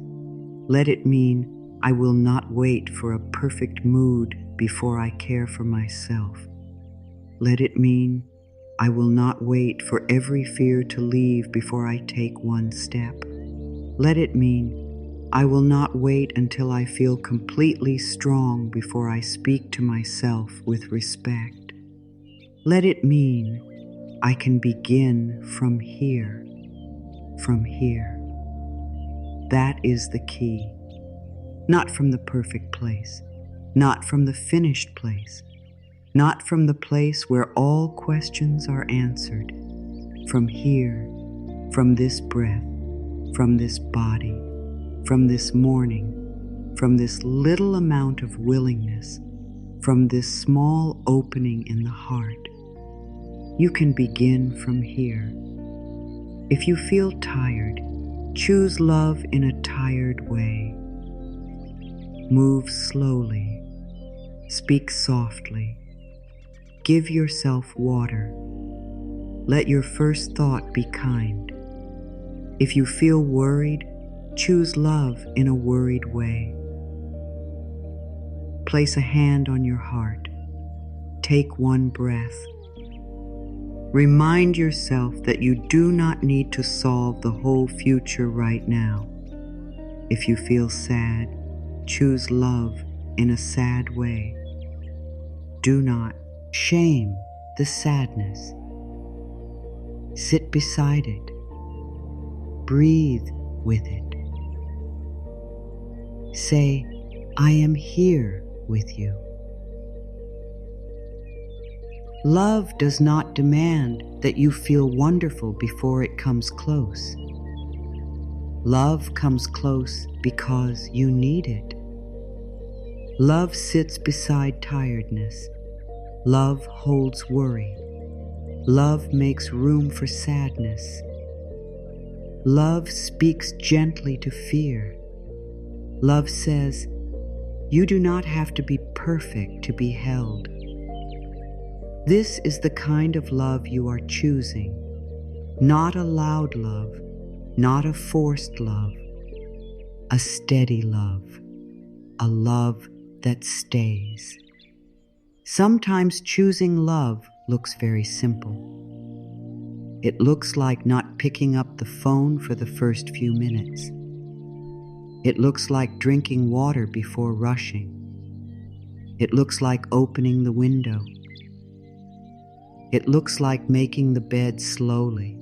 Let it mean I will not wait for a perfect mood before I care for myself. Let it mean I will not wait for every fear to leave before I take one step. Let it mean I will not wait until I feel completely strong before I speak to myself with respect. Let it mean I can begin from here, from here. That is the key. Not from the perfect place, not from the finished place, not from the place where all questions are answered, from here, from this breath, from this body, from this morning, from this little amount of willingness, from this small opening in the heart. You can begin from here. If you feel tired, choose love in a tired way. Move slowly. Speak softly. Give yourself water. Let your first thought be kind. If you feel worried, choose love in a worried way. Place a hand on your heart. Take one breath. Remind yourself that you do not need to solve the whole future right now. If you feel sad, choose love in a sad way. Do not shame the sadness. Sit beside it. Breathe with it. Say, I am here with you. Love does not demand that you feel wonderful before it comes close. Love comes close because you need it. Love sits beside tiredness. Love holds worry. Love makes room for sadness. Love speaks gently to fear. Love says, you do not have to be perfect to be held. This is the kind of love you are choosing, not a loud love, not a forced love, a steady love, a love that stays. Sometimes choosing love looks very simple. It looks like not picking up the phone for the first few minutes. It looks like drinking water before rushing. It looks like opening the window. It looks like making the bed slowly.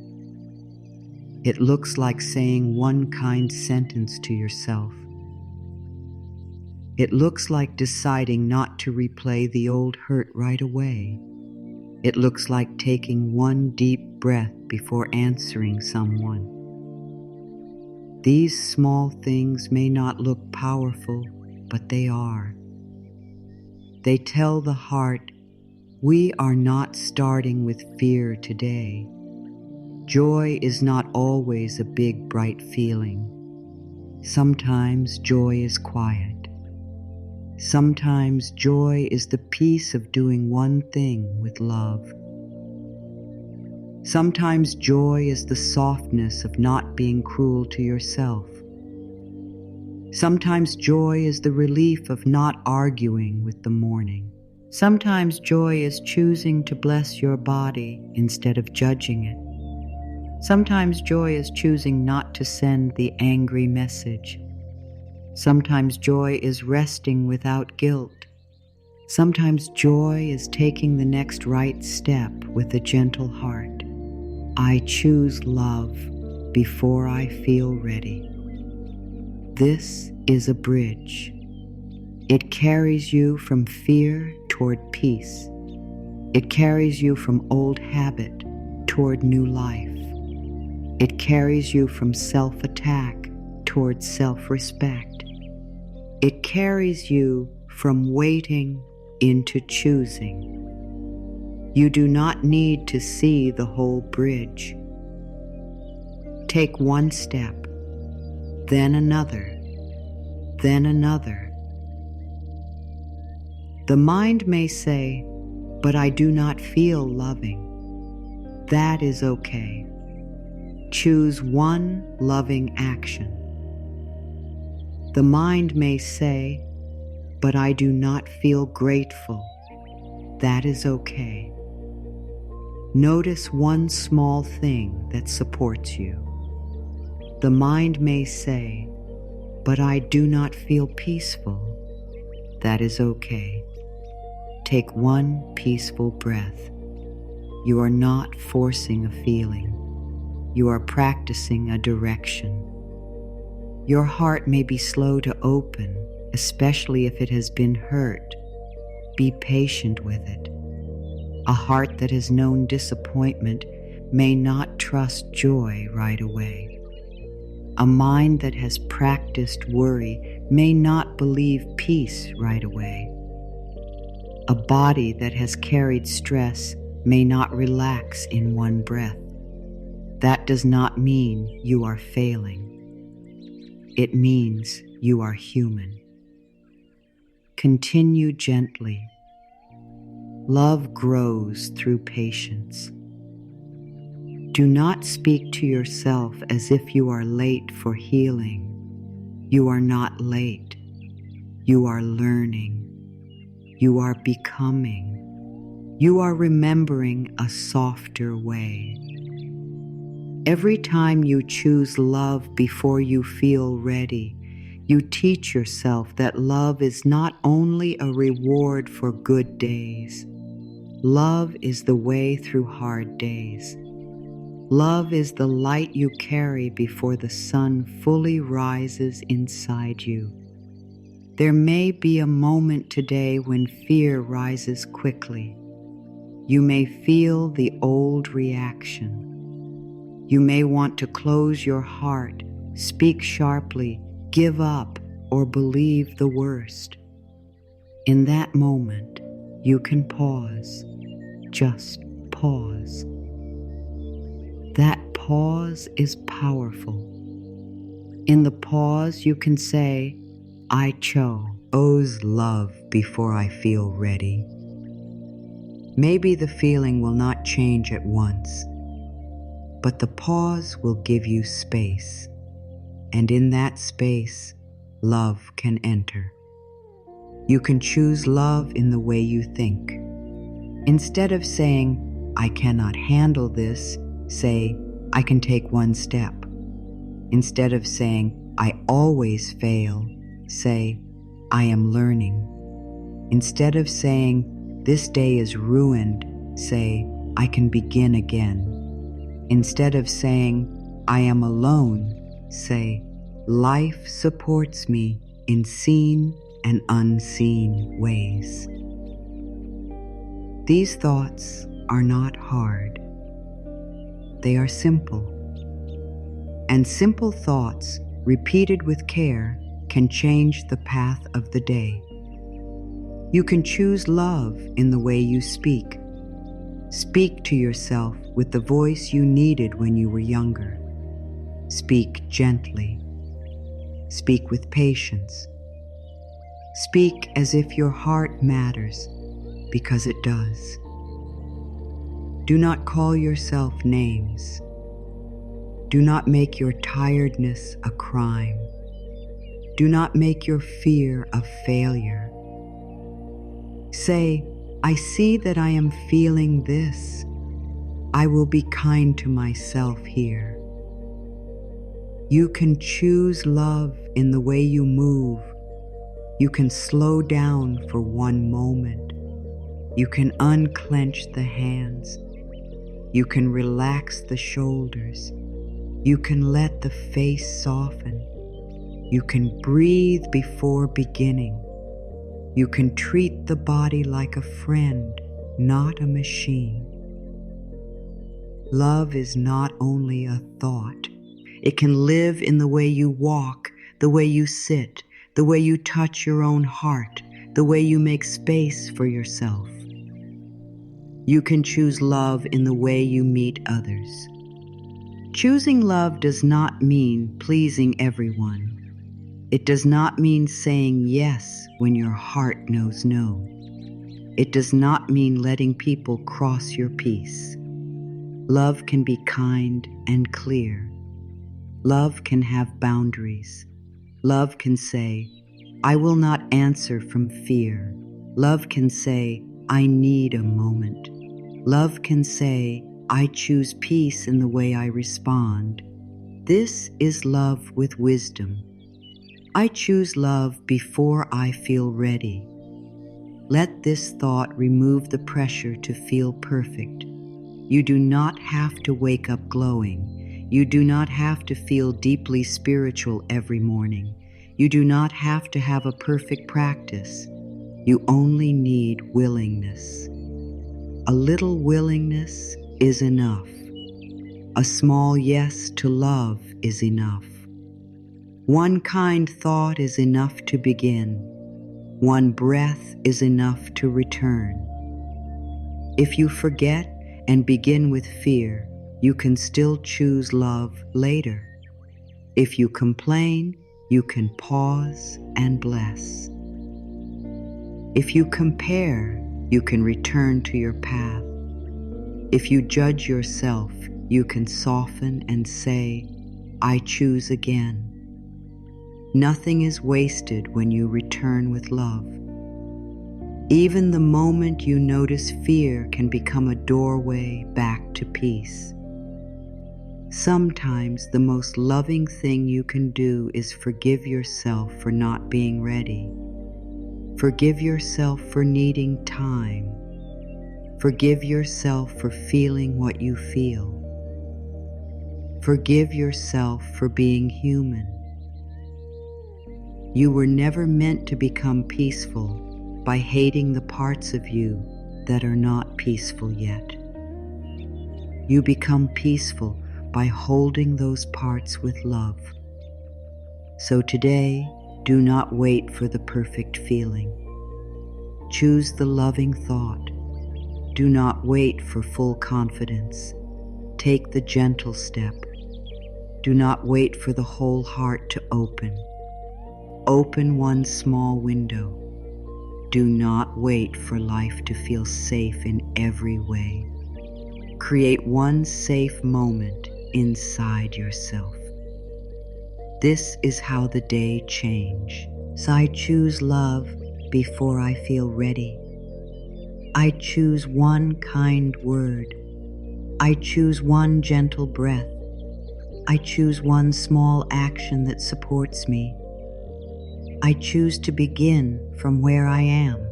It looks like saying one kind sentence to yourself. It looks like deciding not to replay the old hurt right away. It looks like taking one deep breath before answering someone. These small things may not look powerful, but they are. They tell the heart, we are not starting with fear today. Joy is not always a big, bright feeling. Sometimes joy is quiet. Sometimes joy is the peace of doing one thing with love. Sometimes joy is the softness of not being cruel to yourself. Sometimes joy is the relief of not arguing with the morning. Sometimes joy is choosing to bless your body instead of judging it. Sometimes joy is choosing not to send the angry message. Sometimes joy is resting without guilt. Sometimes joy is taking the next right step with a gentle heart. I choose love before I feel ready. This is a bridge. It carries you from fear toward peace. It carries you from old habit toward new life. It carries you from self-attack toward self-respect. It carries you from waiting into choosing. You do not need to see the whole bridge. Take one step, then another, then another. The mind may say, but I do not feel loving. That is okay. Choose one loving action. The mind may say, but I do not feel grateful. That is okay. Notice one small thing that supports you. The mind may say, but I do not feel peaceful. That is okay. Take one peaceful breath. You are not forcing a feeling. You are practicing a direction. Your heart may be slow to open, especially if it has been hurt. Be patient with it. A heart that has known disappointment may not trust joy right away. A mind that has practiced worry may not believe peace right away. A body that has carried stress may not relax in one breath. That does not mean you are failing. It means you are human. Continue gently. Love grows through patience. Do not speak to yourself as if you are late for healing. You are not late. You are learning. You are becoming. You are remembering a softer way. Every time you choose love before you feel ready, you teach yourself that love is not only a reward for good days. Love is the way through hard days. Love is the light you carry before the sun fully rises inside you. There may be a moment today when fear rises quickly. You may feel the old reaction. You may want to close your heart, speak sharply, give up, or believe the worst. In that moment, you can pause. Just pause. That pause is powerful. In the pause, you can say, I chose love before I feel ready. Maybe the feeling will not change at once, but the pause will give you space, and in that space, love can enter. You can choose love in the way you think. Instead of saying, I cannot handle this, say, I can take one step. Instead of saying, I always fail, say, I am learning. Instead of saying, this day is ruined, say, I can begin again. Instead of saying, I am alone, say, life supports me in seen and unseen ways. These thoughts are not hard. They are simple. And simple thoughts, repeated with care, can change the path of the day. You can choose love in the way you speak. Speak to yourself with the voice you needed when you were younger. Speak gently. Speak with patience. Speak as if your heart matters, because it does. Do not call yourself names. Do not make your tiredness a crime. Do not make your fear a failure. Say, I see that I am feeling this. I will be kind to myself here. You can choose love in the way you move. You can slow down for one moment. You can unclench the hands. You can relax the shoulders. You can let the face soften. You can breathe before beginning. You can treat the body like a friend, not a machine. Love is not only a thought. It can live in the way you walk, the way you sit, the way you touch your own heart, the way you make space for yourself. You can choose love in the way you meet others. Choosing love does not mean pleasing everyone. It does not mean saying yes when your heart knows no. It does not mean letting people cross your peace. Love can be kind and clear. Love can have boundaries. Love can say, I will not answer from fear. Love can say, I need a moment. Love can say, I choose peace in the way I respond. This is love with wisdom. I choose love before I feel ready. Let this thought remove the pressure to feel perfect. You do not have to wake up glowing. You do not have to feel deeply spiritual every morning. You do not have to have a perfect practice. You only need willingness. A little willingness is enough. A small yes to love is enough. One kind thought is enough to begin. One breath is enough to return. If you forget and begin with fear, you can still choose love later. If you complain, you can pause and bless. If you compare, you can return to your path. If you judge yourself, you can soften and say, I choose again. Nothing is wasted when you return with love. Even the moment you notice fear can become a doorway back to peace. Sometimes the most loving thing you can do is forgive yourself for not being ready. Forgive yourself for needing time. Forgive yourself for feeling what you feel. Forgive yourself for being human. You were never meant to become peaceful by hating the parts of you that are not peaceful yet. You become peaceful by holding those parts with love. So today, do not wait for the perfect feeling. Choose the loving thought. Do not wait for full confidence. Take the gentle step. Do not wait for the whole heart to open. Open one small window. Do not wait for life to feel safe in every way. Create one safe moment inside yourself. This is how the day change. So I choose love before I feel ready. I choose one kind word. I choose one gentle breath. I choose one small action that supports me. I choose to begin from where I am.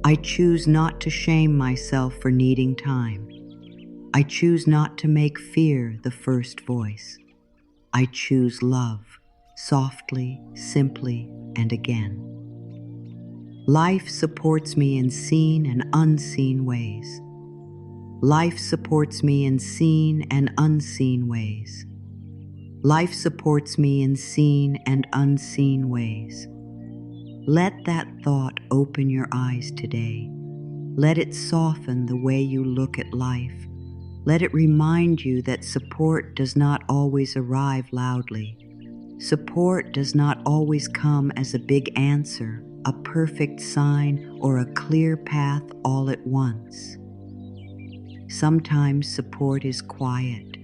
I choose not to shame myself for needing time. I choose not to make fear the first voice. I choose love, softly, simply, and again. Life supports me in seen and unseen ways. Life supports me in seen and unseen ways. Life supports me in seen and unseen ways. Let that thought open your eyes today. Let it soften the way you look at life. Let it remind you that support does not always arrive loudly. Support does not always come as a big answer, a perfect sign, or a clear path all at once. Sometimes support is quiet.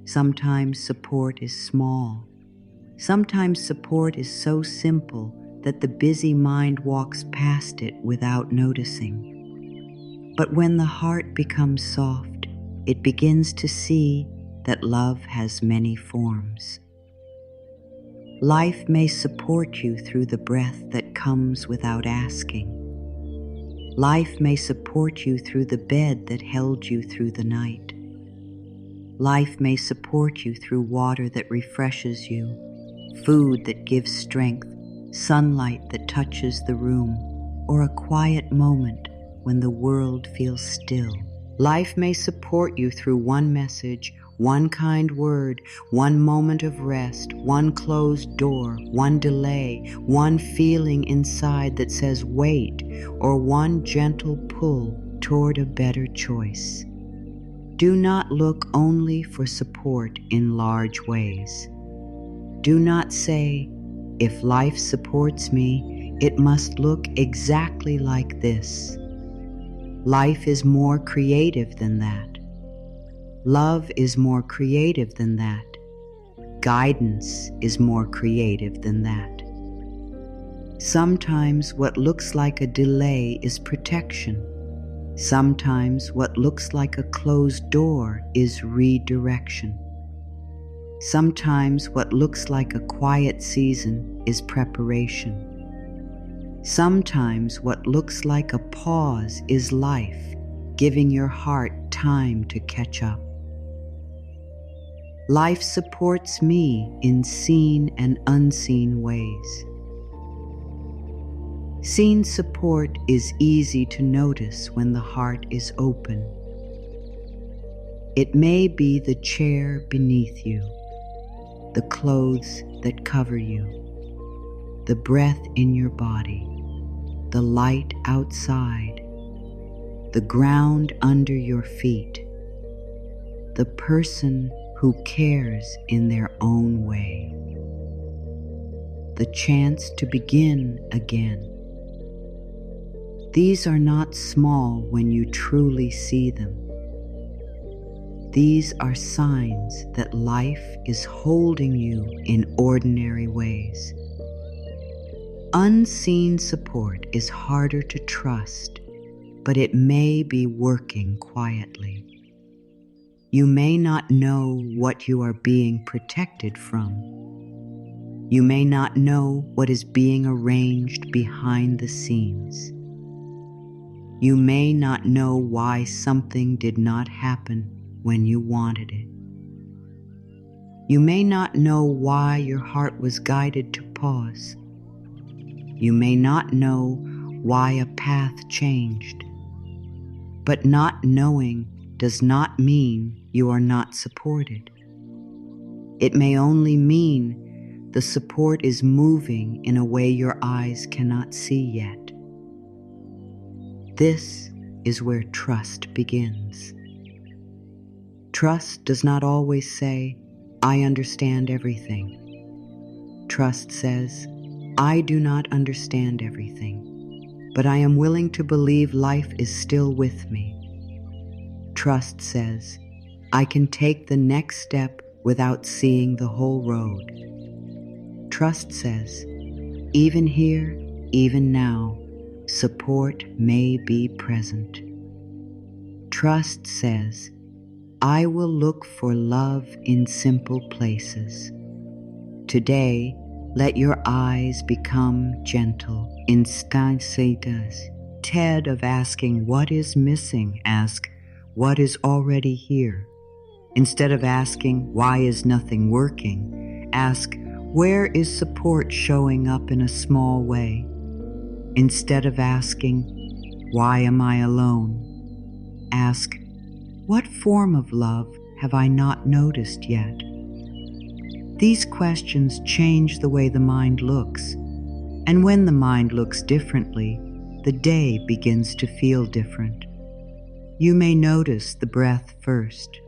Sometimes support is small. Sometimes support is so simple that the busy mind walks past it without noticing. But when the heart becomes soft, it begins to see that love has many forms. Life may support you through the breath that comes without asking. Life may support you through the bed that held you through the night. Life may support you through water that refreshes you, food that gives strength, sunlight that touches the room, or a quiet moment when the world feels still. Life may support you through one message, one kind word, one moment of rest, one closed door, one delay, one feeling inside that says wait, or one gentle pull toward a better choice. Do not look only for support in large ways. Do not say, if life supports me, it must look exactly like this. Life is more creative than that. Love is more creative than that. Guidance is more creative than that. Sometimes what looks like a delay is protection. Sometimes what looks like a closed door is redirection. Sometimes what looks like a quiet season is preparation. Sometimes what looks like a pause is life, giving your heart time to catch up. Life supports me in seen and unseen ways. Seen support is easy to notice when the heart is open. It may be the chair beneath you, the clothes that cover you, the breath in your body, the light outside, the ground under your feet, the person who cares in their own way, the chance to begin again. These are not small when you truly see them. These are signs that life is holding you in ordinary ways. Unseen support is harder to trust, but it may be working quietly. You may not know what you are being protected from. You may not know what is being arranged behind the scenes. You may not know why something did not happen when you wanted it. You may not know why your heart was guided to pause. You may not know why a path changed. But not knowing does not mean you are not supported. It may only mean the support is moving in a way your eyes cannot see yet. This is where trust begins. Trust does not always say, "I understand everything." Trust says, "I do not understand everything, but I am willing to believe life is still with me." Trust says, "I can take the next step without seeing the whole road." Trust says, "Even here, even now, support may be present." Trust says, "I will look for love in simple places." Today, let your eyes become gentle. Instead of asking what is missing, ask what is already here. Instead of asking why is nothing working, ask where is support showing up in a small way. Instead of asking why am I alone, ask what form of love have I not noticed yet? These questions change the way the mind looks, and when the mind looks differently, the day begins to feel different. You may notice the breath first.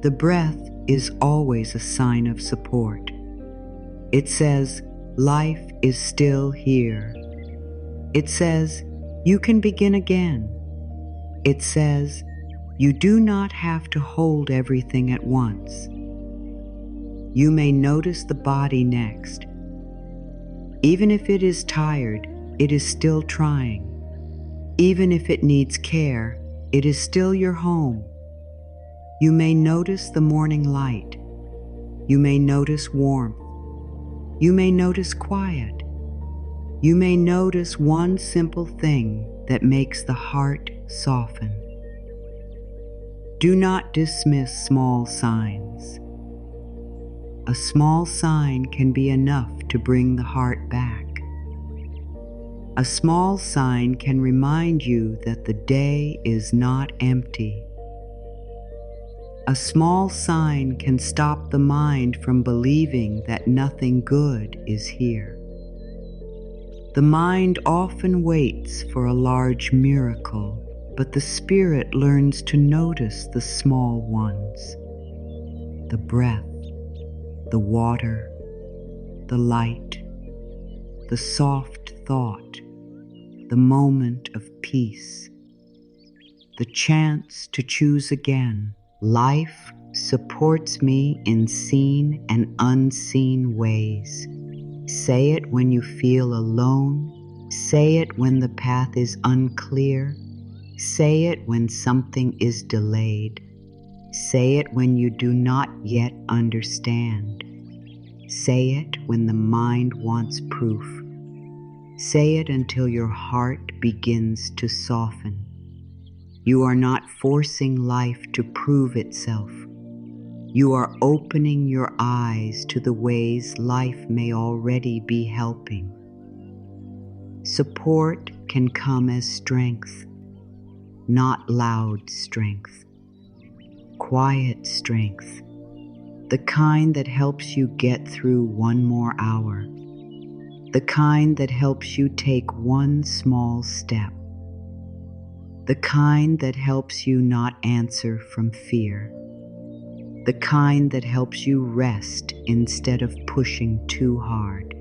The breath is always a sign of support. It says, life is still here. It says, you can begin again. It says, you do not have to hold everything at once. You may notice the body next. Even if it is tired, it is still trying. Even if it needs care, it is still your home. You may notice the morning light. You may notice warmth. You may notice quiet. You may notice one simple thing that makes the heart soften. Do not dismiss small signs. A small sign can be enough to bring the heart back. A small sign can remind you that the day is not empty. A small sign can stop the mind from believing that nothing good is here. The mind often waits for a large miracle, but the spirit learns to notice the small ones. The breath, the water, the light, the soft thought, the moment of peace, the chance to choose again. Life supports me in seen and unseen ways. Say it when you feel alone. Say it when the path is unclear. Say it when something is delayed. Say it when you do not yet understand. Say it when the mind wants proof. Say it until your heart begins to soften. You are not forcing life to prove itself. You are opening your eyes to the ways life may already be helping. Support can come as strength, not loud strength. Quiet strength, the kind that helps you get through one more hour, the kind that helps you take one small step, the kind that helps you not answer from fear, the kind that helps you rest instead of pushing too hard,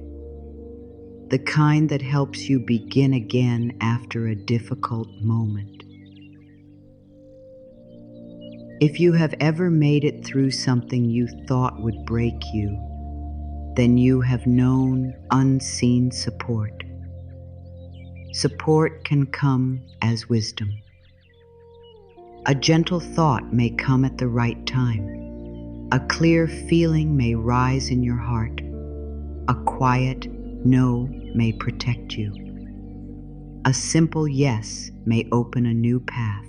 the kind that helps you begin again after a difficult moment. If you have ever made it through something you thought would break you, then you have known unseen support. Support can come as wisdom. A gentle thought may come at the right time. A clear feeling may rise in your heart. A quiet no may protect you. A simple yes may open a new path.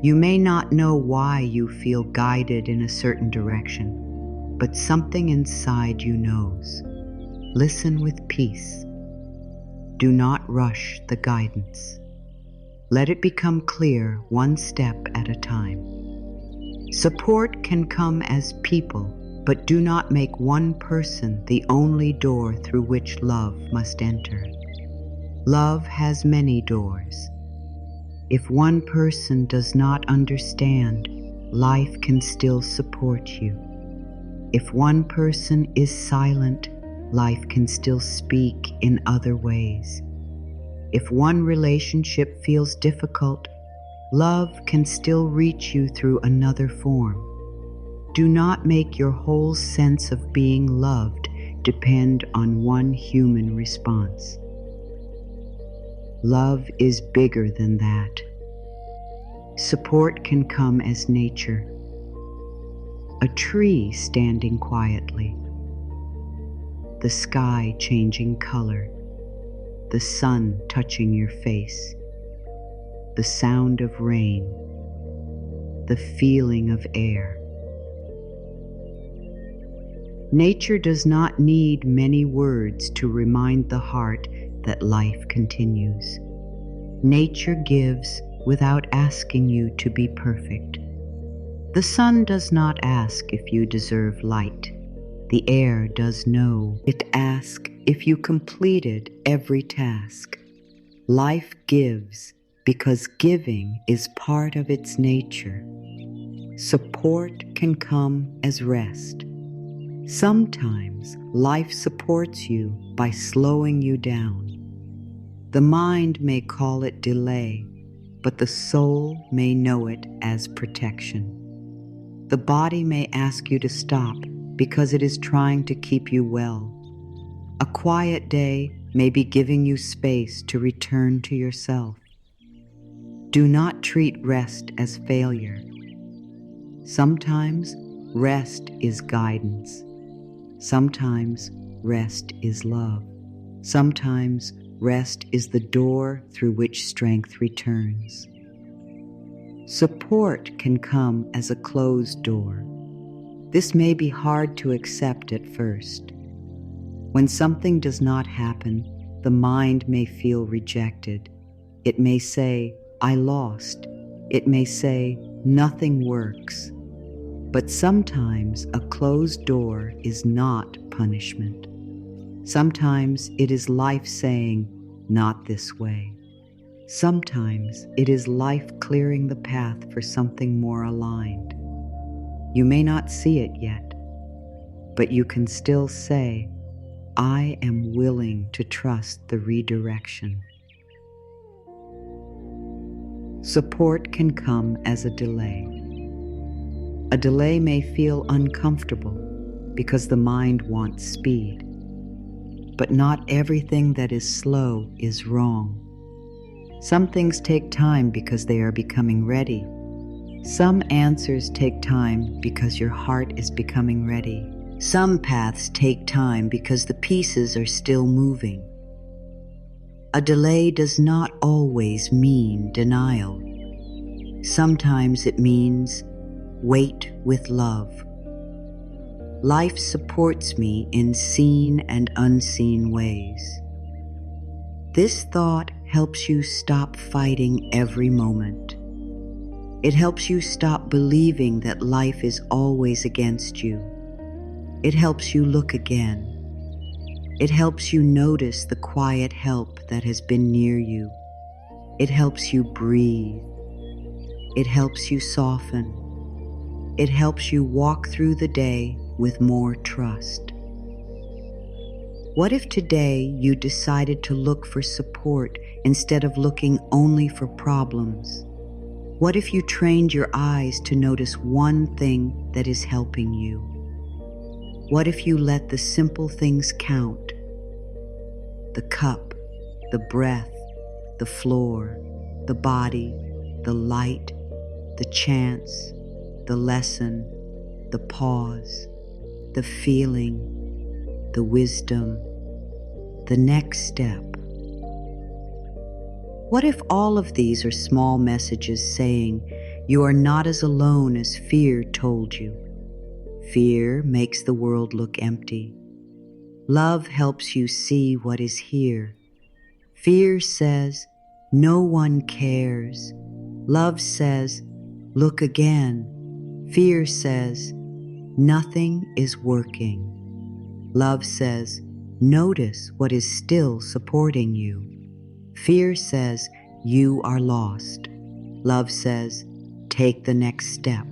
You may not know why you feel guided in a certain direction, but something inside you knows. Listen with peace. Do not rush the guidance. Let it become clear one step at a time. Support can come as people, but do not make one person the only door through which love must enter. Love has many doors. If one person does not understand, life can still support you. If one person is silent, life can still speak in other ways. If one relationship feels difficult, love can still reach you through another form. Do not make your whole sense of being loved depend on one human response. Love is bigger than that. Support can come as nature. A tree standing quietly. The sky changing color. The sun touching your face. The sound of rain. The feeling of air. Nature does not need many words to remind the heart that life continues. Nature gives without asking you to be perfect. The sun does not ask if you deserve light. The air does know. It asks if you completed every task. Life gives because giving is part of its nature. Support can come as rest. Sometimes life supports you by slowing you down. The mind may call it delay, but the soul may know it as protection. The body may ask you to stop because it is trying to keep you well. A quiet day may be giving you space to return to yourself. Do not treat rest as failure. Sometimes rest is guidance. Sometimes rest is love. Sometimes rest is the door through which strength returns. Support can come as a closed door. This may be hard to accept at first. When something does not happen, the mind may feel rejected. It may say, "I lost." It may say, "Nothing works." But sometimes a closed door is not punishment. Sometimes it is life saying, "Not this way." Sometimes it is life clearing the path for something more aligned. You may not see it yet, but you can still say, "I am willing to trust the redirection." Support can come as a delay. A delay may feel uncomfortable because the mind wants speed. But not everything that is slow is wrong. Some things take time because they are becoming ready. Some answers take time because your heart is becoming ready. Some paths take time because the pieces are still moving. A delay does not always mean denial. Sometimes it means wait with love. Life supports me in seen and unseen ways. This thought helps you stop fighting every moment. It helps you stop believing that life is always against you. It helps you look again. It helps you notice the quiet help that has been near you. It helps you breathe. It helps you soften. It helps you walk through the day with more trust. What if today you decided to look for support instead of looking only for problems? What if you trained your eyes to notice one thing that is helping you? What if you let the simple things count? The cup, the breath, the floor, the body, the light, the chance, the lesson, the pause, the feeling, the wisdom, the next step. What if all of these are small messages saying you are not as alone as fear told you? Fear makes the world look empty. Love helps you see what is here. Fear says, no one cares. Love says, look again. Fear says, nothing is working. Love says, notice what is still supporting you. Fear says, you are lost. Love says, take the next step.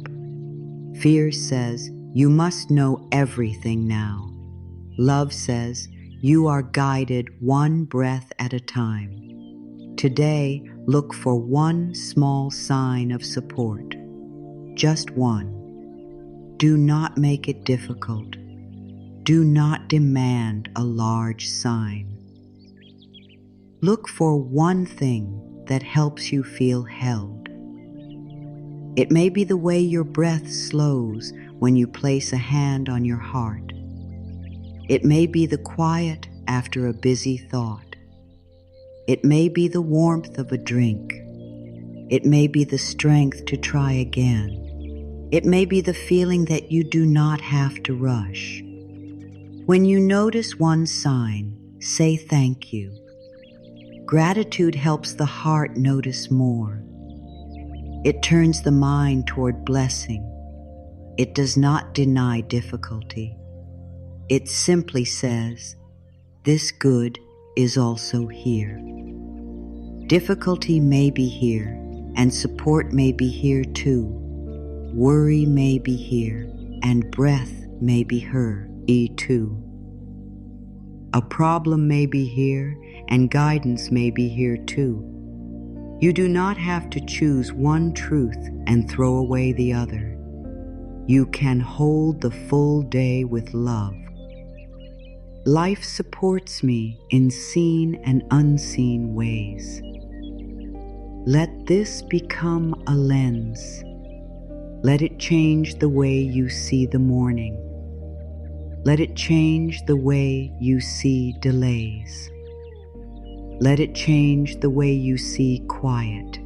Fear says, you must know everything now. Love says, you are guided one breath at a time. Today, look for one small sign of support. Just one. Do not make it difficult. Do not demand a large sign. Look for one thing that helps you feel held. It may be the way your breath slows when you place a hand on your heart. It may be the quiet after a busy thought. It may be the warmth of a drink. It may be the strength to try again. It may be the feeling that you do not have to rush. When you notice one sign, say thank you. Gratitude helps the heart notice more. It turns the mind toward blessing. It does not deny difficulty. It simply says, this good is also here. Difficulty may be here, and support may be here too. Worry may be here, and breath may be her, too. A problem may be here, and guidance may be here too. You do not have to choose one truth and throw away the other. You can hold the full day with love. Life supports me in seen and unseen ways. Let this become a lens. Let it change the way you see the morning. Let it change the way you see delays. Let it change the way you see quiet.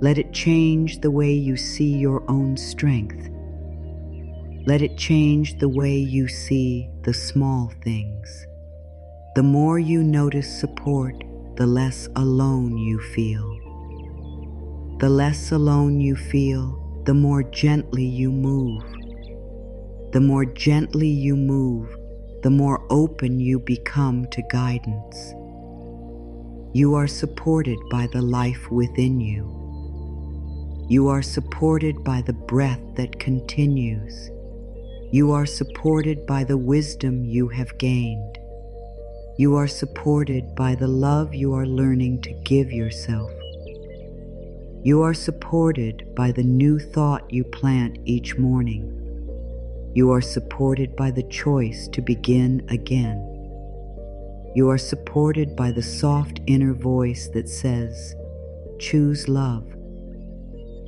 Let it change the way you see your own strength. Let it change the way you see the small things. The more you notice support, the less alone you feel. The less alone you feel, the more gently you move. The more gently you move, the more open you become to guidance. You are supported by the life within you. You are supported by the breath that continues. You are supported by the wisdom you have gained. You are supported by the love you are learning to give yourself. You are supported by the new thought you plant each morning. You are supported by the choice to begin again. You are supported by the soft inner voice that says, choose love.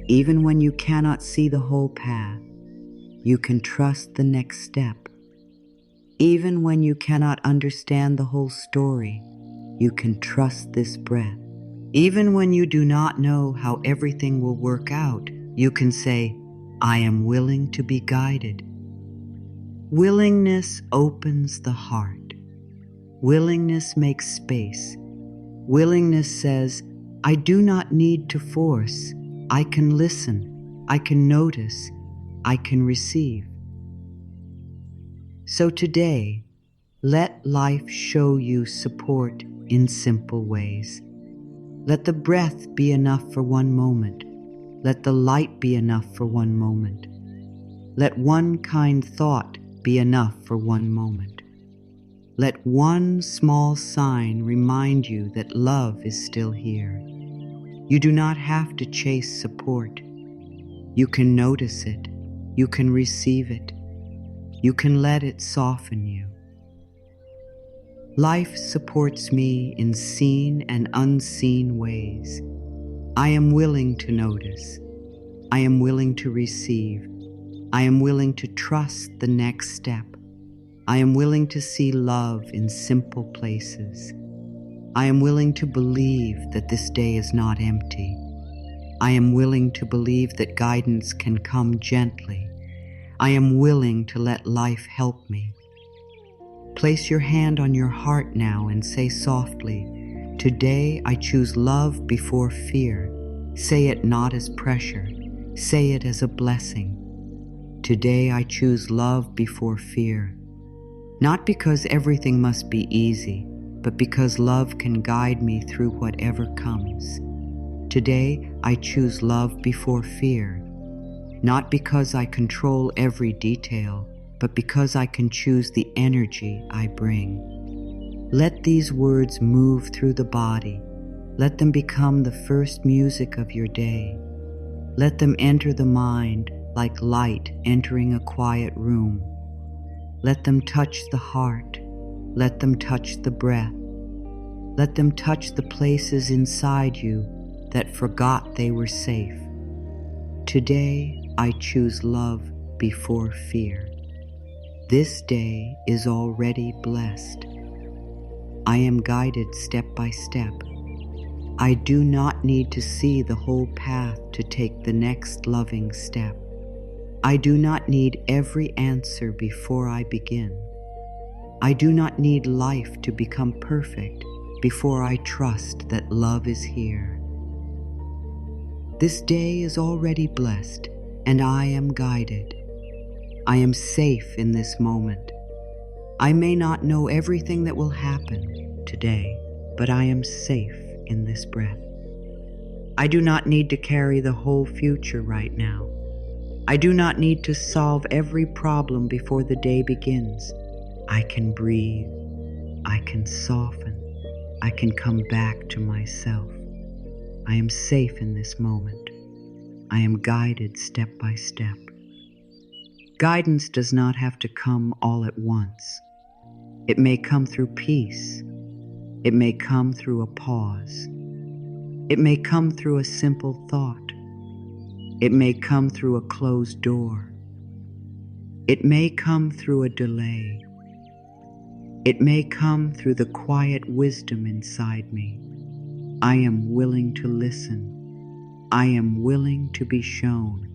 Even when you cannot see the whole path, you can trust the next step. Even when you cannot understand the whole story, you can trust this breath. Even when you do not know how everything will work out, you can say, I am willing to be guided. Willingness opens the heart. Willingness makes space. Willingness says, I do not need to force. I can listen. I can notice. I can receive. So today, let life show you support in simple ways. Let the breath be enough for one moment. Let the light be enough for one moment. Let one kind thought be enough for one moment. Let one small sign remind you that love is still here. You do not have to chase support. You can notice it. You can receive it. You can let it soften you. Life supports me in seen and unseen ways. I am willing to notice. I am willing to receive. I am willing to trust the next step. I am willing to see love in simple places. I am willing to believe that this day is not empty. I am willing to believe that guidance can come gently. I am willing to let life help me. Place your hand on your heart now and say softly, today I choose love before fear. Say it not as pressure. Say it as a blessing. Today I choose love before fear. Not because everything must be easy, but because love can guide me through whatever comes. Today I choose love before fear. Not because I control every detail, but because I can choose the energy I bring. Let these words move through the body. Let them become the first music of your day. Let them enter the mind like light entering a quiet room. Let them touch the heart. Let them touch the breath. Let them touch the places inside you that forgot they were safe. Today, I choose love before fear. This day is already blessed. I am guided step by step. I do not need to see the whole path to take the next loving step. I do not need every answer before I begin. I do not need life to become perfect before I trust that love is here. This day is already blessed, and I am guided. I am safe in this moment. I may not know everything that will happen today, but I am safe in this breath. I do not need to carry the whole future right now. I do not need to solve every problem before the day begins. I can breathe. I can soften. I can come back to myself. I am safe in this moment. I am guided step by step. Guidance does not have to come all at once. It may come through peace. It may come through a pause. It may come through a simple thought. It may come through a closed door. It may come through a delay. It may come through the quiet wisdom inside me. I am willing to listen. I am willing to be shown.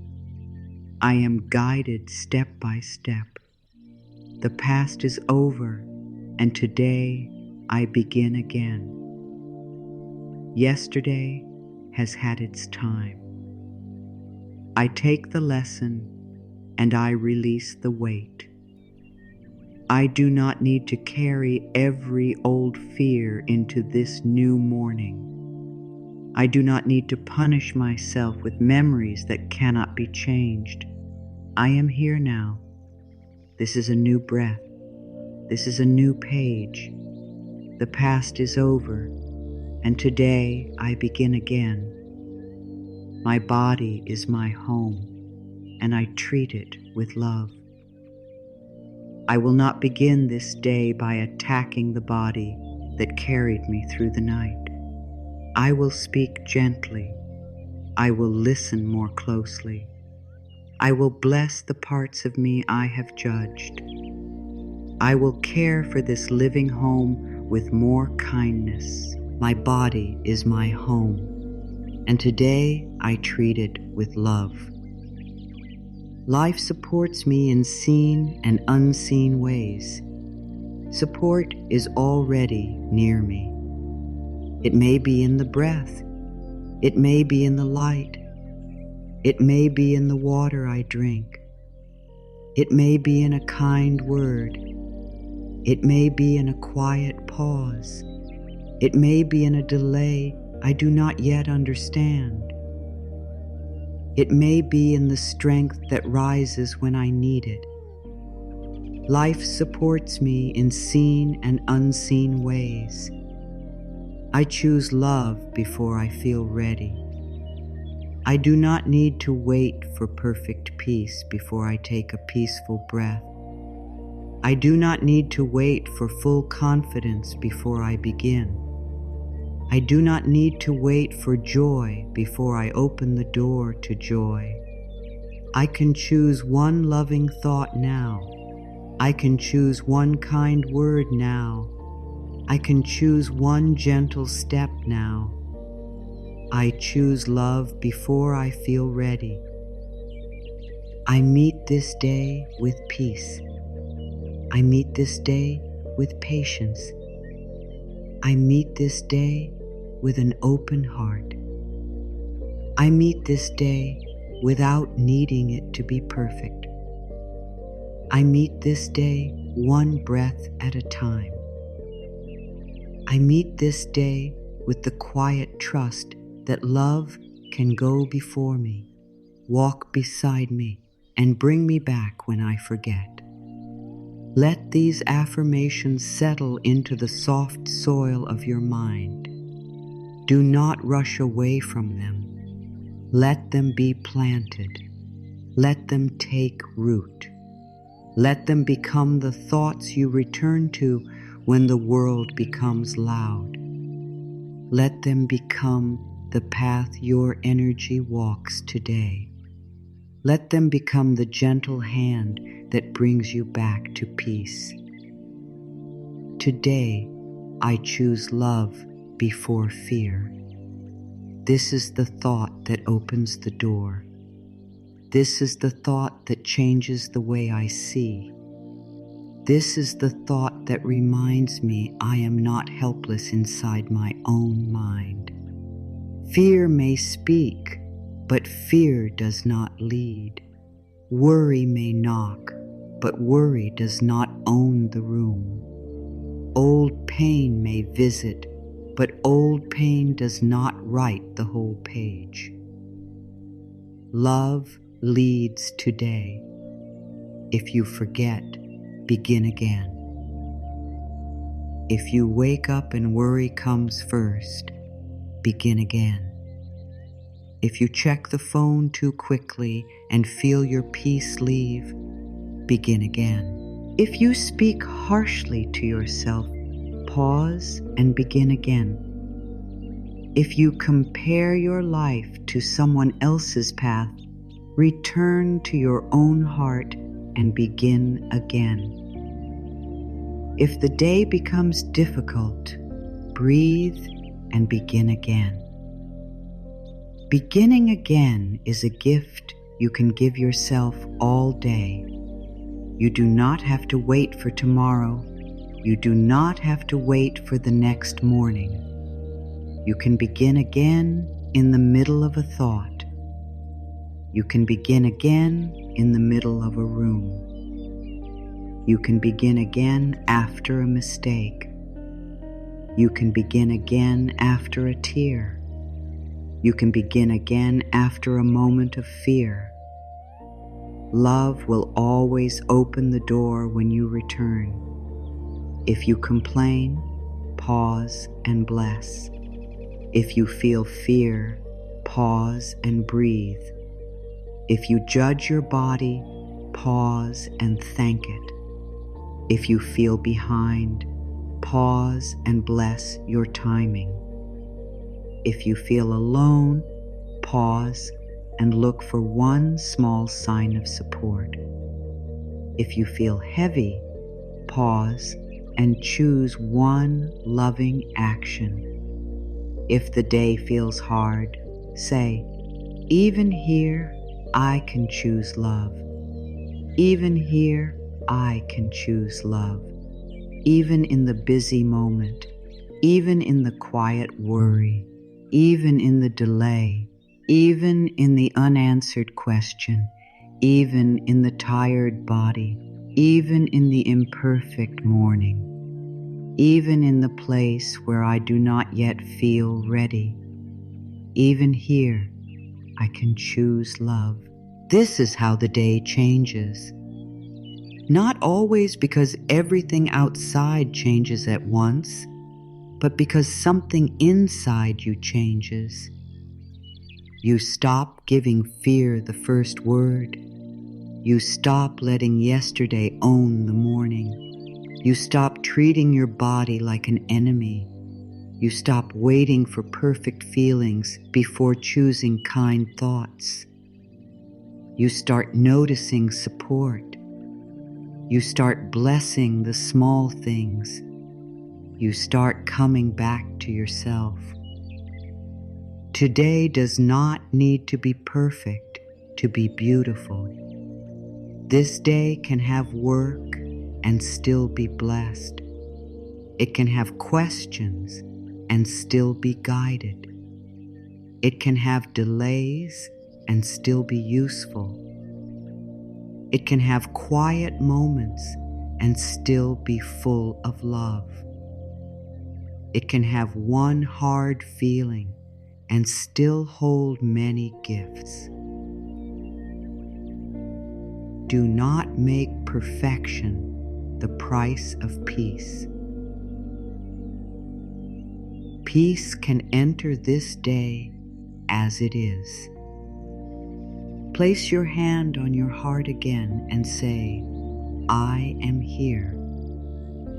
I am guided step by step. The past is over, and today I begin again. Yesterday has had its time. I take the lesson and I release the weight. I do not need to carry every old fear into this new morning. I do not need to punish myself with memories that cannot be changed. I am here now. This is a new breath. This is a new page. The past is over, and today I begin again. My body is my home, and I treat it with love. I will not begin this day by attacking the body that carried me through the night. I will speak gently. I will listen more closely. I will bless the parts of me I have judged. I will care for this living home with more kindness. My body is my home, and today I treat it with love. Life supports me in seen and unseen ways. Support is already near me. It may be in the breath. It may be in the light. It may be in the water I drink. It may be in a kind word. It may be in a quiet pause. It may be in a delay I do not yet understand. It may be in the strength that rises when I need it. Life supports me in seen and unseen ways. I choose love before I feel ready. I do not need to wait for perfect peace before I take a peaceful breath. I do not need to wait for full confidence before I begin. I do not need to wait for joy before I open the door to joy. I can choose one loving thought now. I can choose one kind word now. I can choose one gentle step now. I choose love before I feel ready. I meet this day with peace. I meet this day with patience. I meet this day with an open heart. I meet this day without needing it to be perfect. I meet this day one breath at a time. I meet this day with the quiet trust that love can go before me, walk beside me, and bring me back when I forget. Let these affirmations settle into the soft soil of your mind. Do not rush away from them. Let them be planted. Let them take root. Let them become the thoughts you return to when the world becomes loud. Let them become the path your energy walks today. Let them become the gentle hand that brings you back to peace. Today, I choose love before fear. This is the thought that opens the door. This is the thought that changes the way I see. This is the thought that reminds me I am not helpless inside my own mind. Fear may speak, but fear does not lead. Worry may knock, but worry does not own the room. Old pain may visit, but old pain does not write the whole page. Love leads today. If you forget, begin again. If you wake up and worry comes first, begin again. If you check the phone too quickly and feel your peace leave, begin again. If you speak harshly to yourself, pause and begin again. If you compare your life to someone else's path, return to your own heart and begin again. If the day becomes difficult, breathe and begin again. Beginning again is a gift you can give yourself all day. You do not have to wait for tomorrow. You do not have to wait for the next morning. You can begin again in the middle of a thought. You can begin again in the middle of a room. You can begin again after a mistake. You can begin again after a tear. You can begin again after a moment of fear. Love will always open the door when you return. If you complain, pause and bless. If you feel fear, pause and breathe. If you judge your body, pause and thank it. If you feel behind, pause and bless your timing. If you feel alone, pause and look for one small sign of support. If you feel heavy, pause and choose one loving action. If the day feels hard, say, "Even here, I can choose love. Even here, I can choose love." even in the busy moment, even in the quiet worry, even in the delay, even in the unanswered question, even in the tired body, even in the imperfect morning, even in the place where I do not yet feel ready. Even here, I can choose love. This is how the day changes. Not always because everything outside changes at once, but because something inside you changes. You stop giving fear the first word. You stop letting yesterday own the morning. You stop treating your body like an enemy. You stop waiting for perfect feelings before choosing kind thoughts. You start noticing support. You start blessing the small things. You start coming back to yourself. Today does not need to be perfect to be beautiful. This day can have work and still be blessed. It can have questions and still be guided. It can have delays and still be useful. It can have quiet moments and still be full of love. It can have one hard feeling and still hold many gifts. Do not make perfection the price of peace. Peace can enter this day as it is. Place your hand on your heart again and say, I am here.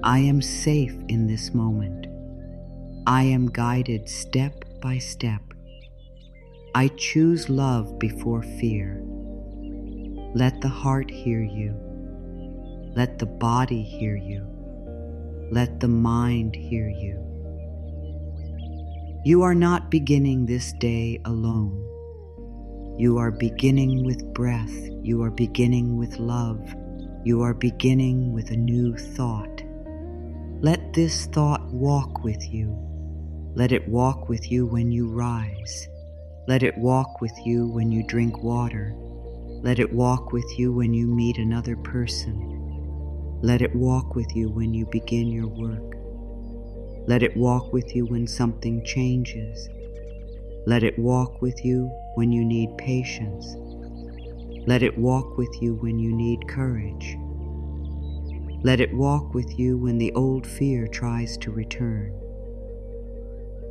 I am safe in this moment. I am guided step by step. I choose love before fear. Let the heart hear you. Let the body hear you. Let the mind hear you. You are not beginning this day alone. You are beginning with breath. You are beginning with love. You are beginning with a new thought. Let this thought walk with you. Let it walk with you when you rise. Let it walk with you when you drink water. Let it walk with you when you meet another person. Let it walk with you when you begin your work. Let it walk with you when something changes. Let it walk with you when you need patience. Let it walk with you when you need courage. Let it walk with you when the old fear tries to return.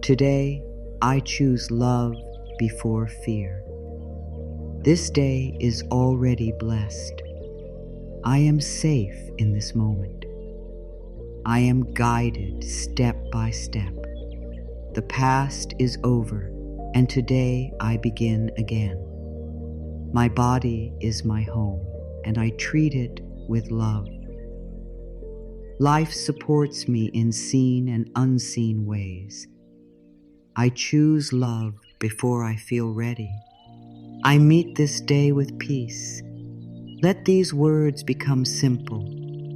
Today, I choose love before fear. This day is already blessed. I am safe in this moment. I am guided step by step. The past is over, and today I begin again. My body is my home, and I treat it with love. Life supports me in seen and unseen ways. I choose love before I feel ready. I meet this day with peace. Let these words become simple.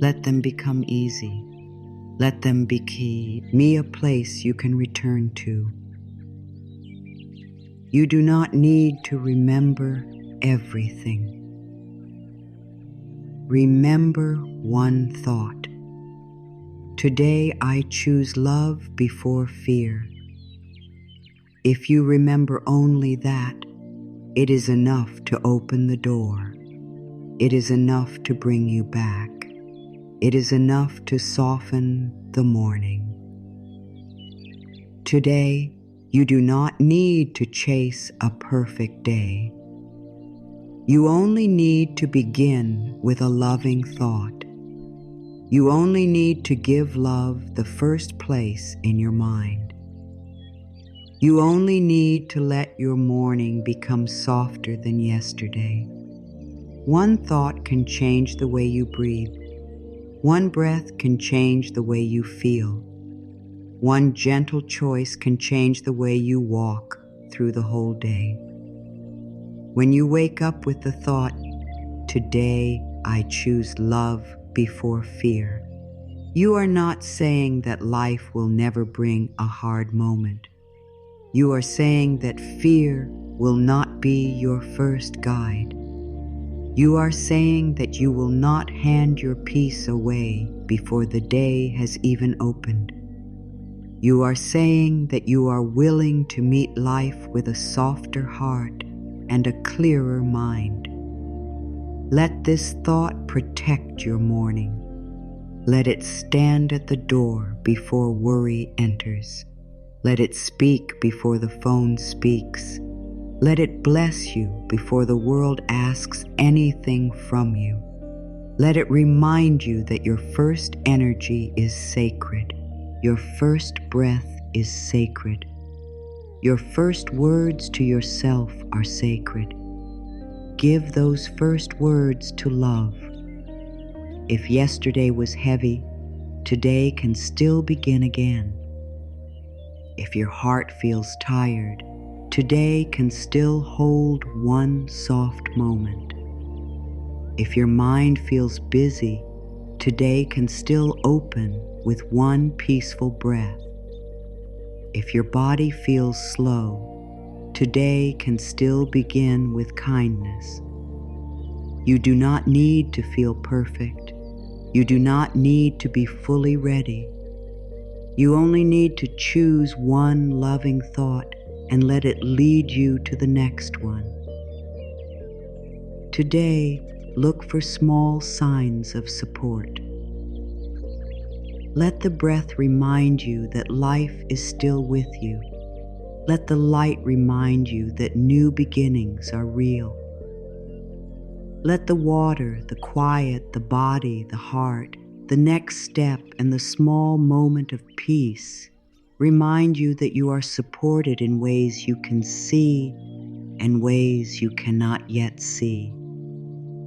Let them become easy. Let them be me a place you can return to. You do not need to remember everything. Remember one thought. Today I choose love before fear. If you remember only that, it is enough to open the door. It is enough to bring you back. It is enough to soften the morning. Today, you do not need to chase a perfect day. You only need to begin with a loving thought. You only need to give love the first place in your mind. You only need to let your morning become softer than yesterday. One thought can change the way you breathe. One breath can change the way you feel. One gentle choice can change the way you walk through the whole day. When you wake up with the thought, today I choose love before fear, You are not saying that life will never bring a hard moment. You are saying that fear will not be your first guide. You are saying that you will not hand your peace away before the day has even opened. You are saying that you are willing to meet life with a softer heart and a clearer mind. Let this thought protect your morning. Let it stand at the door before worry enters. Let it speak before the phone speaks. Let it bless you before the world asks anything from you. Let it remind you that your first energy is sacred. Your first breath is sacred. Your first words to yourself are sacred. Give those first words to love. If yesterday was heavy, today can still begin again. If your heart feels tired, today can still hold one soft moment. If your mind feels busy, today can still open with one peaceful breath. If your body feels slow, today can still begin with kindness. You do not need to feel perfect. You do not need to be fully ready. You only need to choose one loving thought and let it lead you to the next one. Today, look for small signs of support. Let the breath remind you that life is still with you. Let the light remind you that new beginnings are real. Let the water, the quiet, the body, the heart, the next step, and the small moment of peace remind you that you are supported in ways you can see and ways you cannot yet see.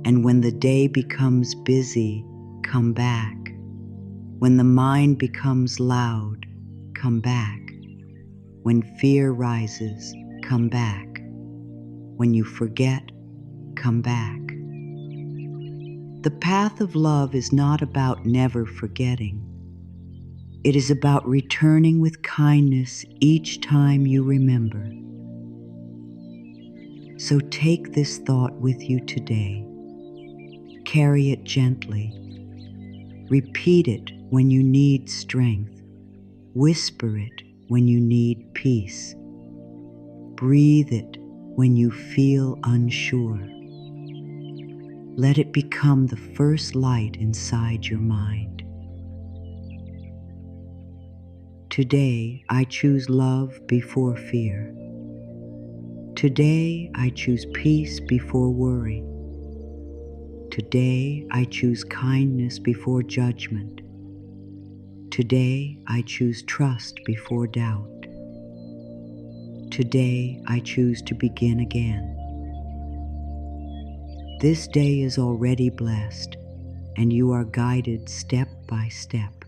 And when the day becomes busy, come back. When the mind becomes loud, come back. When fear rises, come back. When you forget, come back. The path of love is not about never forgetting. It is about returning with kindness each time you remember. So take this thought with you today. Carry it gently. Repeat it when you need strength. Whisper it when you need peace. Breathe it when you feel unsure. Let it become the first light inside your mind. Today, I choose love before fear. Today, I choose peace before worry. Today, I choose kindness before judgment. Today, I choose trust before doubt. Today, I choose to begin again. This day is already blessed, and you are guided step by step.